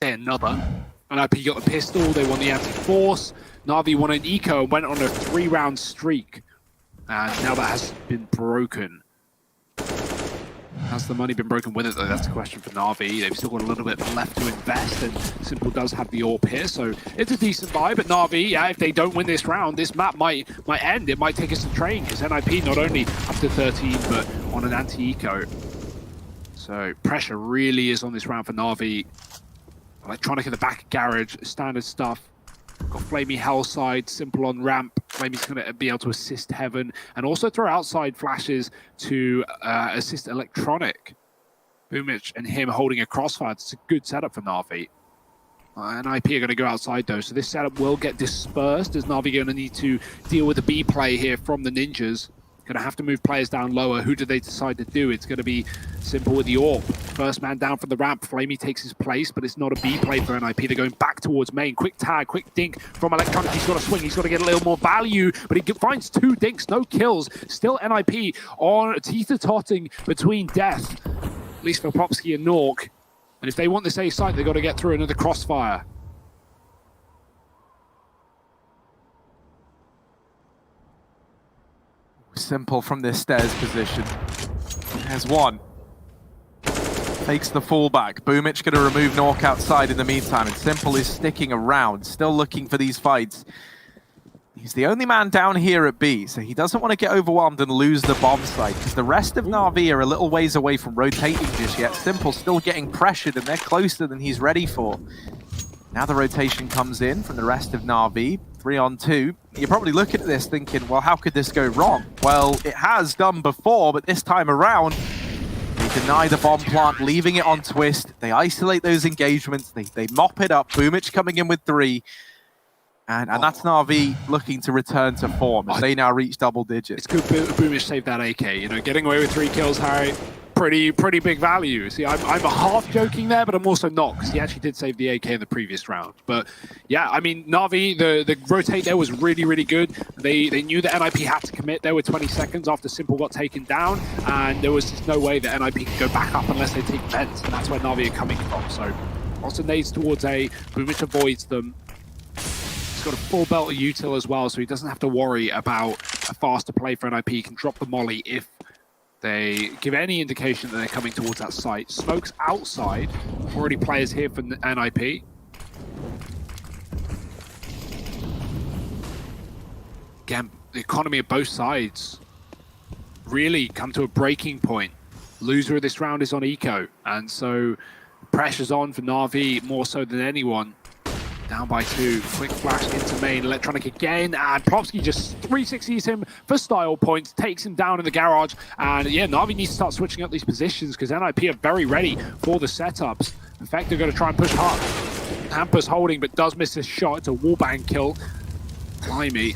Another. NiP got the pistol. They won the anti-force. NAVI won an eco and went on a 3-round streak. And now that has been broken. Has the money been broken with it, though? That's a question for NAVI. They've still got a little bit left to invest, and Simple does have the AWP here, so it's a decent buy. But NAVI, yeah, if they don't win this round, this map might end. It might take us to train, because NiP not only up to 13, but on an anti-eco. So pressure really is on this round for NAVI. Electronic in the back garage, standard stuff. Got Flamey Hell side, Simple on ramp. Flamey's going to be able to assist Heaven and also throw outside flashes to assist Electronic. Boomich and him holding a crossfire. It's a good setup for NAVI. NiP are going to go outside though, so this setup will get dispersed as NAVI going to need to deal with the B play here from the Ninjas. Going to have to move players down lower. Who do they decide to do? It's going to be Simple with the AWP. First man down from the ramp. Flamey takes his place, but it's not a B play for NiP. They're going back towards main. Quick tag, quick dink from Electronic. He's got to swing. He's got to get a little more value, but he finds 2 dinks, no kills. Still NiP on teeter-totting between death, at least for Popsky and Nuke. And if they want this A site, they've got to get through another crossfire. Simple from this stairs position. There's one. Takes the fallback. Boomich going to remove Nuke outside in the meantime, and Simple is sticking around, still looking for these fights. He's the only man down here at B, so he doesn't want to get overwhelmed and lose the bomb site, because the rest of NAVI are a little ways away from rotating just yet. Simple still getting pressured, and they're closer than he's ready for. Now the rotation comes in from the rest of NAVI. 3-on-2. You're probably looking at this thinking, well, how could this go wrong? Well, it has done before, but this time around, they deny the bomb plant, leaving it on twist. They isolate those engagements. They mop it up. Boomich coming in with 3. And that's NAVI looking to return to form as they now reach double digits. It's good Boomich saved that AK. You know, getting away with 3 kills, Harry. Pretty big value. See, I'm a half joking there, but I'm also not, because he actually did save the AK in the previous round. But yeah, I mean, NAVI, the rotate there was really good. They knew that NiP had to commit there with 20 seconds after Simple got taken down, and there was just no way that NiP could go back up unless they take vents, and that's where NAVI are coming from. So lots of nades towards A. Boomich avoids them. He's got a full belt of util as well, so he doesn't have to worry about a faster play for NiP. He can drop the molly if they give any indication that they're coming towards that site. Smoke's outside. Already players here for NiP. Again, the economy of both sides really come to a breaking point. Loser of this round is on eco, and so pressure's on for NAVI more so than anyone. Down by 2. Quick flash into main. Electronic again. And Plopsky just 360s him for style points. Takes him down in the garage. And yeah, NAVI needs to start switching up these positions because NiP are very ready for the setups. In fact, they're going to try and push hard. Hampus holding, but does miss his shot. It's a wallbang kill. Blimey.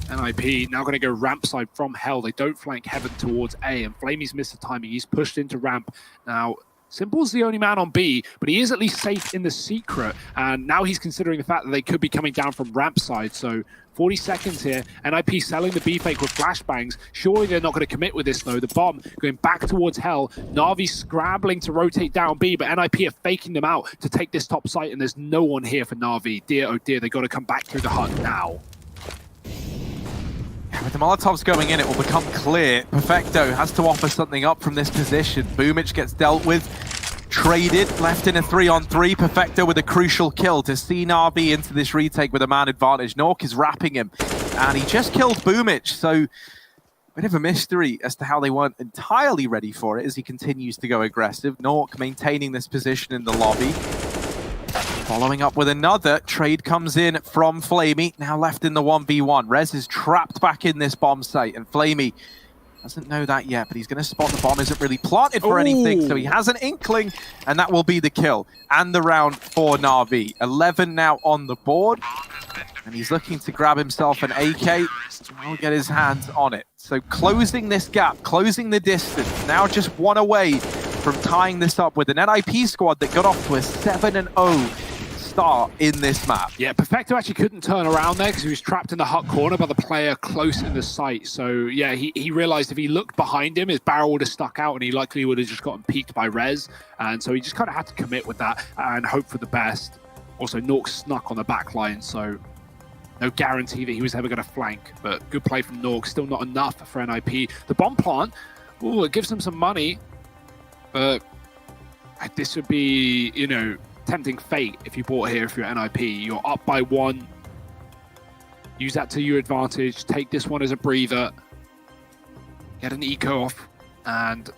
NiP now going to go ramp side from Hell. They don't flank Heaven towards A. And Flamey's missed the timing. He's pushed into ramp. Now, Simple's the only man on B, but he is at least safe in the secret. And now he's considering the fact that they could be coming down from ramp side. So 40 seconds here. NiP selling the B fake with flashbangs. Surely they're not going to commit with this though. The bomb going back towards Hell. Na'Vi scrambling to rotate down B, but NiP are faking them out to take this top site. And there's no one here for Na'Vi. Dear, oh dear, they got to come back through the hut now. With the Molotovs going in, it will become clear. Perfecto has to offer something up from this position. Boomich gets dealt with, traded, left in a 3-on-3. Perfecto with a crucial kill to see Na'Vi into this retake with a man advantage. Nuke is wrapping him, and he just killed Boomich. So, a bit of a mystery as to how they weren't entirely ready for it as he continues to go aggressive. Nuke maintaining this position in the lobby. Following up with another, trade comes in from Flamey, now left in the 1v1. Rez is trapped back in this bomb site, and Flamey Doesn't know that yet, but he's going to spot the bomb. Isn't really planted for anything, so he has an inkling, and that will be the kill. And the round for Na'Vi. 11 now on the board, and he's looking to grab himself an AK. He'll get his hands on it. So closing this gap, closing the distance. Now just one away from tying this up with an NiP squad that got off to a 7-0 start in this map. Yeah, Perfecto actually couldn't turn around there because he was trapped in the hut corner by the player close in the sight. So yeah, he realized if he looked behind him, his barrel would have stuck out and he likely would have just gotten peeked by Rez. And so he just kind of had to commit with that and hope for the best. Also, Nuke snuck on the back line, so no guarantee that he was ever going to flank. But good play from Nuke, still not enough for NiP. The bomb plant, ooh, it gives him some money, but this would be, you know, tempting fate if you bought here if you're NiP. You're up by 1. Use that to your advantage. Take this one as a breather. Get an eco off and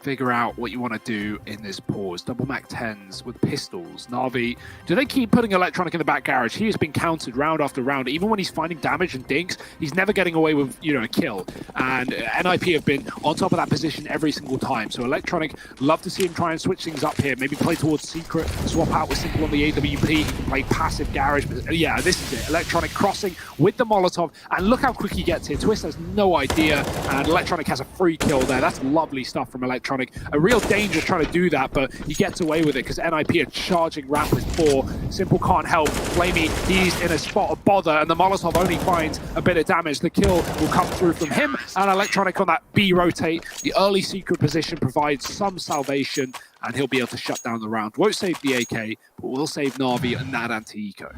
figure out what you want to do in this pause. Double Mac 10s with pistols. Na'Vi, do they keep putting Electronic in the back garage? He has been countered round after round. Even when he's finding damage and dinks, he's never getting away with, you know, a kill. And NiP have been on top of that position every single time. So Electronic, love to see him try and switch things up here. Maybe play towards Secret, swap out with Simple on the AWP. He can play passive garage. But yeah, this is it. Electronic crossing with the Molotov. And look how quick he gets here. Twist has no idea. And Electronic has a free kill there. That's lovely stuff from Electronic. A real danger trying to do that, but he gets away with it because NiP are charging ramp with 4. Simple can't help. Flamey, he's in a spot of bother, and the Molotov only finds a bit of damage. The kill will come through from him, and Electronic on that B rotate. The early Secret position provides some salvation, and he'll be able to shut down the round. Won't save the AK, but will save Na'Vi and that anti-eco.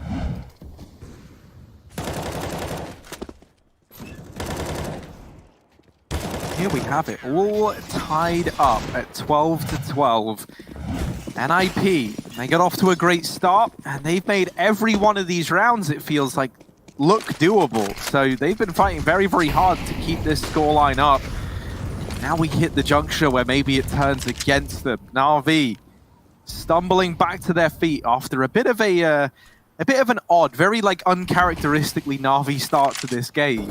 Here we have it, all tied up at 12-12. NiP, they got off to a great start, and they've made every one of these rounds, it feels like, look doable. So they've been fighting very, very hard to keep this scoreline up. Now we hit the juncture where maybe it turns against them. Na'Vi stumbling back to their feet after a bit of an odd, very like uncharacteristically Na'Vi start to this game.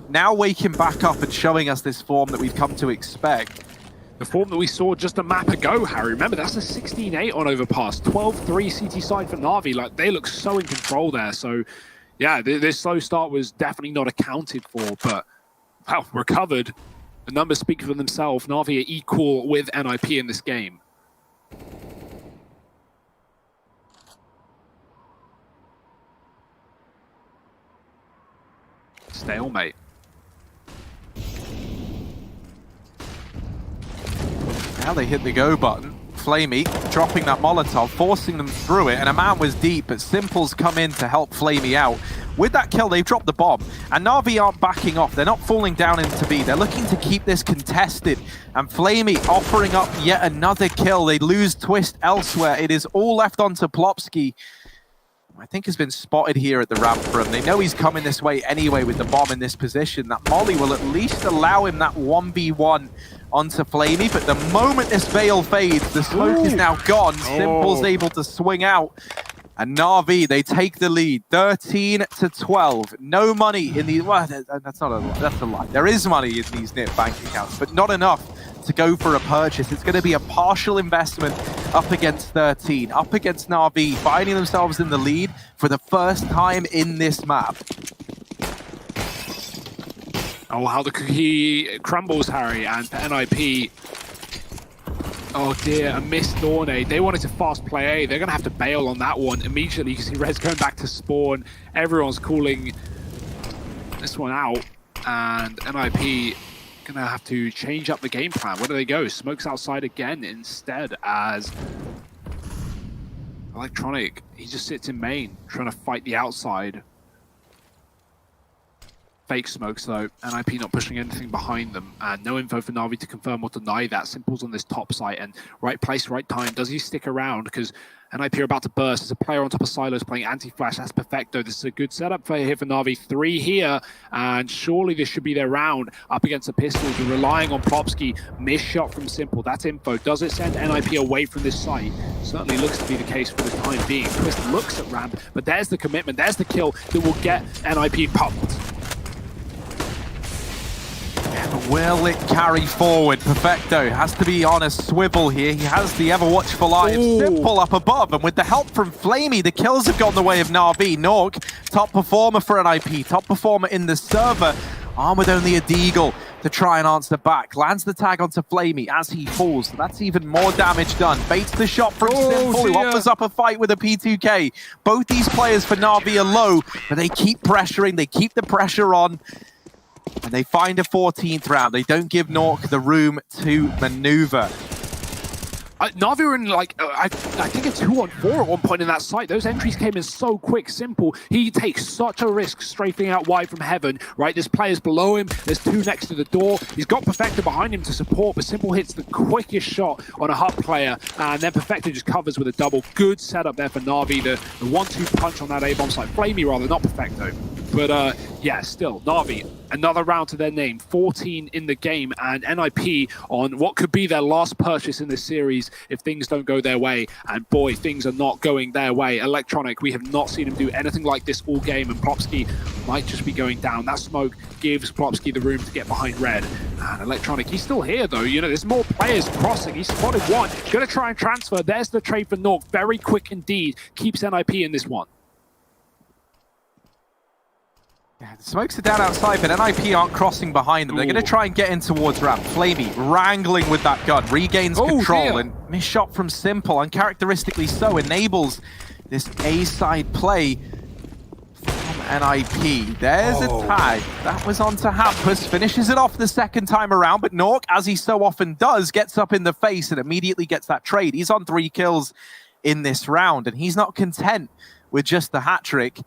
Now waking back up and showing us this form that we've come to expect. The form that we saw just a map ago, Harry. Remember, that's a 16-8 on Overpass. 12-3 CT side for Na'Vi. Like, they look so in control there. So, yeah, this slow start was definitely not accounted for, but, wow, recovered. The numbers speak for themselves. Na'Vi are equal with NiP in this game. Stalemate. Now they hit the go button. Flamey dropping that Molotov, forcing them through it, and a man was deep, but Simple's come in to help Flamey out. With that kill, they've dropped the bomb, and Na'Vi aren't backing off. They're not falling down into B. They're looking to keep this contested, and Flamey offering up yet another kill. They lose Twist elsewhere. It is all left onto Plopsky. I think has been spotted here at the ramp for him. They know he's coming this way anyway with the bomb in this position. That molly will at least allow him that 1v1 onto Flamey, but the moment this veil fades, the smoke is now gone. Simple's able to swing out, and Na'Vi, they take the lead, 13-12. No money in these, well, that's not a lie, that's a lie. There is money in these NiP bank accounts, but not enough to go for a purchase. It's going to be a partial investment up against 13, up against Na'Vi, finding themselves in the lead for the first time in this map. Oh, how the cookie crumbles, Harry, and for NiP. Oh dear, a missed Thornade. They wanted to fast play A. They're going to have to bail on that one immediately. You can see Red's going back to spawn. Everyone's calling this one out, and NiP going to have to change up the game plan. Where do they go? Smokes outside again instead as Electronic. He just sits in main, trying to fight the outside. Fake smokes though, NiP not pushing anything behind them, and no info for Na'Vi to confirm or deny that. Simple's on this top site, and right place, right time. Does he stick around? Because NiP are about to burst. There's a player on top of Silos playing anti-flash. That's perfecto. This is a good setup for Na'Vi. 3 here, and surely this should be their round up against the pistols. They're relying on Plopsky. Missed shot from Simple. That's info. Does it send NiP away from this site? Certainly looks to be the case for the time being. Twist looks at ramp, but there's the commitment. There's the kill that will get NiP pumped. Will it carry forward? Perfecto has to be on a swivel here. He has the ever-watchful eye of Simple up above, and with the help from Flamey, the kills have gone the way of Na'Vi. Nuke, top performer for NiP, top performer in the server, armed with only a deagle to try and answer back. Lands the tag onto Flamey as he falls. So that's even more damage done. Baits the shot from Simple, who offers up a fight with a P2K. Both these players for Na'Vi are low, but they keep pressuring, they keep the pressure on. And they find a 14th round. They don't give Nuke the room to maneuver. Na'Vi were in like, I think a 2-on-4 at one point in that site. Those entries came in so quick. Simple, he takes such a risk strafing out wide from heaven, right? There's players below him. There's two next to the door. He's got Perfecto behind him to support, but Simple hits the quickest shot on a hub player, and then Perfecto just covers with a double. Good setup there for Na'Vi. The 1-2 punch on that A-bomb site. Flamey rather, not Perfecto. But yeah, still, Na'Vi, another round to their name, 14 in the game, and NiP on what could be their last purchase in this series if things don't go their way. And boy, things are not going their way. Electronic, we have not seen him do anything like this all game, and Plopsky might just be going down. That smoke gives Plopsky the room to get behind red. And Electronic, he's still here though. You know, there's more players crossing. He spotted one. Gonna try and transfer. There's the trade for Nuke. Very quick indeed. Keeps NiP in this one. Yeah, the smokes are down outside, but NiP aren't crossing behind them. They're going to try and get in towards ramp. Flamey wrangling with that gun, regains control, and missed shot from Simple, uncharacteristically so, enables this A-side play from NiP. There's a tag. That was onto Hampus, finishes it off the second time around, but Nuke, as he so often does, gets up in the face and immediately gets that trade. He's on 3 kills in this round, and he's not content with just the hat trick.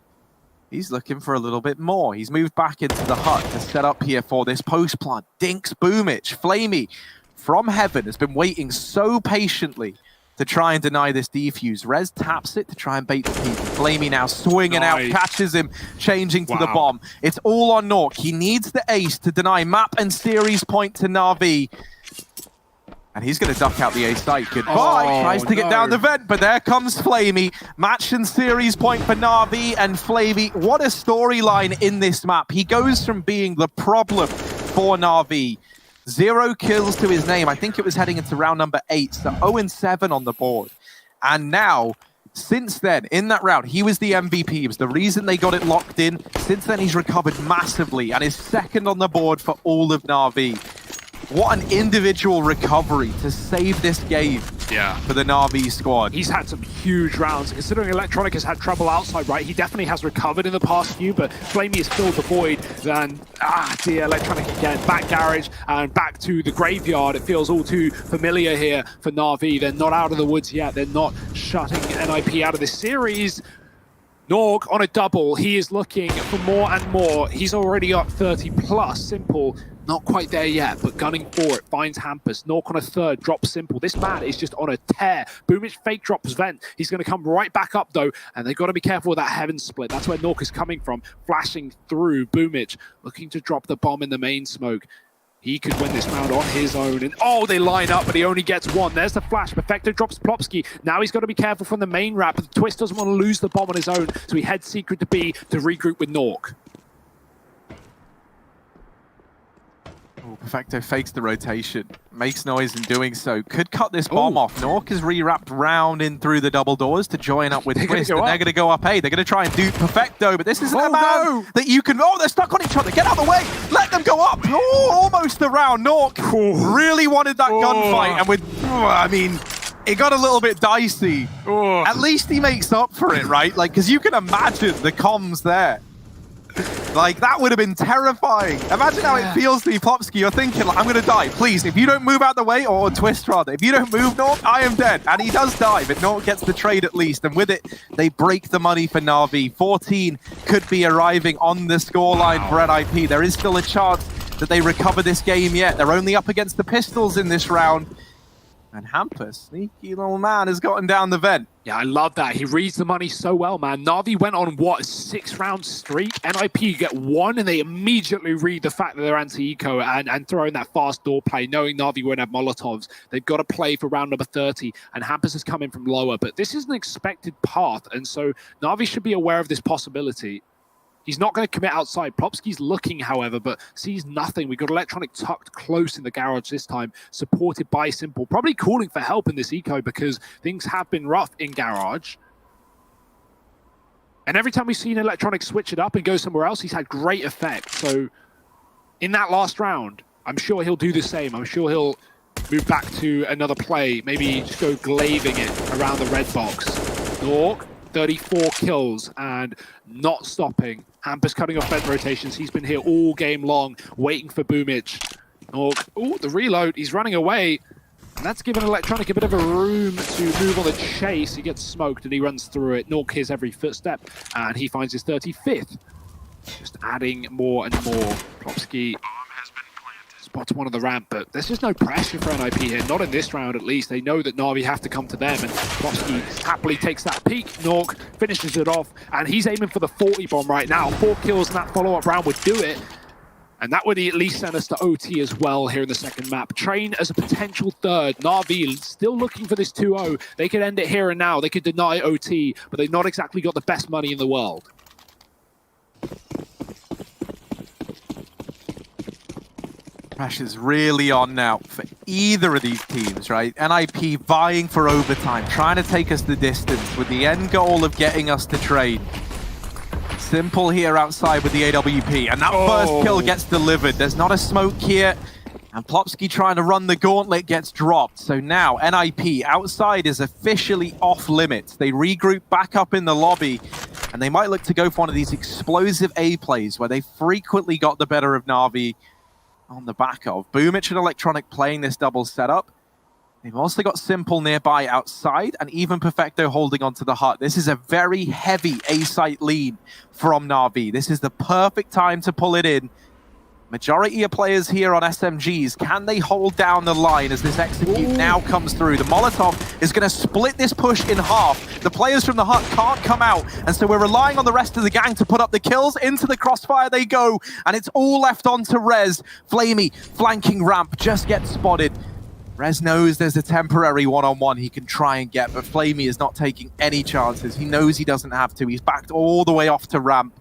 He's looking for a little bit more. He's moved back into the hut to set up here for this post plant. Dinks Boomich. Flamey from heaven has been waiting so patiently to try and deny this defuse. Rez taps it to try and bait the people. Flamey now swinging out, catches him, changing to the bomb. It's all on Nuke. He needs the ace to deny map and series point to Na'Vi. And he's going to duck out the A site. Goodbye. Tries to get down the vent, but there comes Flamey. Match and series point for Na'Vi and Flamey. What a storyline in this map. He goes from being the problem for Na'Vi. 0 kills to his name. I think it was heading into round number 8. So 0-7 on the board. And now, since then, in that round, he was the MVP. It was the reason they got it locked in. Since then, he's recovered massively and is second on the board for all of Na'Vi. What an individual recovery to save this game for the Na'Vi squad. He's had some huge rounds. Considering Electronic has had trouble outside, right? He definitely has recovered in the past few, but Flamey has filled the void. Then, dear, Electronic again. Back garage and back to the graveyard. It feels all too familiar here for Na'Vi. They're not out of the woods yet. They're not shutting NiP out of this series. Nuke on a double. He is looking for more and more. He's already up 30 plus. Simple. Not quite there yet, but gunning for it. Finds Hampus. Nuke on a third. Drops Simple. This man is just on a tear. Boomich fake drops Vent. He's going to come right back up, though. And they've got to be careful with that heaven split. That's where Nuke is coming from. Flashing through. Boomich looking to drop the bomb in the main smoke. He could win this round on his own. And they line up, but he only gets one. There's the flash. Perfecto drops Plopsky. Now he's got to be careful from the main wrap. The Twist doesn't want to lose the bomb on his own, so he heads secret to B to regroup with Nuke. Perfecto fakes the rotation, makes noise in doing so. Could cut this bomb off. Nuke is re-wrapped round in through the double doors to join up with Twist, and they're going to go up A. They're going to try and dupe Perfecto, but this isn't a man that you can... they're stuck on each other. Get out of the way. Let them go up. Almost around. Nuke really wanted that gunfight, and with... I mean... it got a little bit dicey. At least he makes up for it, right? Like, because you can imagine the comms there. Like, that would have been terrifying. Imagine how it feels to be Plopsky. You're thinking, like, I'm going to die. Please, if you don't move out the way, or Twist rather, if you don't move, Nuke, I am dead. And he does die, but Nuke gets the trade at least. And with it, they break the money for Na'Vi. 14 could be arriving on the scoreline for NiP. There is still a chance that they recover this game yet. They're only up against the Pistols in this round. And Hampus, sneaky little man, has gotten down the vent. Yeah, I love that. He reads the money so well, man. Na'Vi went on, what, a 6-round streak? NiP get one, and they immediately read the fact that they're anti-eco and throw in that fast door play, knowing Na'Vi won't have Molotovs. They've got to play for round number 30, and Hampus has come in from lower. But this is an expected path, and so Na'Vi should be aware of this possibility. He's not going to commit outside. Plopski's looking, however, but sees nothing. We got Electronic tucked close in the garage this time, supported by Simple. Probably calling for help in this eco because things have been rough in garage. And every time we've seen Electronic switch it up and go somewhere else, he's had great effect. So in that last round, I'm sure he'll do the same. I'm sure he'll move back to another play. Maybe just go glaving it around the red box. Nork, 34 kills and not stopping. Hampus cutting off vent rotations. He's been here all game long, waiting for Boomich. Nork, oh, the reload. He's running away. And that's given Electronic a bit of a room to move on the chase. He gets smoked and he runs through it. Nork hears every footstep and he finds his 35th. Just adding more and more. Plopski spots one on the ramp, but there's just no pressure for NiP here. Not in this round, at least. They know that NAVI have to come to them, and Plopski happily takes that peek. Nork finishes it off, and he's aiming for the 40 bomb right now. 4 kills in that follow-up round would do it. And that would at least send us to OT as well here in the second map. Train as a potential third. NAVI still looking for this 2-0. They could end it here and now. They could deny OT, but they've not exactly got the best money in the world. Pressure's really on now for either of these teams, right? NiP vying for overtime, trying to take us the distance with the end goal of getting us to trade. Simple here outside with the AWP, and that first kill gets delivered. There's not a smoke here, and Plopski trying to run the gauntlet gets dropped. So now NiP outside is officially off limits. They regroup back up in the lobby, and they might look to go for one of these explosive A plays where they frequently got the better of NAVI on the back of. Boomich and Electronic playing this double setup. They've also got Simple nearby outside, and even Perfecto holding onto the hut. This is a very heavy A-site lead from NAVI. This is the perfect time to pull it in. Majority of players here on SMGs, can they hold down the line as this execute now comes through? The Molotov is going to split this push in half. The players from the hut can't come out, and so we're relying on the rest of the gang to put up the kills. Into the crossfire they go, and it's all left on to Rez. Flamey flanking ramp just gets spotted. Rez knows there's a temporary one-on-one he can try and get, but Flamey is not taking any chances. He knows he doesn't have to. He's backed all the way off to ramp.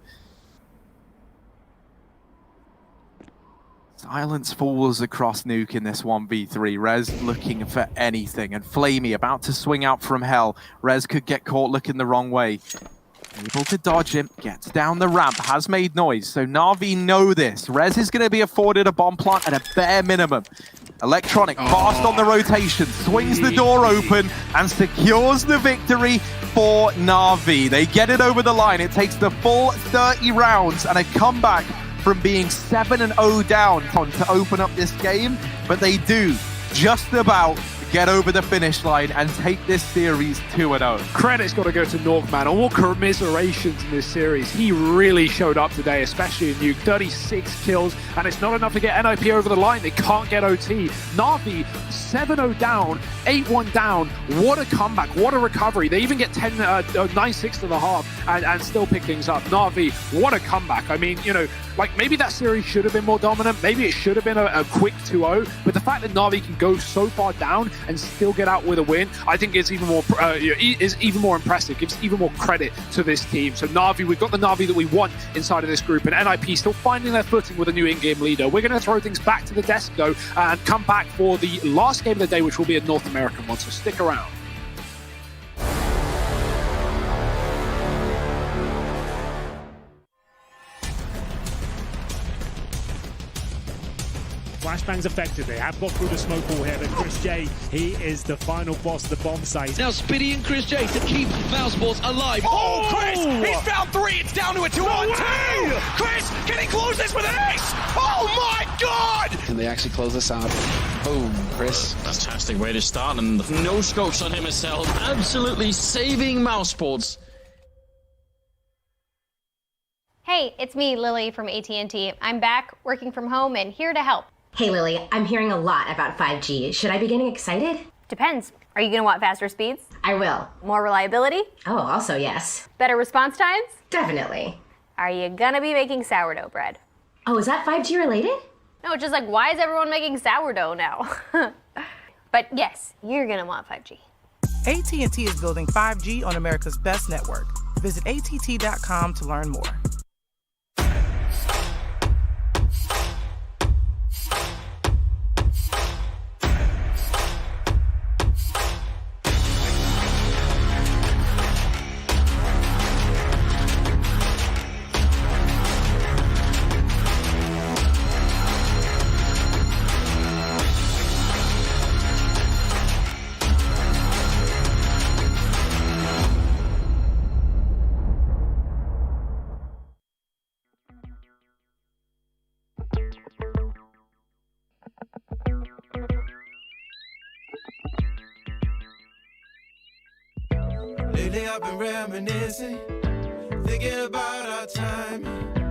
Silence falls across Nuke in this 1v3. Rez looking for anything, and Flamey about to swing out from hell. Rez could get caught looking the wrong way. Able to dodge him, gets down the ramp, has made noise, so NAVI know this. Rez is going to be afforded a bomb plant at a bare minimum. Electronic fast on the rotation, swings the door open and secures the victory for NAVI. They get it over the line. It takes the full 30 rounds and a comeback from being 7-0 down to open up this game, but they do just about get over the finish line and take this series 2-0. Credit's got to go to Nork, man. All commiserations in this series. He really showed up today, especially in Nuke. 36 kills, and it's not enough to get NiP over the line. They can't get OT. NAVI 7-0 down, 8-1 down. What a comeback, what a recovery. They even get 9-6 to the half and still pick things up. NAVI, what a comeback. I mean, you know, like maybe that series should have been more dominant. Maybe it should have been a quick 2-0, but the fact that NAVI can go so far down and still get out with a win, I think is even more impressive, gives even more credit to this team. So NAVI, we've got the NAVI that we want inside of this group, and NiP still finding their footing with a new in-game leader. We're going to throw things back to the desk though and come back for the last game of the day, which will be a North American one, so stick around. Flashbang's effective. They have got through the smoke wall here, but Chris J, he is the final boss of the bomb site. Now Spitty and Chris J to keep Mousesports alive. Oh, Chris! He's found 3! It's down to a 2-on-2! Chris, can he close this with an ace? Oh my god! Can they actually close this out? Boom, Chris. Fantastic way to start, and no scopes on him himself. Absolutely saving Mousesports. Hey, it's me, Lily from AT&T. I'm back, working from home, and here to help. Hey Lily, I'm hearing a lot about 5G. Should I be getting excited? Depends. Are you gonna want faster speeds? I will. More reliability? Oh, also yes. Better response times? Definitely. Are you gonna be making sourdough bread? Oh, is that 5G related? No, just like, why is everyone making sourdough now? But yes, you're gonna want 5G. AT&T is building 5G on America's best network. Visit att.com to learn more. Lately I've been reminiscing, thinking about our time.